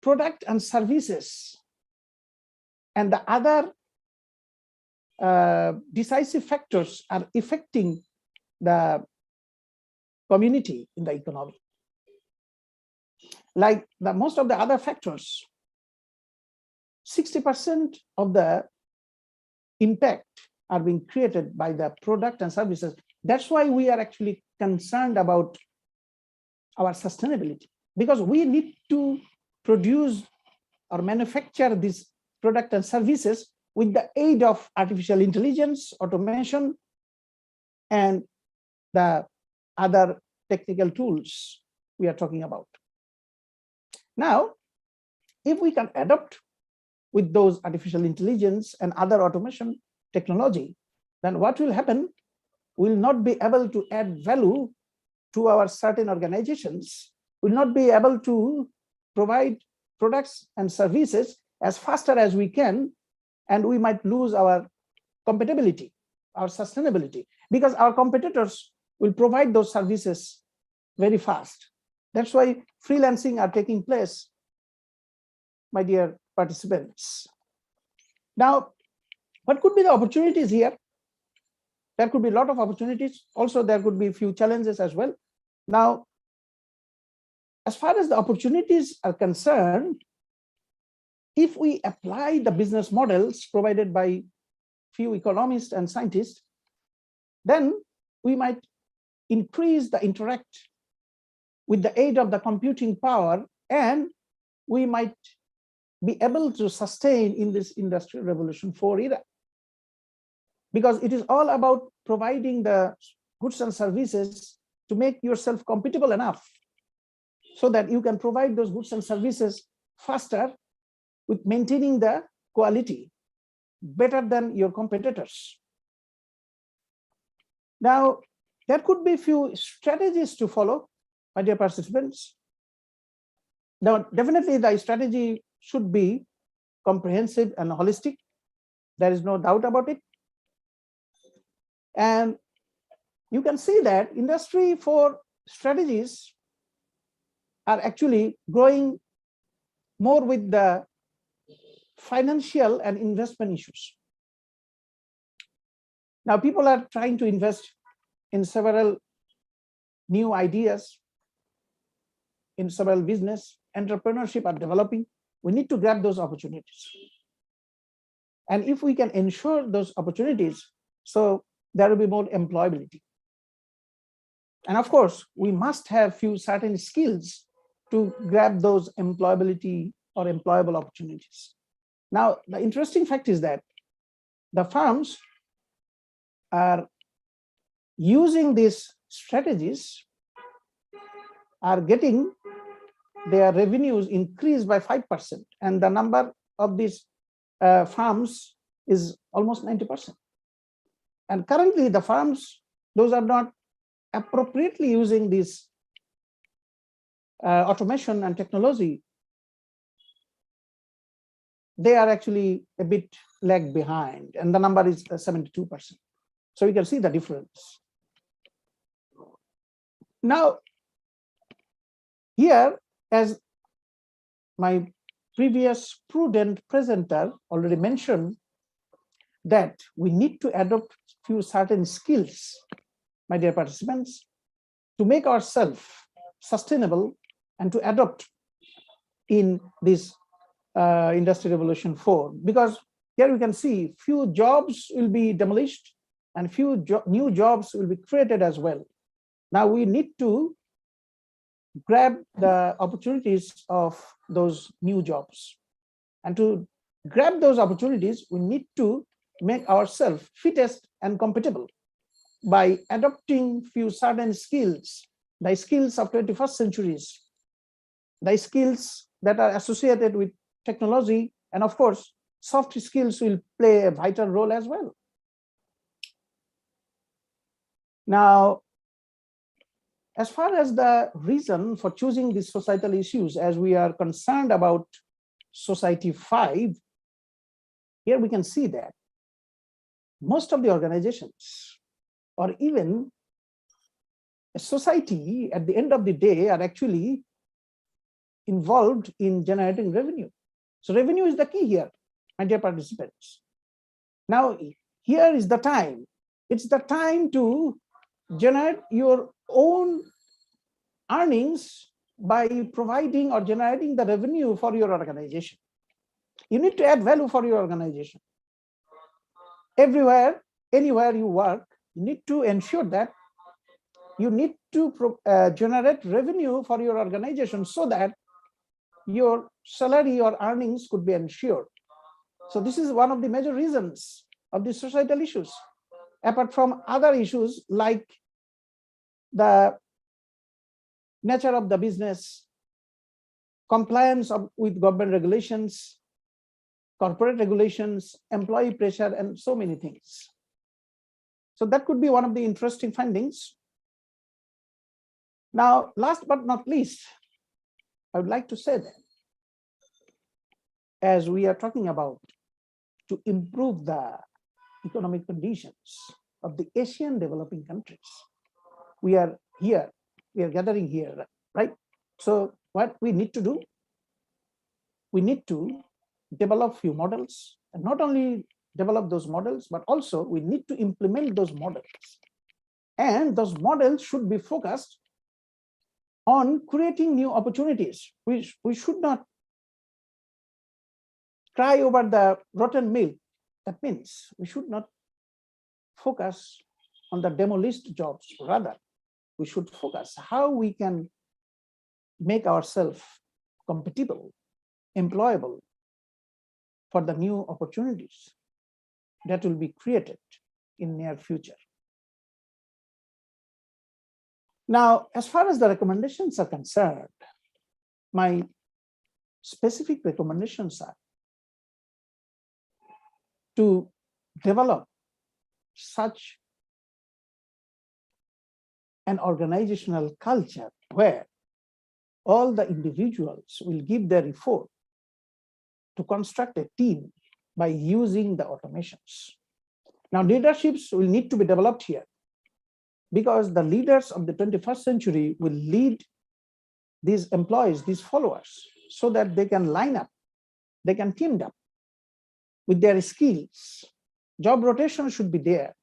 product and services and the other decisive factors are affecting the community in the economy. Like most of the other factors, 60% of the impact are being created by the product and services. That's why we are actually concerned about our sustainability, because we need to produce or manufacture these products and services with the aid of artificial intelligence, automation, and the other technical tools we are talking about. Now, if we can adopt with those artificial intelligence and other automation technology, then what will happen? We'll not be able to add value to our certain organizations, will not be able to provide products and services as faster as we can, and we might lose our compatibility, our sustainability, because our competitors will provide those services very fast. That's why freelancing are taking place, my dear participants. Now, what could be the opportunities here? There could be a lot of opportunities. Also, there could be a few challenges as well. Now, as far as the opportunities are concerned, if we apply the business models provided by few economists and scientists, then we might increase the interact with the aid of the computing power, and we might be able to sustain in this Industrial Revolution 4 era. Because it is all about providing the goods and services to make yourself compatible enough so that you can provide those goods and services faster with maintaining the quality better than your competitors. Now, there could be few strategies to follow, my dear participants. Now, definitely the strategy should be comprehensive and holistic. There is no doubt about it. And you can see that Industry 4 strategies are actually growing more with the financial and investment issues. Now, people are trying to invest in several new ideas, in several business, entrepreneurship are developing. We need to grab those opportunities. And if we can ensure those opportunities, so there will be more employability. And of course, we must have few certain skills to grab those employability or employable opportunities. Now, the interesting fact is that the firms are using these strategies, are getting their revenues increased by 5%, and the number of these firms is almost 90%. And currently the firms, those are not appropriately using this automation and technology, they are actually a bit lag behind, and the number is 72%. So you can see the difference. Now, here, as my previous prudent presenter already mentioned, that we need to adopt few certain skills, my dear participants, to make ourselves sustainable and to adopt in this Industry Revolution 4. Because here we can see few jobs will be demolished and few new jobs will be created as well. Now we need to grab the opportunities of those new jobs. And to grab those opportunities, we need to make ourselves fittest and compatible by adopting few certain skills, the skills of 21st centuries, the skills that are associated with technology, and of course, soft skills will play a vital role as well. Now, as far as the reason for choosing these societal issues, as we are concerned about Society 5, here we can see that most of the organizations, or even a society at the end of the day, are actually involved in generating revenue. So revenue is the key here, my dear participants. Now, here is the time. It's the time to generate your own earnings by providing or generating the revenue for your organization. You need to add value for your organization. Everywhere, anywhere you work, you need to ensure that you need to generate revenue for your organization so that your salary or earnings could be ensured. So this is one of the major reasons of the societal issues, apart from other issues like the nature of the business, compliance with government regulations, corporate regulations, employee pressure, and so many things. So that could be one of the interesting findings. Now, last but not least, I would like to say that as we are talking about to improve the economic conditions of the Asian developing countries, we are here, we are gathering here, right? So what we need to do, we need to develop few models, and not only develop those models, but also we need to implement those models. And those models should be focused on creating new opportunities. We should not cry over the rotten milk. That means we should not focus on the demolished jobs. Rather, we should focus how we can make ourselves compatible, employable for the new opportunities that will be created in near future. Now, as far as the recommendations are concerned, my specific recommendations are to develop such an organizational culture where all the individuals will give their effort to construct a team by using the automations. Now, leaderships will need to be developed here because the leaders of the 21st century will lead these employees, these followers, so that they can line up, they can team up with their skills. Job rotation should be there.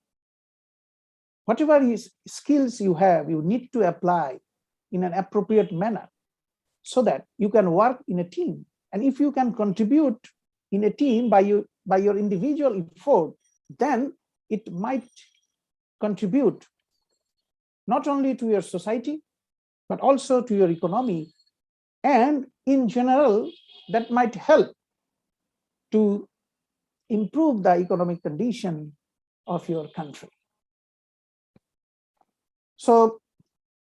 Whatever skills you have, you need to apply in an appropriate manner so that you can work in a team. And if you can contribute in a team by your individual effort, then it might contribute not only to your society, but also to your economy. And in general, that might help to improve the economic condition of your country. So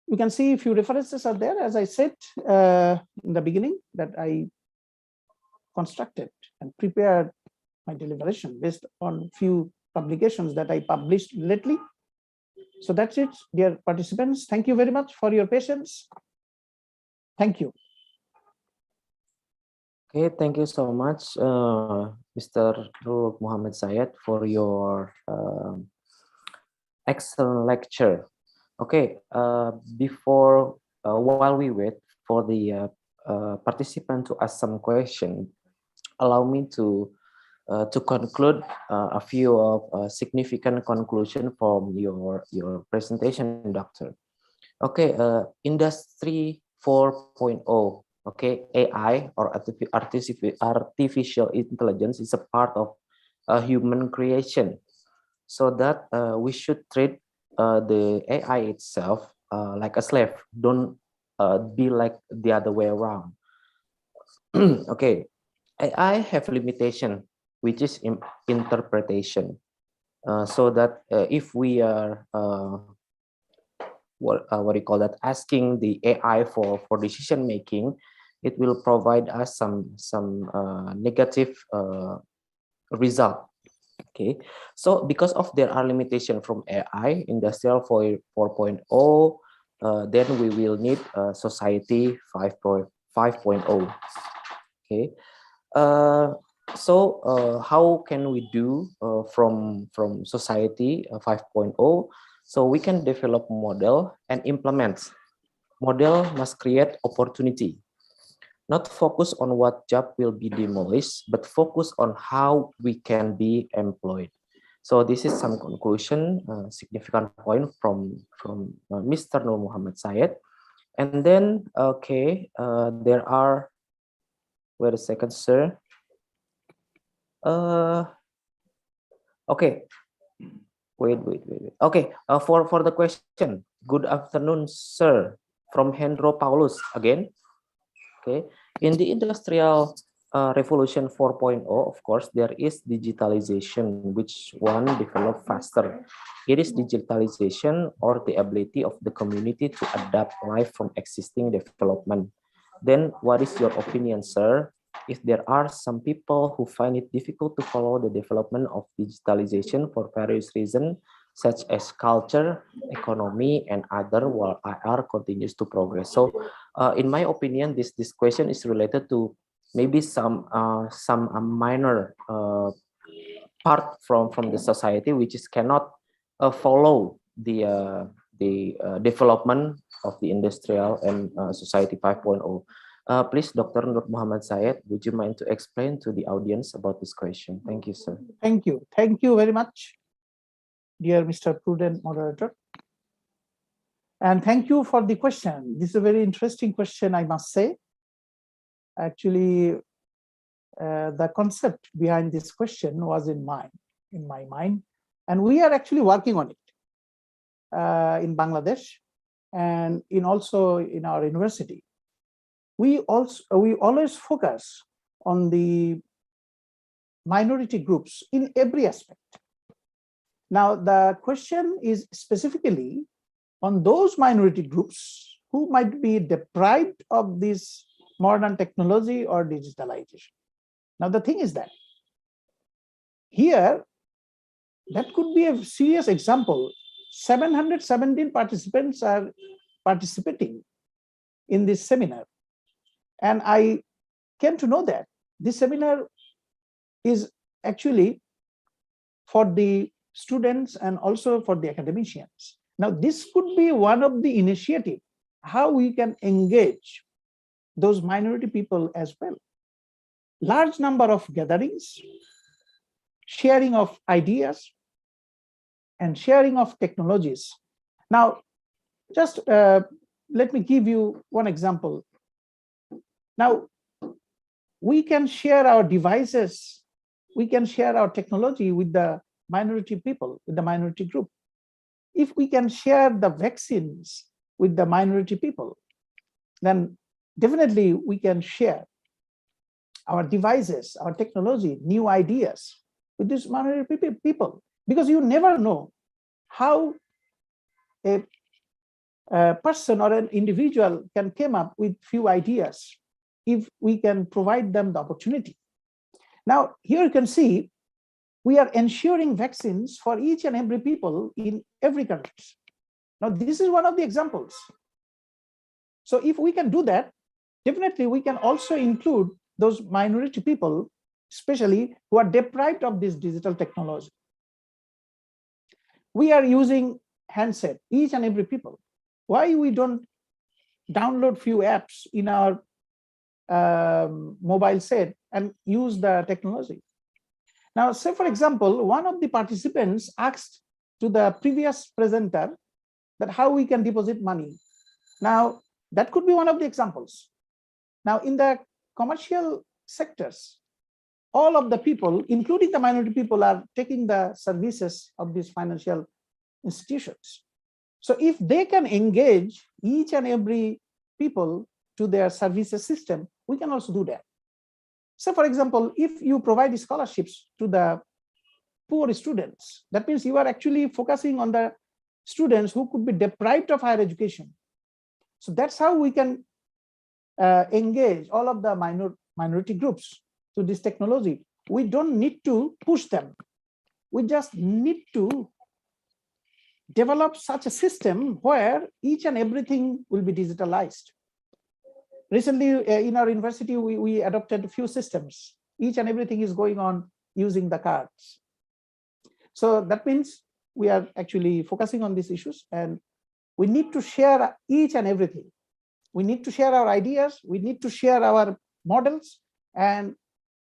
you can see a few references are there, as I said in the beginning, that I constructed and prepared my deliberation based on few publications that I published lately. So that's it, dear participants. Thank you very much for your patience. Thank you. Okay, thank you so much, Mr. Nur Muhammad Zayed, for your excellent lecture. Okay, while we wait for the participant to ask some question, allow me to conclude a few of significant conclusion from your presentation, Doctor. Okay, Industry 4.0. Okay, AI or artificial intelligence is a part of human creation, so that we should treat the AI itself like a slave. Don't be like the other way around. Okay, AI have limitation, which is interpretation. So that if we are what do you call that, asking the AI for decision making, it will provide us some negative result. Okay, so because of there are limitation from AI, Industrial 4.0, then we will need Society 5.0. Okay, so how can we do from Society 5.0? So we can develop model and implement. Model must create opportunity, not focus on what job will be demolished, but focus on how we can be employed. So this is some conclusion, significant point from Mr. Nur Muhammad Zayed. And then, okay, there are, wait a second, sir. Okay. Wait. Okay, for the question, good afternoon, sir, from Hendro Paulus again. Okay, in the Industrial Revolution 4.0, of course, there is digitalization, which one develop faster. It is digitalization or the ability of the community to adapt life from existing development. Then what is your opinion, sir? If there are some people who find it difficult to follow the development of digitalization for various reasons, such as culture, economy, and other, while IR continues to progress. So, in my opinion, this question is related to maybe some minor part from the society which is cannot follow the development of the industrial and Society 5.0. Please, Dr. Nur Muhammad Zayed, would you mind to explain to the audience about this question? Thank you, sir. Thank you. Thank you very much, dear Mr. Prudent Moderator. And thank you for the question. This is a very interesting question, I must say. Actually, the concept behind this question was in my mind, and we are actually working on it in Bangladesh and also in our university. We always focus on the minority groups in every aspect. Now, the question is specifically on those minority groups who might be deprived of this modern technology or digitalization. Now, the thing is that here, that could be a serious example 717 participants are participating in this seminar. And I came to know that this seminar is actually for the students and also for the academicians. Now, this could be one of the initiative how we can engage those minority people as well. Large number of gatherings, sharing of ideas, and sharing of technologies. Now, just let me give you one example. Now, we can share our devices, we can share our technology with the minority people, with the minority group. If we can share the vaccines with the minority people, then definitely we can share our devices, our technology, new ideas with these minority people, because you never know how a person or an individual can come up with few ideas if we can provide them the opportunity. Now, here you can see we are ensuring vaccines for each and every people in every country. Now, this is one of the examples. So if we can do that, definitely we can also include those minority people, especially who are deprived of this digital technology. We are using handset, each and every people. Why we don't download few apps in our mobile set and use the technology? Now, say for example, one of the participants asked to the previous presenter that how we can deposit money. Now, that could be one of the examples. Now, in the commercial sectors, all of the people, including the minority people, are taking the services of these financial institutions. So if they can engage each and every people to their services system, we can also do that. So for example, if you provide scholarships to the poor students, that means you are actually focusing on the students who could be deprived of higher education. So that's how we can engage all of the minority groups to this technology. We don't need to push them. We just need to develop such a system where each and everything will be digitalized. Recently, in our university, we adopted a few systems. Each and everything is going on using the cards. So that means we are actually focusing on these issues, and we need to share each and everything. We need to share our ideas. We need to share our models. And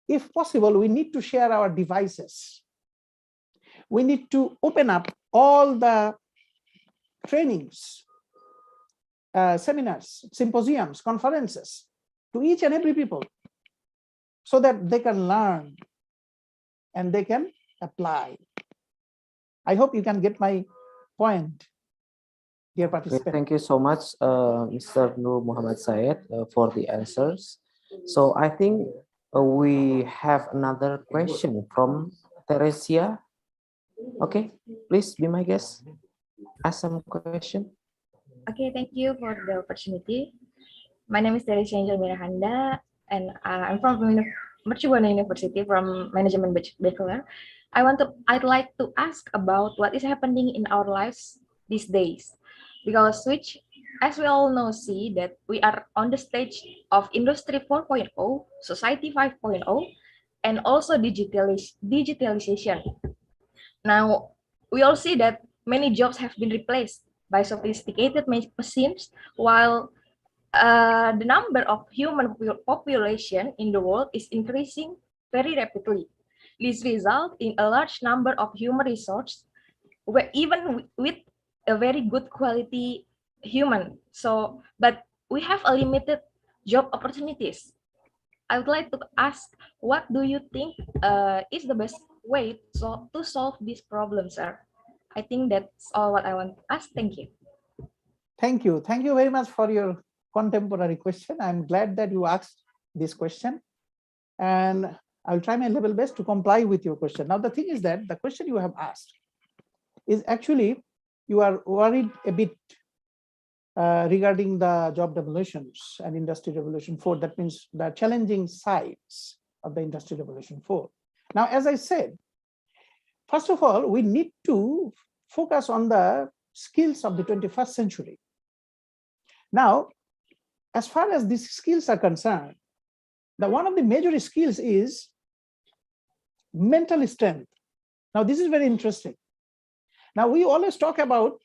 if possible, we need to share our devices. We need to open up all the trainings, seminars, symposiums, conferences to each and every people so that they can learn and they can apply. I hope you can get my point, dear participants. Okay, thank you so much, Mr. Nur Muhammad Syed, for the answers. So I think we have another question from Teresia. Okay, please be my guest. Ask some question. Okay, thank you for the opportunity. My name is Teresia Angel Mirahanda, and I'm from Mercu Buana University from Management Bachelor. I'd like to ask about what is happening in our lives these days, because as we all know, see that we are on the stage of Industry 4.0, Society 5.0, and also digitalization. Now, we all see that many jobs have been replaced by sophisticated machines, while the number of human population in the world is increasing very rapidly. This results in a large number of human resources, even with a very good quality human. So, but we have a limited job opportunities. I would like to ask, what do you think is the best way to solve this problem, sir? I think that's all what I want to ask. Thank you. Thank you. Thank you very much for your contemporary question. I'm glad that you asked this question, and I'll try my level best to comply with your question. Now, the thing is that the question you have asked is actually, you are worried a bit regarding the job revolutions and Industry Revolution 4. That means the challenging sides of the Industry Revolution 4. Now, as I said, first of all, we need to focus on the skills of the 21st century. Now, as far as these skills are concerned, one of the major skills is mental strength. Now, this is very interesting. Now, we always talk about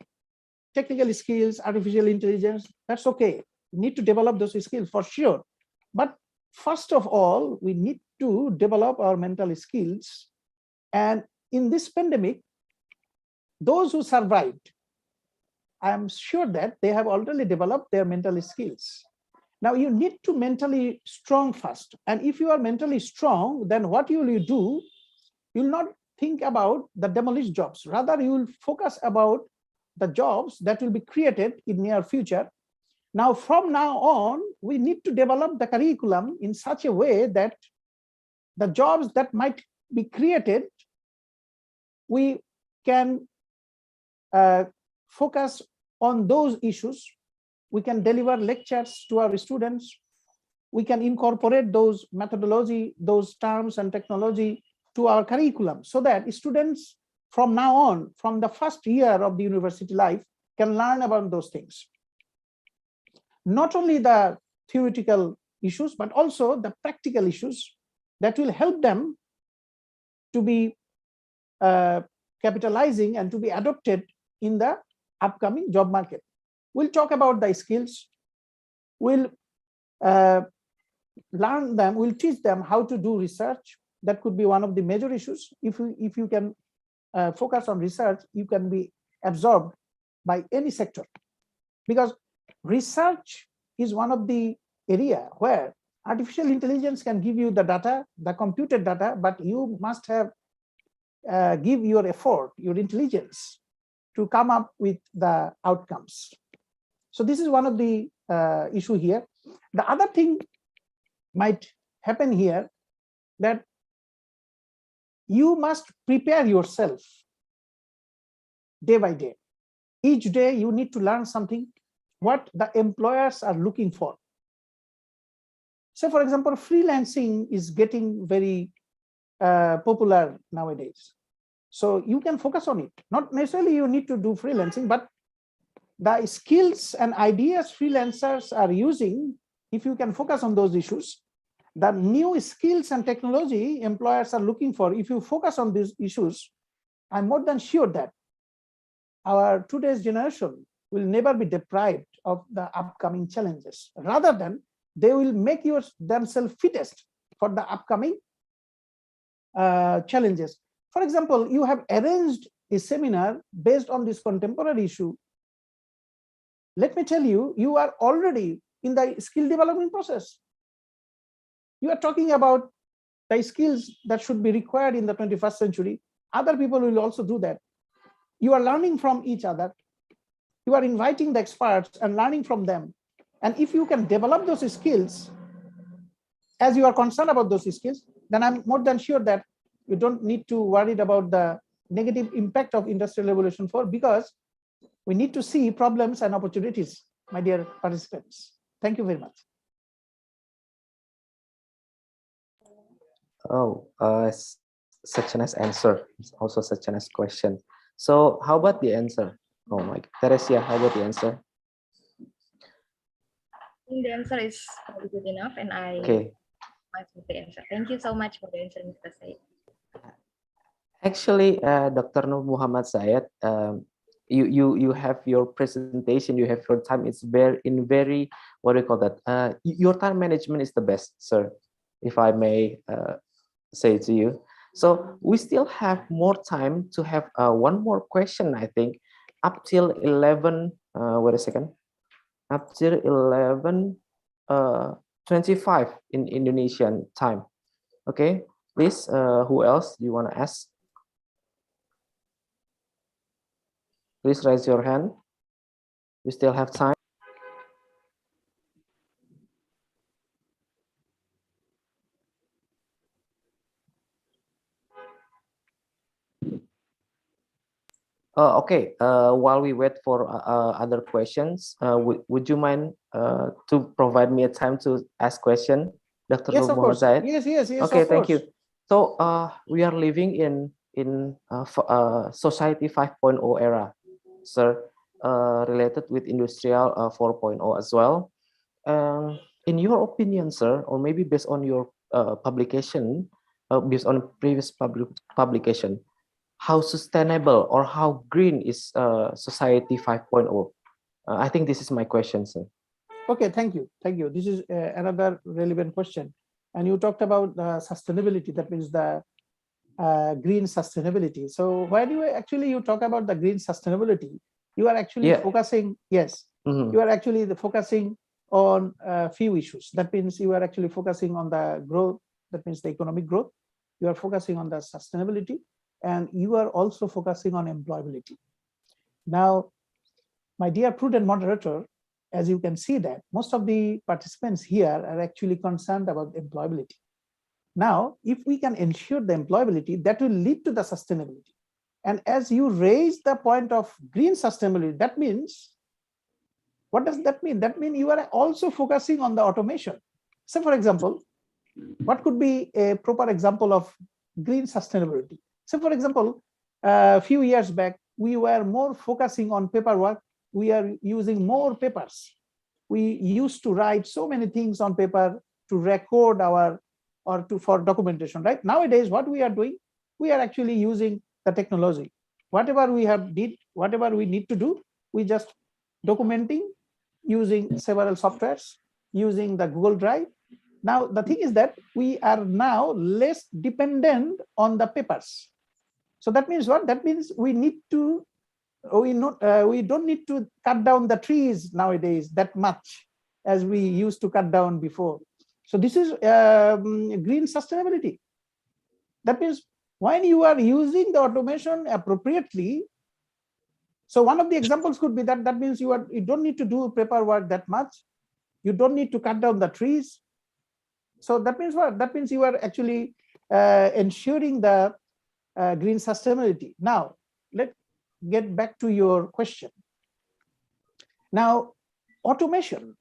technical skills, artificial intelligence. That's okay. We need to develop those skills for sure. But first of all, we need to develop our mental skills. And in this pandemic, those who survived, I am sure that they have already developed their mental skills. Now you need to mentally strong first. And if you are mentally strong, then what you will do, you'll not think about the demolished jobs. Rather, you will focus about the jobs that will be created in near future. Now, from now on, we need to develop the curriculum in such a way that the jobs that might be created, we can focus on those issues. We can deliver lectures to our students. We can incorporate those methodology, those terms and technology to our curriculum so that students from now on, from the first year of the university life, can learn about those things. Not only the theoretical issues, but also the practical issues that will help them to be capitalizing and to be adopted in the upcoming job market. We'll talk about the skills. We'll learn them. We'll teach them how to do research. That could be one of the major issues. If you can focus on research, you can be absorbed by any sector, because research is one of the area where artificial intelligence can give you the data, the computed data, but you must have give your effort, your intelligence to come up with the outcomes. So this is one of the issue here. The other thing might happen here, that you must prepare yourself day by day. Each day you need to learn something, what the employers are looking for. So for example, freelancing is getting very popular nowadays. So you can focus on it. Not necessarily you need to do freelancing, but the skills and ideas freelancers are using, if you can focus on those issues, the new skills and technology employers are looking for, if you focus on these issues, I'm more than sure that our today's generation will never be deprived of the upcoming challenges. Rather than they will make themselves fittest for the upcoming challenges. For example, you have arranged a seminar based on this contemporary issue. Let me tell you, you are already in the skill development process. You are talking about the skills that should be required in the 21st century. Other people will also do that. You are learning from each other. You are inviting the experts and learning from them. And if you can develop those skills, as you are concerned about those skills, then I'm more than sure that you don't need to worry about the negative impact of Industrial Revolution 4, because we need to see problems and opportunities, my dear participants. Thank you very much. Oh, such a nice answer. It's also such a nice question. So how about the answer? Oh my, Teresia, how about the answer? I think the answer is good enough, and I match with the answer. Thank you so much for the answer, Mr. Said. Actually, Dr. Nur Muhammad Zayed, you have your presentation, you have your time. It's very what do you call that? Your time management is the best, sir, if I may say to you. So we still have more time to have one more question, I think, up till 11, wait a second, up till 11:25 in Indonesian time. Okay, please, who else do you want to ask? Please raise your hand. We still have time. Okay, while we wait for other questions, would you mind to provide me a time to ask question, Dr. Yes, Nur of Muhammad course. Zayed? Yes, Okay, of thank course. you. So we are living in Society 5.0 era, sir, related with Industrial 4.0 as well. In your opinion, sir, or maybe based on your publication, based on previous publication, how sustainable or how green is Society 5.0? I think this is my question, sir. Okay, thank you. Thank you. This is another relevant question. And you talked about sustainability, that means the green sustainability. So when you talk about the green sustainability, you are actually focusing, yes, you are actually focusing on a few issues. That means you are actually focusing on the growth, that means the economic growth. You are focusing on the sustainability, and you are also focusing on employability. Now, my dear prudent moderator, as you can see that most of the participants here are actually concerned about employability. Now, if we can ensure the employability, that will lead to the sustainability. And as you raise the point of green sustainability, that means, what does that mean? That means you are also focusing on the automation. So for example, what could be a proper example of green sustainability? So for example, a few years back, we were more focusing on paperwork. We are using more papers. We used to write so many things on paper to record our, for documentation, right? Nowadays, what we are doing, we are actually using the technology. Whatever we need to do, we just documenting using several softwares, using the Google Drive. Now, the thing is that we are now less dependent on the papers. So that means what? That means we don't need to cut down the trees nowadays that much as we used to cut down before. So this is green sustainability. That means when you are using the automation appropriately, so one of the examples could be that means you don't need to do paperwork that much. You don't need to cut down the trees. So that means what? That means you are actually ensuring the green sustainability. Now, let's get back to your question. Now, automation,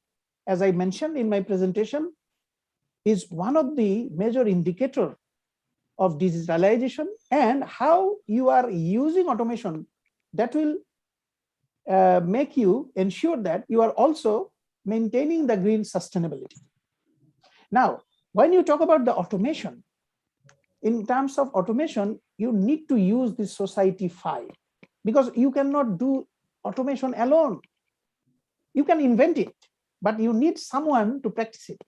as I mentioned in my presentation, is one of the major indicators of digitalization, and how you are using automation, that will make you ensure that you are also maintaining the green sustainability. Now, when you talk about the automation, in terms of automation, you need to use this Society 5, because you cannot do automation alone. You can invent it, but you need someone to practice it.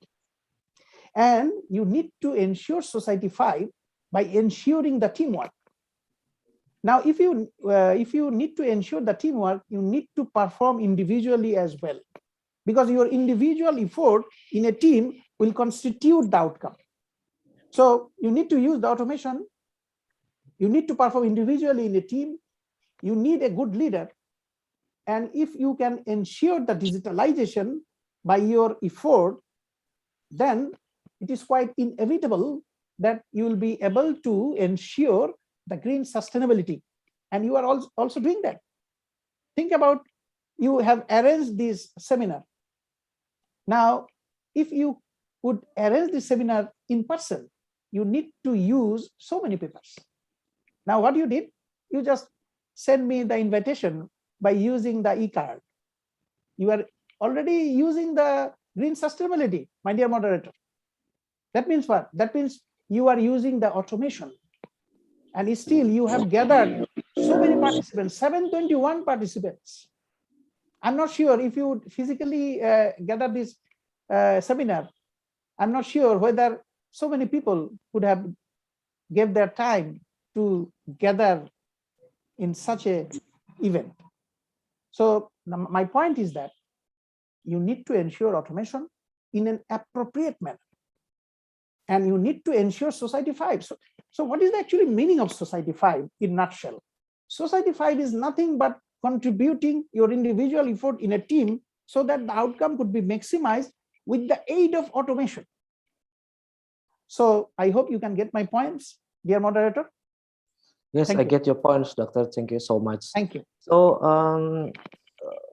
And you need to ensure Society 5 by ensuring the teamwork. Now, if you need to ensure the teamwork, you need to perform individually as well, because your individual effort in a team will constitute the outcome. So you need to use the automation. You need to perform individually in a team. You need a good leader. And if you can ensure the digitalization by your effort, then it is quite inevitable that you will be able to ensure the green sustainability. And you are also doing that. Think about, you have arranged this seminar. Now, if you would arrange this seminar in person, you need to use so many papers. Now, what you did, you just send me the invitation by using the e-card. You are already using the green sustainability, my dear moderator. That means what? That means you are using the automation. And still you have gathered so many participants, 721 participants. I'm not sure if you physically gather this seminar, I'm not sure whether so many people would have gave their time to gather in such a event. So my point is that you need to ensure automation in an appropriate manner. And you need to ensure Society 5. So what is the actually meaning of Society 5 in a nutshell? Society 5 is nothing but contributing your individual effort in a team so that the outcome could be maximized with the aid of automation. So I hope you can get my points, dear moderator. Yes, I get your points, Doctor. Thank you so much. Thank you. So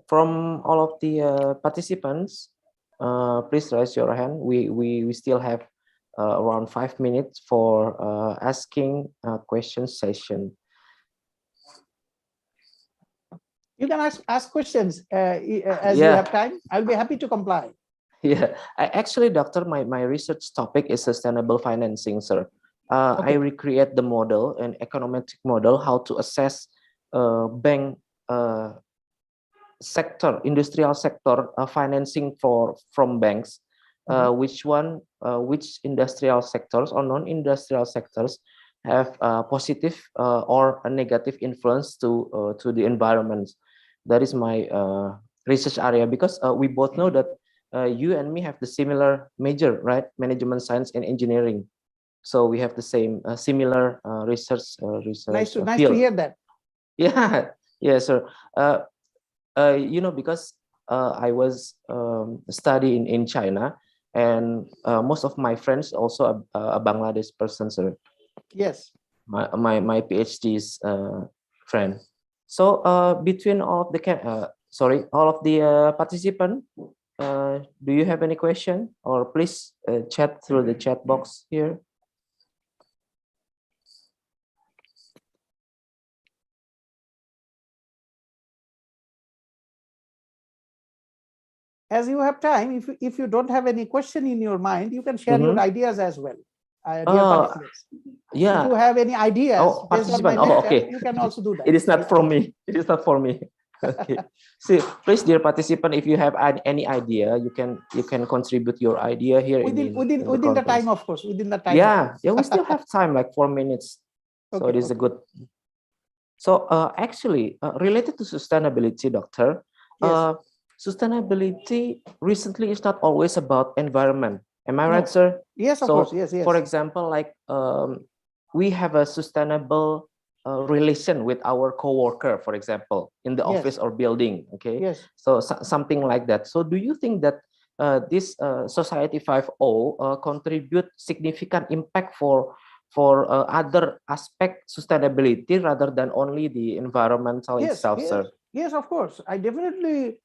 from all of the participants, please raise your hand. We still have around 5 minutes for asking a question session. You can ask questions as you have time. I'll be happy to comply. Yeah, actually, doctor, my research topic is sustainable financing, sir. I recreate the model, an econometric model, how to assess bank sector, industrial sector financing from banks. Which industrial sectors or non-industrial sectors have positive or a negative influence to the environment. That is my research area, because we both know that you and me have the similar major, right? Management science and engineering. So we have the same similar research Nice to field. hear that. Yeah, yeah, sir. You know, because I was studying in China, and most of my friends also a Bangladesh person, sir. Yes. My PhD's friend. So between all of the all of the participants, do you have any question, or please chat through the chat box here. As you have time, if you don't have any question in your mind, you can share your ideas as well. Dear participants. Yeah. If you have any ideas based on my lecture, you can also do that. It is not from me. It is not for me. Okay. So please, dear participant, if you have any idea, you can contribute your idea here within the time, of course. Within the time. Yeah, yeah, we still have time, like 4 minutes. So it is a good. So actually, related to sustainability, doctor. Sustainability recently is not always about environment. Am I right, sir? Yes, of course. Yes, yes. For example, like we have a sustainable relation with our coworker, for example, in the office or building. Okay. Yes. So something like that. So do you think that this Society 5.0 contribute significant impact for other aspect sustainability rather than only the environmental itself, sir? Yes, of course. I definitely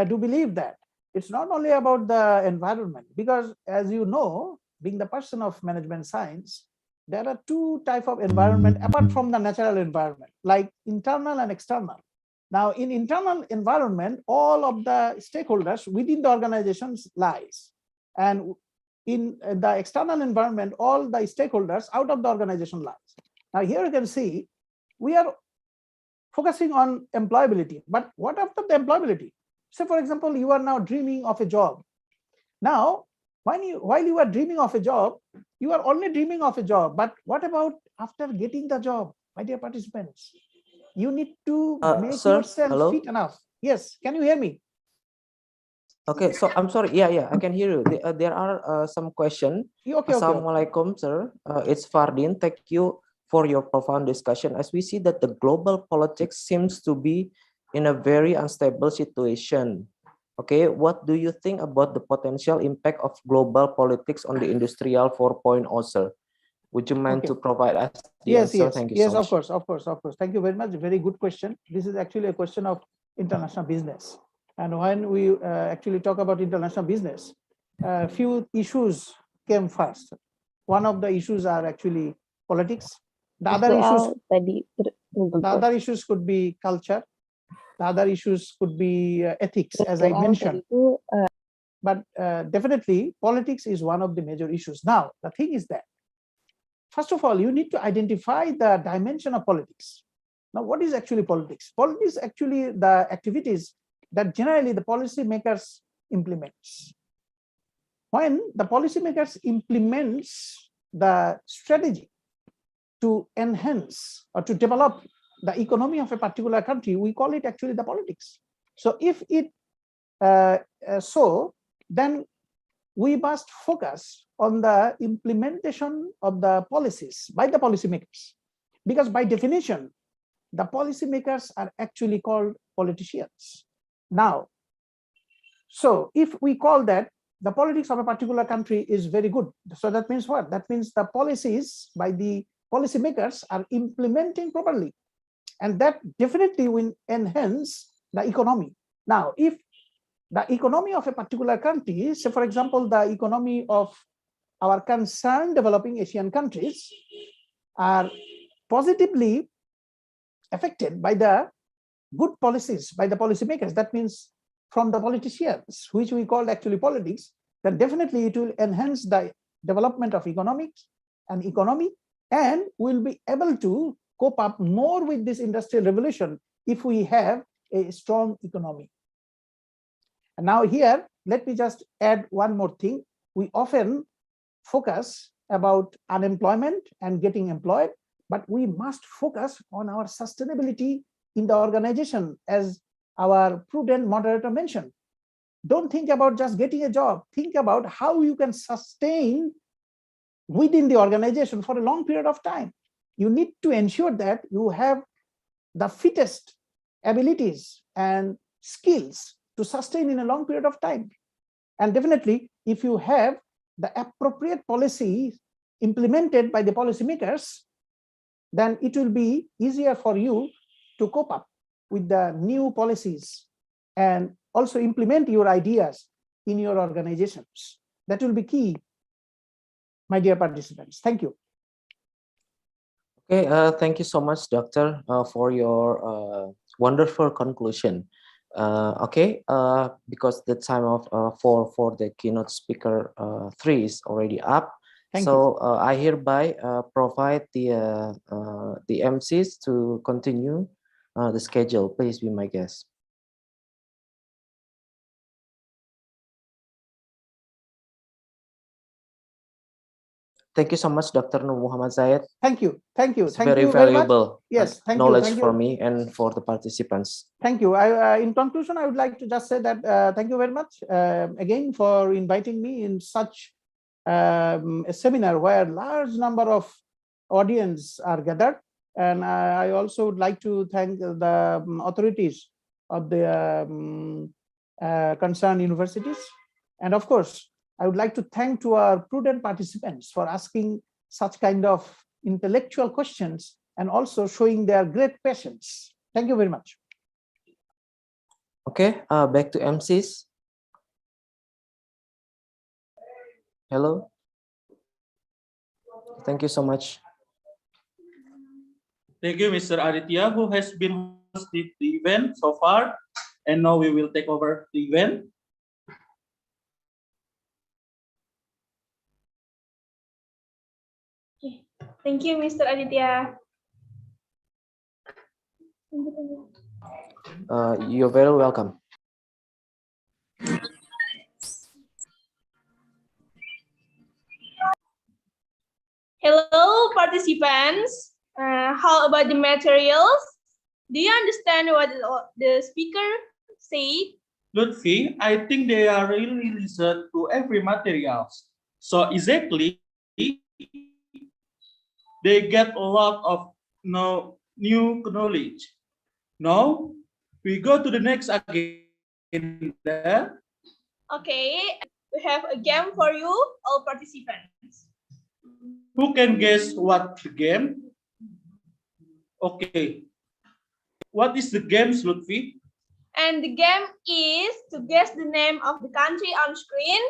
do believe that. It's not only about the environment, because as you know, being the person of management science, there are two types of environment apart from the natural environment, like internal and external. Now, in internal environment, all of the stakeholders within the organizations lies. And in the external environment, all the stakeholders out of the organization lies. Now, here you can see, we are focusing on employability, but what after the employability? So, for example, you are now dreaming of a job. Now, while you are dreaming of a job, you are only dreaming of a job. But what about after getting the job, my dear participants? You need to make yourself fit enough. Yes, can you hear me? Okay, so I'm sorry. Yeah, I can hear you. There are some questions. Assalamualaikum, sir. It's Fardin. Thank you for your profound discussion. As we see that the global politics seems to be in a very unstable situation. Okay, what do you think about the potential impact of global politics on the Industrial 4.0, sir? Would you mind to provide us the answer? Thank you so much. Of course. Thank you very much. Very good question. This is actually a question of international business. And when we actually talk about international business, a few issues came first. One of the issues are actually politics. The other issues could be culture. The other issues could be ethics, as I mentioned. But definitely, politics is one of the major issues. Now, the thing is that, first of all, you need to identify the dimension of politics. Now, what is actually politics? Politics actually the activities that generally the policymakers implements. When the policymakers implements the strategy to enhance or to develop the economy of a particular country, we call it actually the politics. So if it then we must focus on the implementation of the policies by the policymakers, because by definition, the policymakers are actually called politicians. Now, so if we call that the politics of a particular country is very good, so that means what? That means the policies by the policymakers are implementing properly, and that definitely will enhance the economy. Now, if the economy of a particular country, say for example, the economy of our concerned developing Asian countries are positively affected by the good policies by the policymakers. That means from the politicians, which we call actually politics, then definitely it will enhance the development of economics and economy, and we'll be able to cope up more with this industrial revolution if we have a strong economy. And now here, let me just add one more thing. We often focus about unemployment and getting employed, but we must focus on our sustainability in the organization, as our prudent moderator mentioned. Don't think about just getting a job. Think about how you can sustain within the organization for a long period of time. You need to ensure that you have the fittest abilities and skills to sustain in a long period of time. And definitely, if you have the appropriate policy implemented by the policymakers, then it will be easier for you to cope up with the new policies and also implement your ideas in your organizations. That will be key, my dear participants. Thank you. Okay, thank you so much, Doctor, for your wonderful conclusion. Because the time of for the keynote speaker 3 is already up. So I hereby provide the MCs to continue the schedule. Please be my guest. Thank you so much, Dr. Nur Muhammad Zayed. Thank you. Thank you. It's Thank very you very much. valuable Yes, thank knowledge you. for me and for the participants. Thank you. In conclusion, I would like to just say that thank you very much again for inviting me in such a seminar where large number of audience are gathered. And I also would like to thank the authorities of the concerned universities. And of course, I would like to thank to our prudent participants for asking such kind of intellectual questions and also showing their great patience. Thank you very much. Okay, back to MCs. Hello. Thank you so much. Thank you, Mr. Aditya, who has been hosting the event so far. And now we will take over the event. Thank you, Mr. Aditya. You're very welcome. Hello, participants. How about the materials? Do you understand what the speaker said? Lutfi, I think they are really listen to every materials. So exactly, they get a lot of new knowledge. Now, we go to the next agenda. Okay, we have a game for you, all participants. Who can guess what the game? Okay. What is the game, Lutfi? And the game is to guess the name of the country on screen.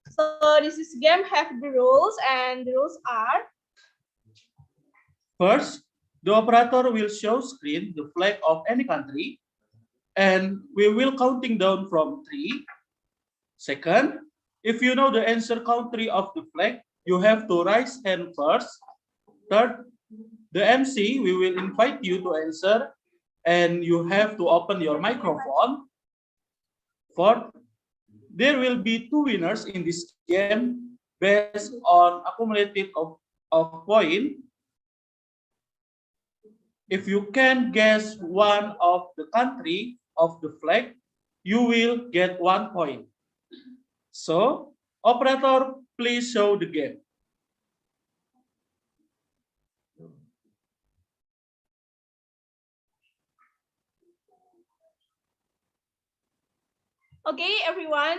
So this game have the rules, and the rules are: first, the operator will show screen the flag of any country, and we will counting down from 3. Second, if you know the answer country of the flag, you have to raise hand first. Third, the MC, we will invite you to answer, and you have to open your microphone. Fourth, there will be 2 winners in this game based on accumulated of point. If you can guess one of the country of the flag, you will get 1 point. So, operator, please show the game. okay, everyone.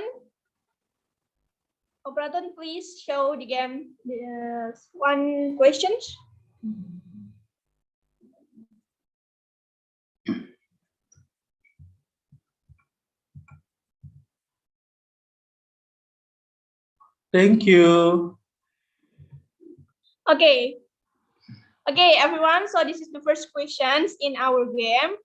Operator, please show the game. There's 1 question. Thank you. Okay. Okay, everyone. So this is the first questions in our game.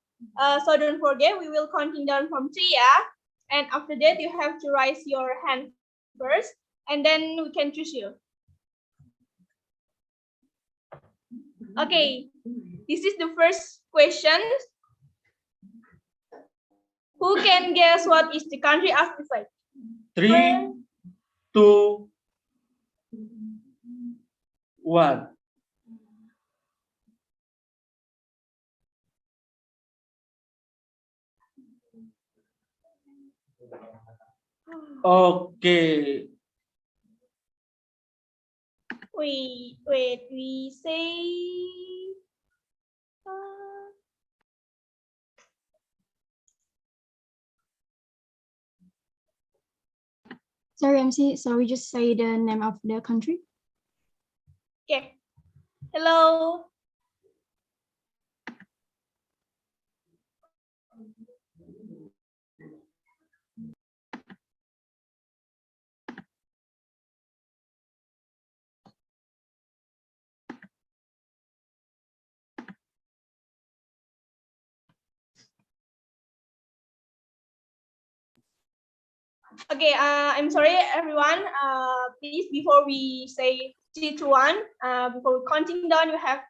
So don't forget, we will counting down from 3, yeah? And after that, you have to raise your hand first, and then we can choose you. Okay, this is the first question. Who can guess what is the country artifact? 3, 2, 1. Okay. Wait, we say. Sorry, MC. So we just say the name of the country. Okay. Hello. Okay, I'm sorry, everyone. Please, before we say 3, 2, 1, before counting down, you have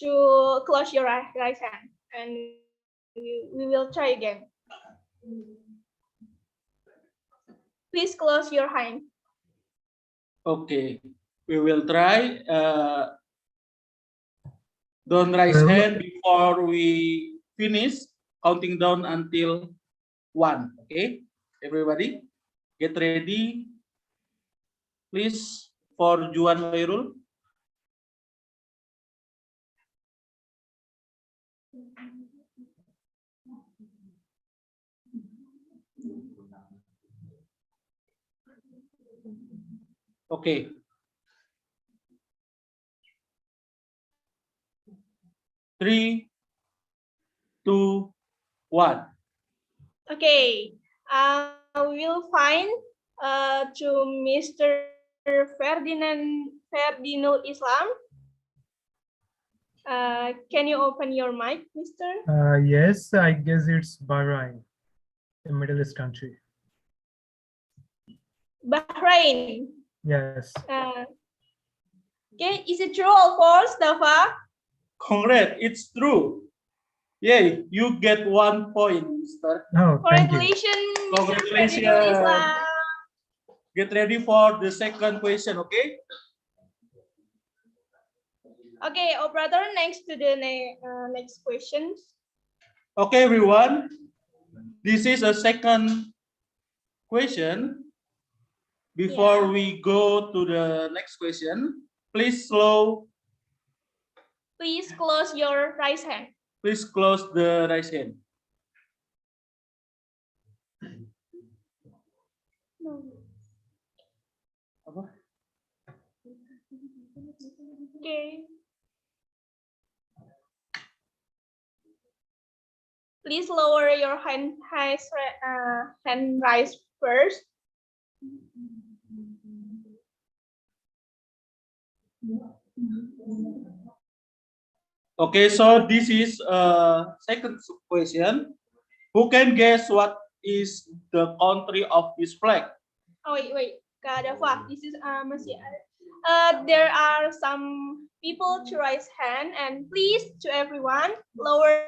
to close your right hand, and we will try again. Please close your hand. Okay, we will try. Don't raise hand before we finish counting down until 1. Okay, everybody, get ready. Please, for Juan Wairul. Okay. Three, 2, 1. Okay, we will find to Mr. Ferdinand Islam. Can you open your mic, Mr.? Yes, I guess it's Bahrain, a Middle East country. Bahrain. Yes. Okay, is it true or false, Dafa? Congrats, it's true. Yay, you get 1 point, Mister. Oh, thank you. Congratulations, Congratulations. Mr. Ferdinand Islam. Get ready for the second question, okay? Okay, operator, next to the next questions. Okay, everyone. This is a second question. Before we go to the next question, please Please close your right hand. Please close the right hand. Okay. Please lower your hand rise first. Okay, so this is second question. Who can guess what is the country of this flag? Oh wait, Kak Dafa, this is masih ada. There are some people to raise hand, and please to everyone lower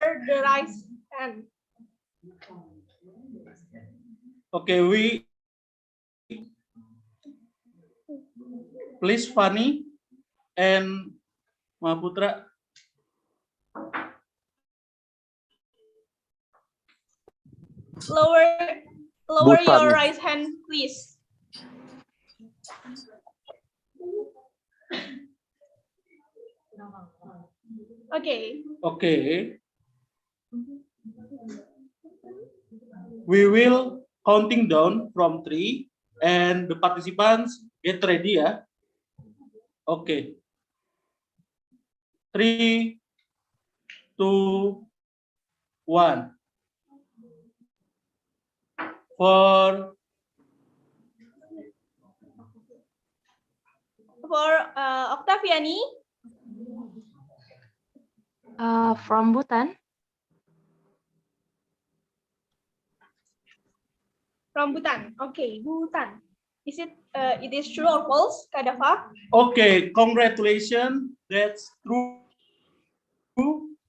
the raise hand. Okay, please Fanny and Mahaputra. Lower your right hand, please. Okay. Okay. We will counting down from 3, and the participants get ready, ya. Okay. 3, 2, 1. For For Octaviani. From Bhutan. From Bhutan. Okay, Bhutan. Is it it is true or false, Kadafa? Okay, congratulations. That's true.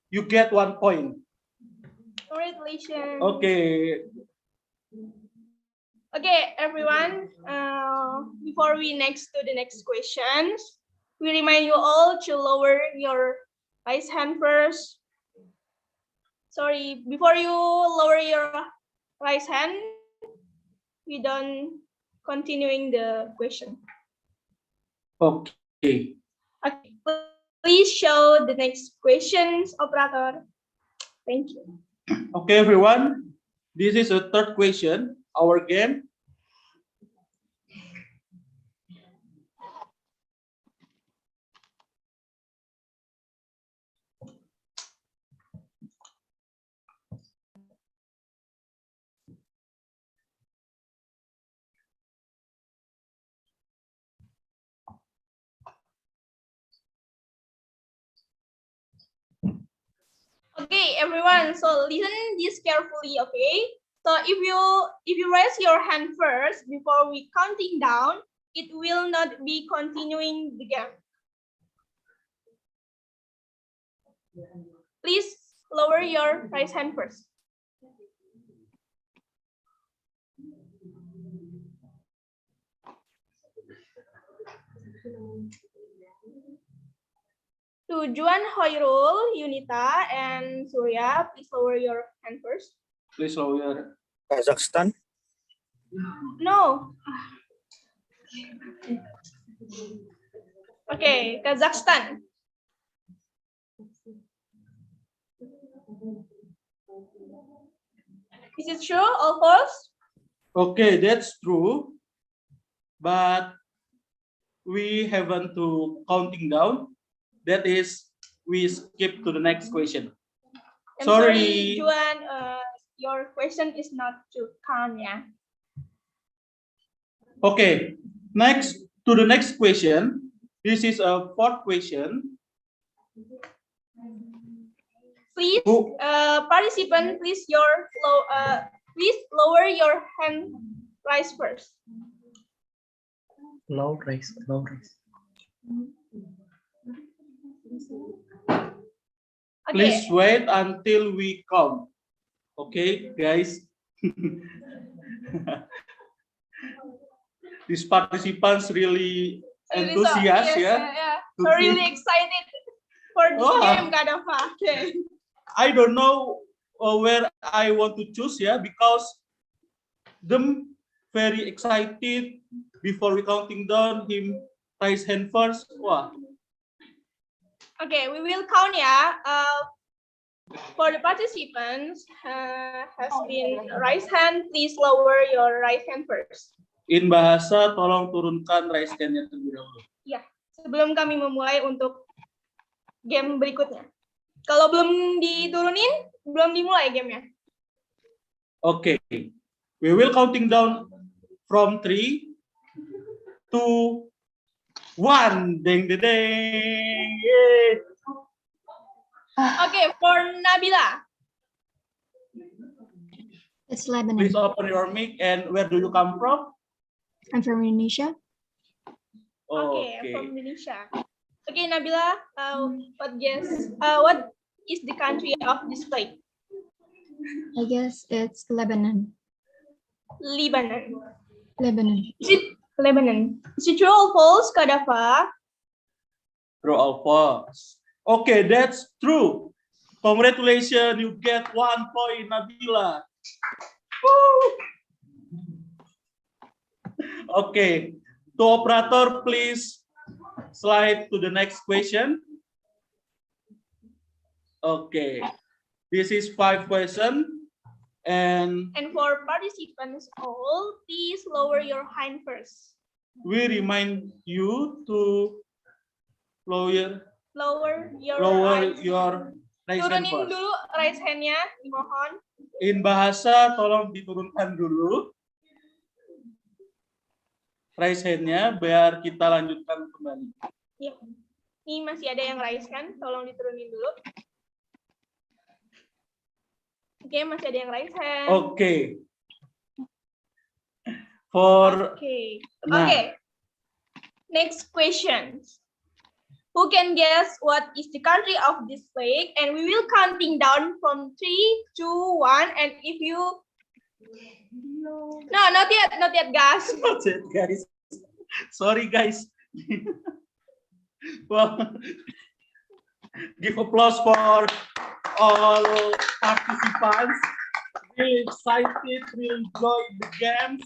You get 1 point. Congratulations. Okay. Okay, everyone. Before we next to the next questions, we remind you all to lower your right hand first. Sorry, before you lower your right hand, we don't continuing the question. Okay. Okay, please show the next questions, operator. Thank you. Okay, everyone. This is the third question. Our game. Okay, everyone. So listen this carefully. Okay. So if you raise your hand first before we counting down, it will not be continuing the game. Please lower your right hand first. To Juan Hoirul, Yunita, and Surya, please lower your hand first. Please lower. Kazakhstan. No. Okay, Kazakhstan. Is it true or false? Okay, that's true. But we haven't to counting down. That is, we skip to the next question. I'm Sorry. Juan. Your question is not to count, yeah. Okay, next to the next question. This is a fourth question. Please, participant, please lower your hand rise first. Low raise, low raise. Okay. Please wait until we count. Okay, guys. These participants really enthusiastic, yeah. So really excited for this game, Kadafa. Okay. I don't know where I want to choose, yeah, because them very excited before we counting down. Him raise hand first. Wow. Okay, we will count, yeah. For the participants has been raise hand, please lower your right hand first. In bahasa, tolong turunkan raise hand-nya terlebih dahulu. Ya, sebelum kami memulai untuk game berikutnya. Kalau belum diturunin, belum dimulai gamenya. Okay, we will counting down from 3, 2, 1. Ding, ding, ding. Yay. Okay, for Nabila. It's Lebanon. Please open your mic. And where do you come from? I'm from Indonesia. Okay, Okay. from Indonesia. Okay, Nabila, what is the country of this play? I guess it's Lebanon. Lebanon. Lebanon. Is it Lebanon? Is it true or false, Kadafa? True or false? Okay, that's true. Congratulations, you get 1 point, Nabila. Woo! Okay, to operator, please slide to the next question. Okay, this is 5 questions. And for participants all, please lower your hand first. we remind you to lower your right hand turunin first. dulu right hand-nya, dimohon. In bahasa, tolong diturunkan dulu. raise hand-nya biar kita lanjutkan kembali. Ya. Ini masih ada yang raise kan? Tolong diturunin dulu. Oke, masih ada yang raise hand. Oke. Nah. Okay. Next question. Who can guess what is the country of this flag? And we will counting down from 3, 2, 1. And if you no, not yet, guys. Not yet, guys. Sorry, guys. Well, give applause for all participants. Really excited, really enjoy the games.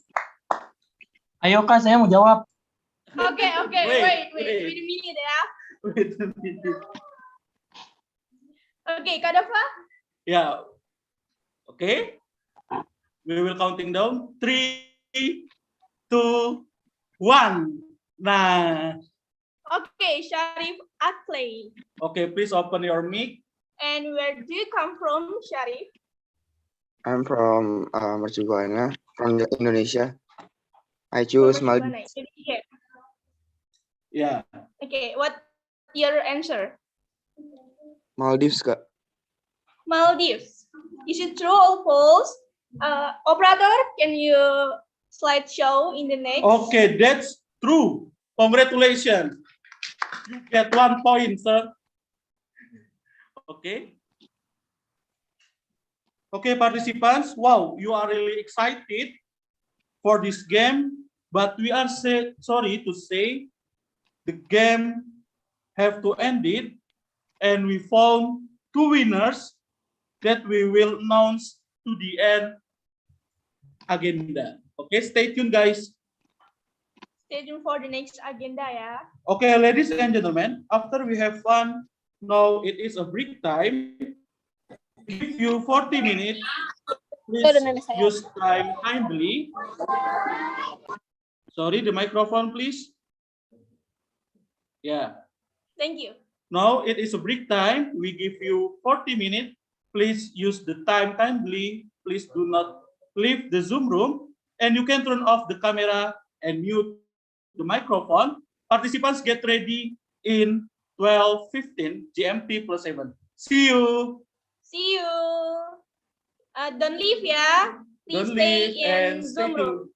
Ayo Kak, saya mau jawab. Okay. Wait a minute ya. Wait a minute. Okay, Kak Dava? Yeah. Okay. We will counting down. 3, 2, 1. Nah. Okay, Sharif Akley. Okay, please open your mic. And where do you come from, Sharif? I'm from Mercu Buana, from Indonesia. I choose Maldives. Yeah. Okay, what your answer? Maldives, Kak. Maldives. Is it true or false? Operator, can you slideshow in the next? Okay, that's true. Congratulations. You get 1 point, sir. Okay. Okay, participants. Wow, you are really excited for this game, but we are sorry to say the game have to end it, and we found 2 winners that we will announce to the end agenda. Okay, stay tuned, guys. Stay tuned for the next agenda, ya. Okay, ladies and gentlemen, after we have fun, now it is a break time. Give you 40 minutes. Please use time kindly. Sorry, the microphone, please. Yeah. Thank you. Now it is a break time. We give you 40 minutes. Please use the time kindly. Please do not leave the Zoom room. And you can turn off the camera and mute the microphone. Participants get ready in 12:15 GMT +7. See you. See you. Don't leave, ya. Please Don't stay leave in and stay Zoom room. tuned.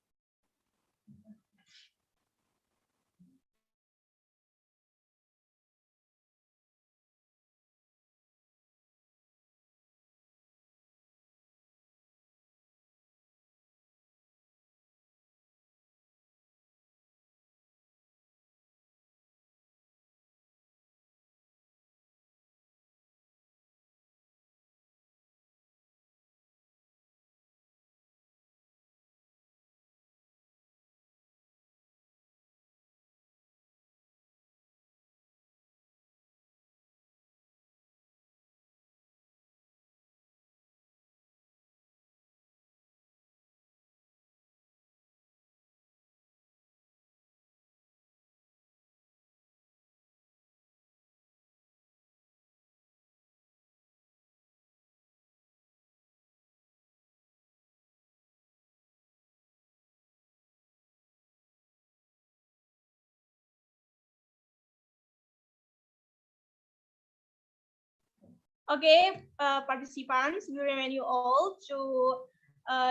Okay, participants, we remind you all to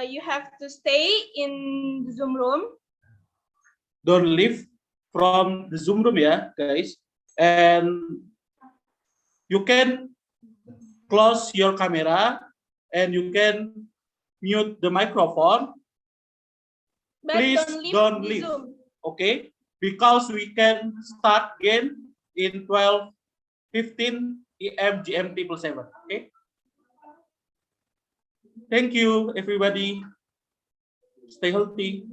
you have to stay in the Zoom room. Don't leave from the Zoom room, yeah, guys. And you can close your camera and you can mute the microphone. But Please don't the leave. Zoom. Okay, because we can start again in 12:15 EM GMT +7. Okay. Thank you, everybody. Stay healthy.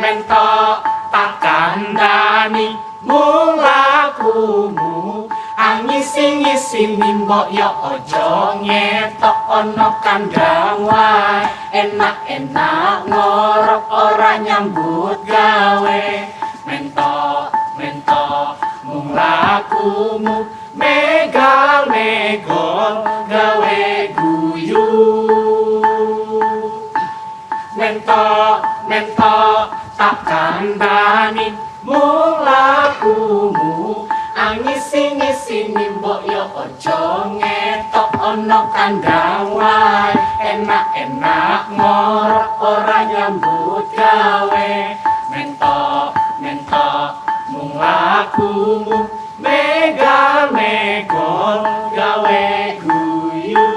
Mentok tak kandani mung lakumu angisi-ngisi mbok yo ojo ngetok ono kandang wae enak-enak ngorok ora nyambut gawe mentok mung lakumu megal-megol gawe guyu mentok tak kandani mung lakumu angisi-ngisi mbok yo ojo ngetok ono kandang wae enak-enak ngorok ora nyambut gawe mentok mung lakumu megal-megol gawe guyu.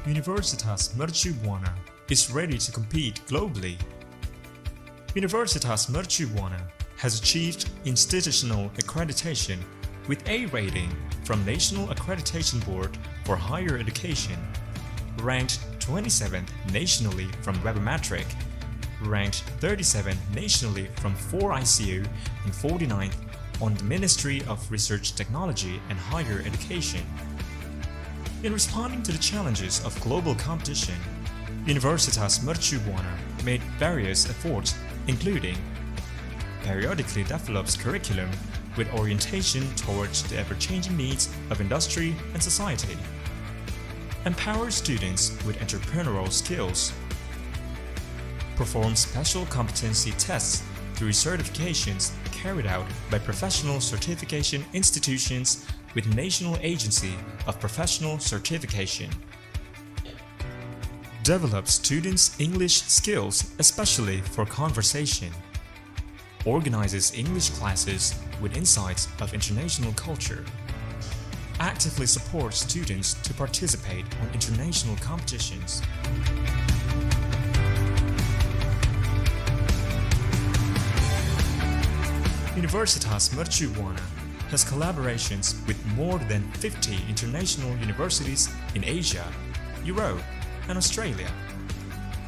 Universitas Mercu Buana is ready to compete globally. Universitas Mercu Buana has achieved institutional accreditation with A rating from National Accreditation Board for Higher Education, ranked 27th nationally from Webometric, ranked 37th nationally from 4ICU, and 49th on the Ministry of Research Technology and Higher Education. In responding to the challenges of global competition, Universitas Mercu Buana made various efforts, including periodically develops curriculum with orientation towards the ever-changing needs of industry and society, empowers students with entrepreneurial skills, performs special competency tests through certifications carried out by professional certification institutions with National Agency of Professional Certification, develops students' English skills especially for conversation, organizes English classes with insights of international culture, actively supports students to participate on international competitions. Universitas Mercu Buana has collaborations with more than 50 international universities in Asia, Europe, and Australia.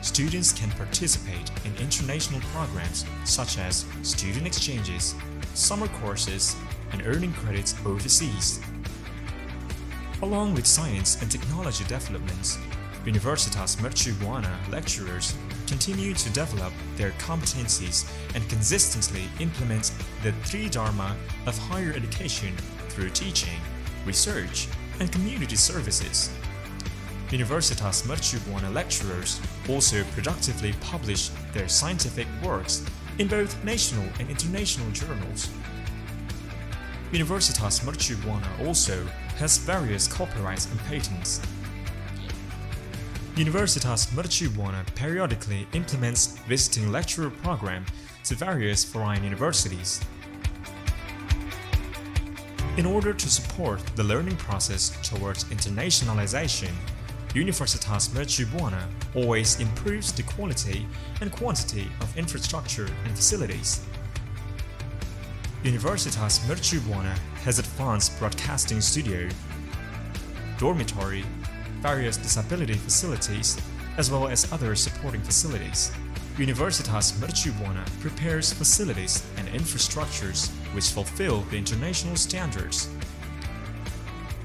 Students can participate in international programs such as student exchanges, summer courses, and earning credits overseas. Along with science and technology developments, Universitas Mercu Buana lecturers continue to develop their competencies and consistently implement the three dharma of higher education through teaching, research, and community services. Universitas Mercu Buana lecturers also productively publish their scientific works in both national and international journals. Universitas Mercu Buana also has various copyrights and patents. Universitas Mercu Buana periodically implements visiting lecturer program to various foreign universities. In order to support the learning process towards internationalization, Universitas Mercu Buana always improves the quality and quantity of infrastructure and facilities. Universitas Mercu Buana has advanced broadcasting studio, dormitory, various disability facilities, as well as other supporting facilities. Universitas Mercu Buana prepares facilities and infrastructures which fulfill the international standards.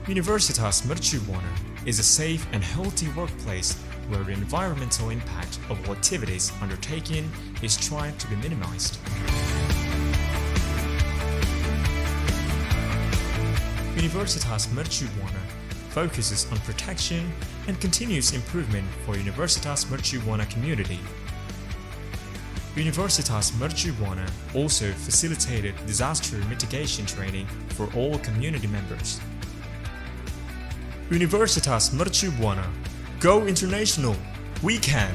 Universitas Mercu Buana is a safe and healthy workplace where the environmental impact of all activities undertaken is tried to be minimized. Universitas Mercu Buana focuses on protection and continuous improvement for Universitas Mercu Buana community. Universitas Mercu Buana also facilitated disaster mitigation training for all community members. Universitas Mercu Buana, go international, we can!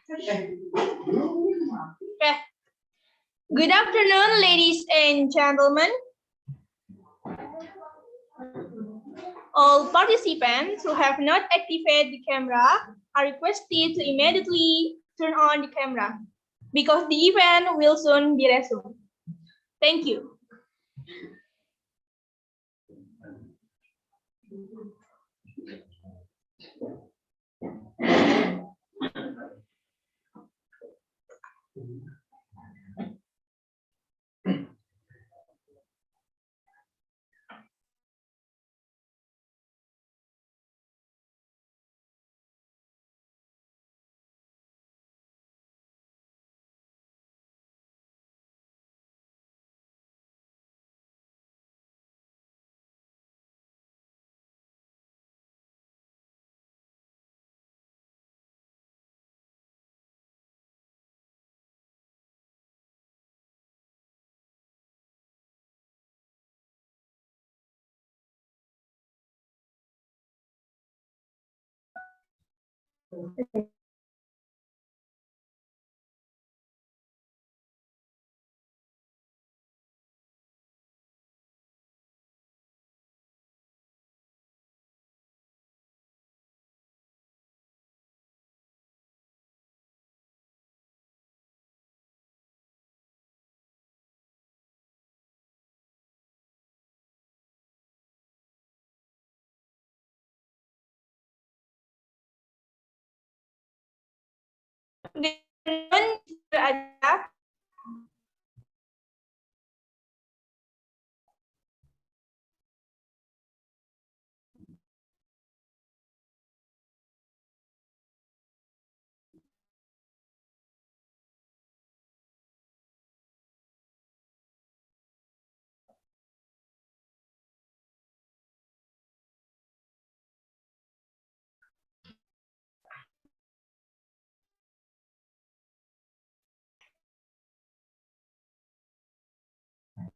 Okay. Good afternoon, ladies and gentlemen. All participants who have not activated the camera are requested to immediately turn on the camera because the event will soon be resumed. Thank you. Good afternoon, Mr. Aditya.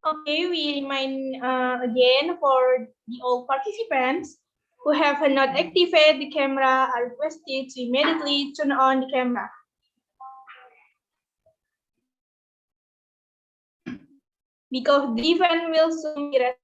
Okay, we remind again for the all participants who have not activated the camera are requested to immediately turn on the camera. Because the event will soon be resumed.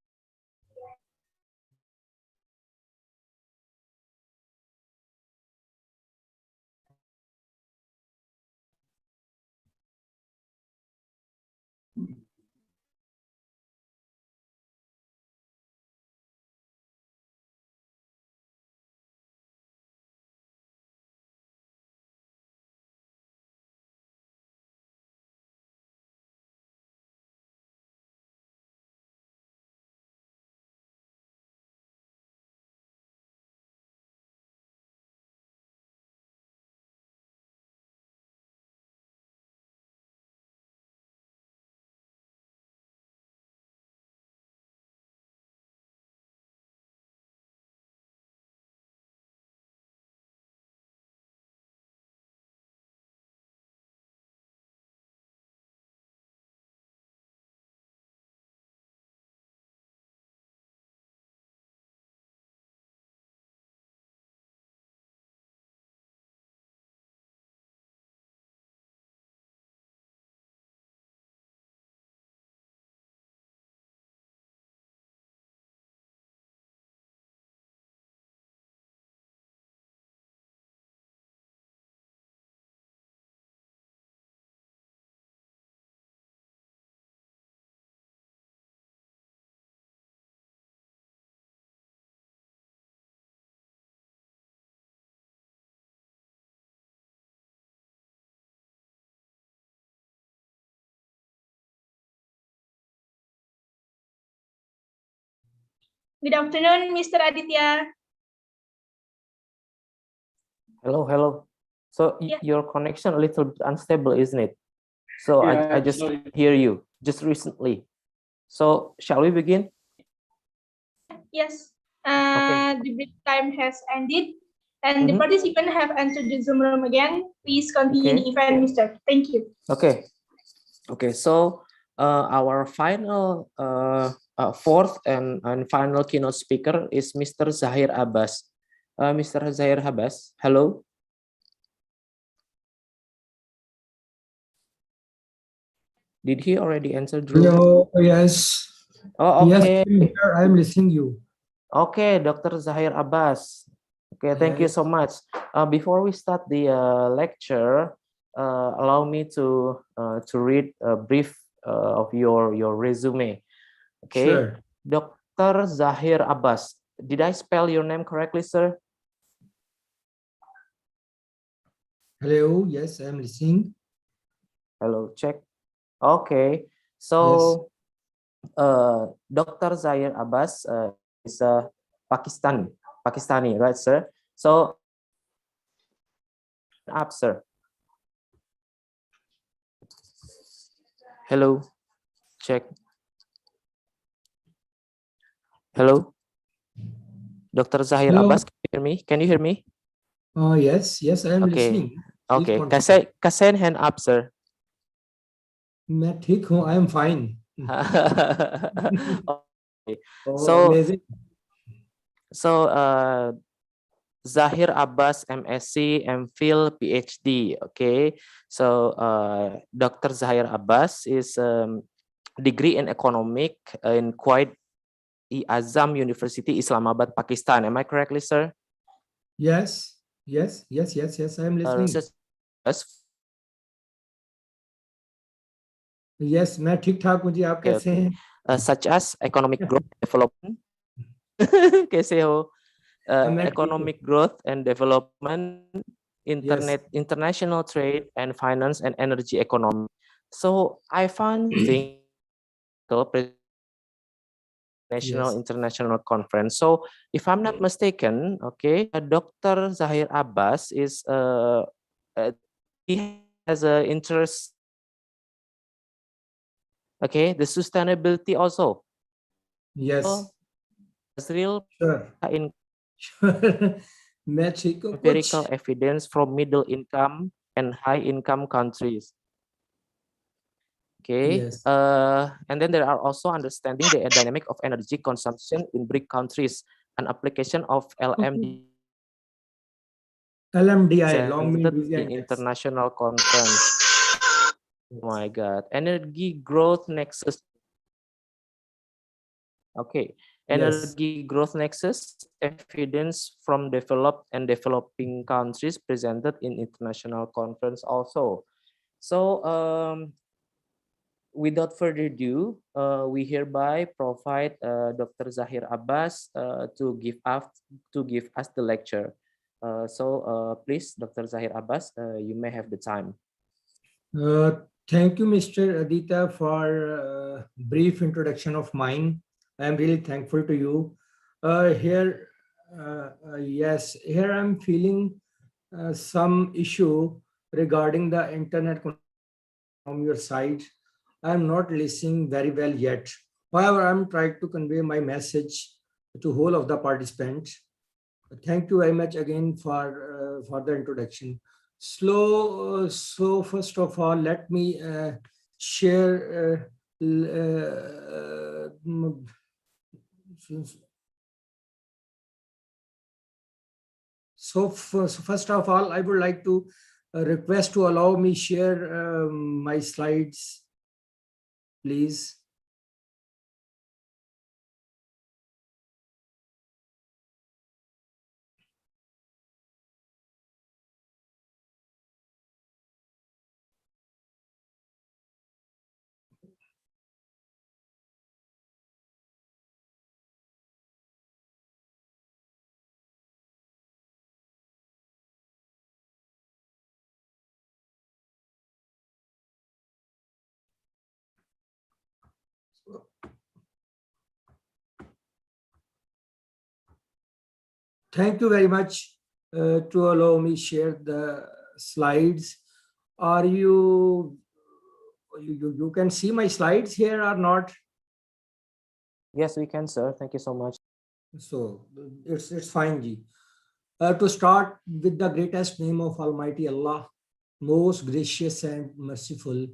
Good afternoon, Mr. Aditya. Hello. So Yeah. your connection a little bit unstable, isn't it? So I just sorry. hear you just recently. So shall we begin? Yes. Okay. The break time has ended, and the participants have entered the Zoom room again. Please continue Okay. the event, Mister. Thank you. Okay. So our final fourth and final keynote speaker is Mr. Zahir Abbas. Mr. Zahir Abbas, hello. Did he already answer, Drew? Hello, yes. Oh, Yes, okay. I'm listening you. Okay, Dr. Zahir Abbas. Okay, thank you so much. Before we start the lecture, allow me to read a brief of your resume. Okay, Sure. Dr. Zahir Abbas. Did I spell your name correctly, sir? Hello, yes, I'm listening. Hello, check. Okay, so Dr. Zahir Abbas is a Pakistani, right, sir? So, up, sir. Hello, check. Hello, Dr. Zahir Hello. Abbas, can you hear me? Can you hear me? Yes, yes, I am Okay. listening. Okay, continue. Kasen hand up, sir. मैं ठीक हूँ, I am fine. Okay. Oh, amazing. So Zahir Abbas, MSc, MPhil, PhD. Okay, so Dr. Zahir Abbas is degree in economic in Quaid-e-Azam University, Islamabad, Pakistan. Am I correctly, sir? Yes, yes, I am listening. Yes, मैं ठीक ठाक हूँ जी, आप कैसे हैं? Such as economic growth development. कैसे हो? Economic growth and development, international trade and finance and energy economy. So I found the international conference. So if I'm not mistaken, okay, Dr. Zahir Abbas is he has an interest. Okay, the sustainability also. Yes. Real in empirical evidence from middle income and high income countries. Okay, yes. And then there are also understanding the dynamic of energy consumption in BRIC countries, an application of LMDI, long mean in international conference. Oh my God, energy growth nexus. Okay, energy growth nexus, evidence from developed and developing countries presented in international conference also. So without further ado, we hereby provide Dr. Zahir Abbas to give us the lecture. So please, Dr. Zahir Abbas, you may have the time. Thank you, Mr. Aditya, for a brief introduction of mine. I am really thankful to you. Here I'm feeling some issue regarding the internet from your side. I am not listening very well yet. However, I'm trying to convey my message to whole of the participants. Thank you very much again for the introduction. So first of all, let me share. So first of all, I would like to request to allow me share my slides, please. Thank you very much to allow me share the slides. Are you can see my slides here or not? Yes, we can, sir. Thank you so much. So it's fine, Ji. To start with the greatest name of Almighty Allah, most gracious and merciful.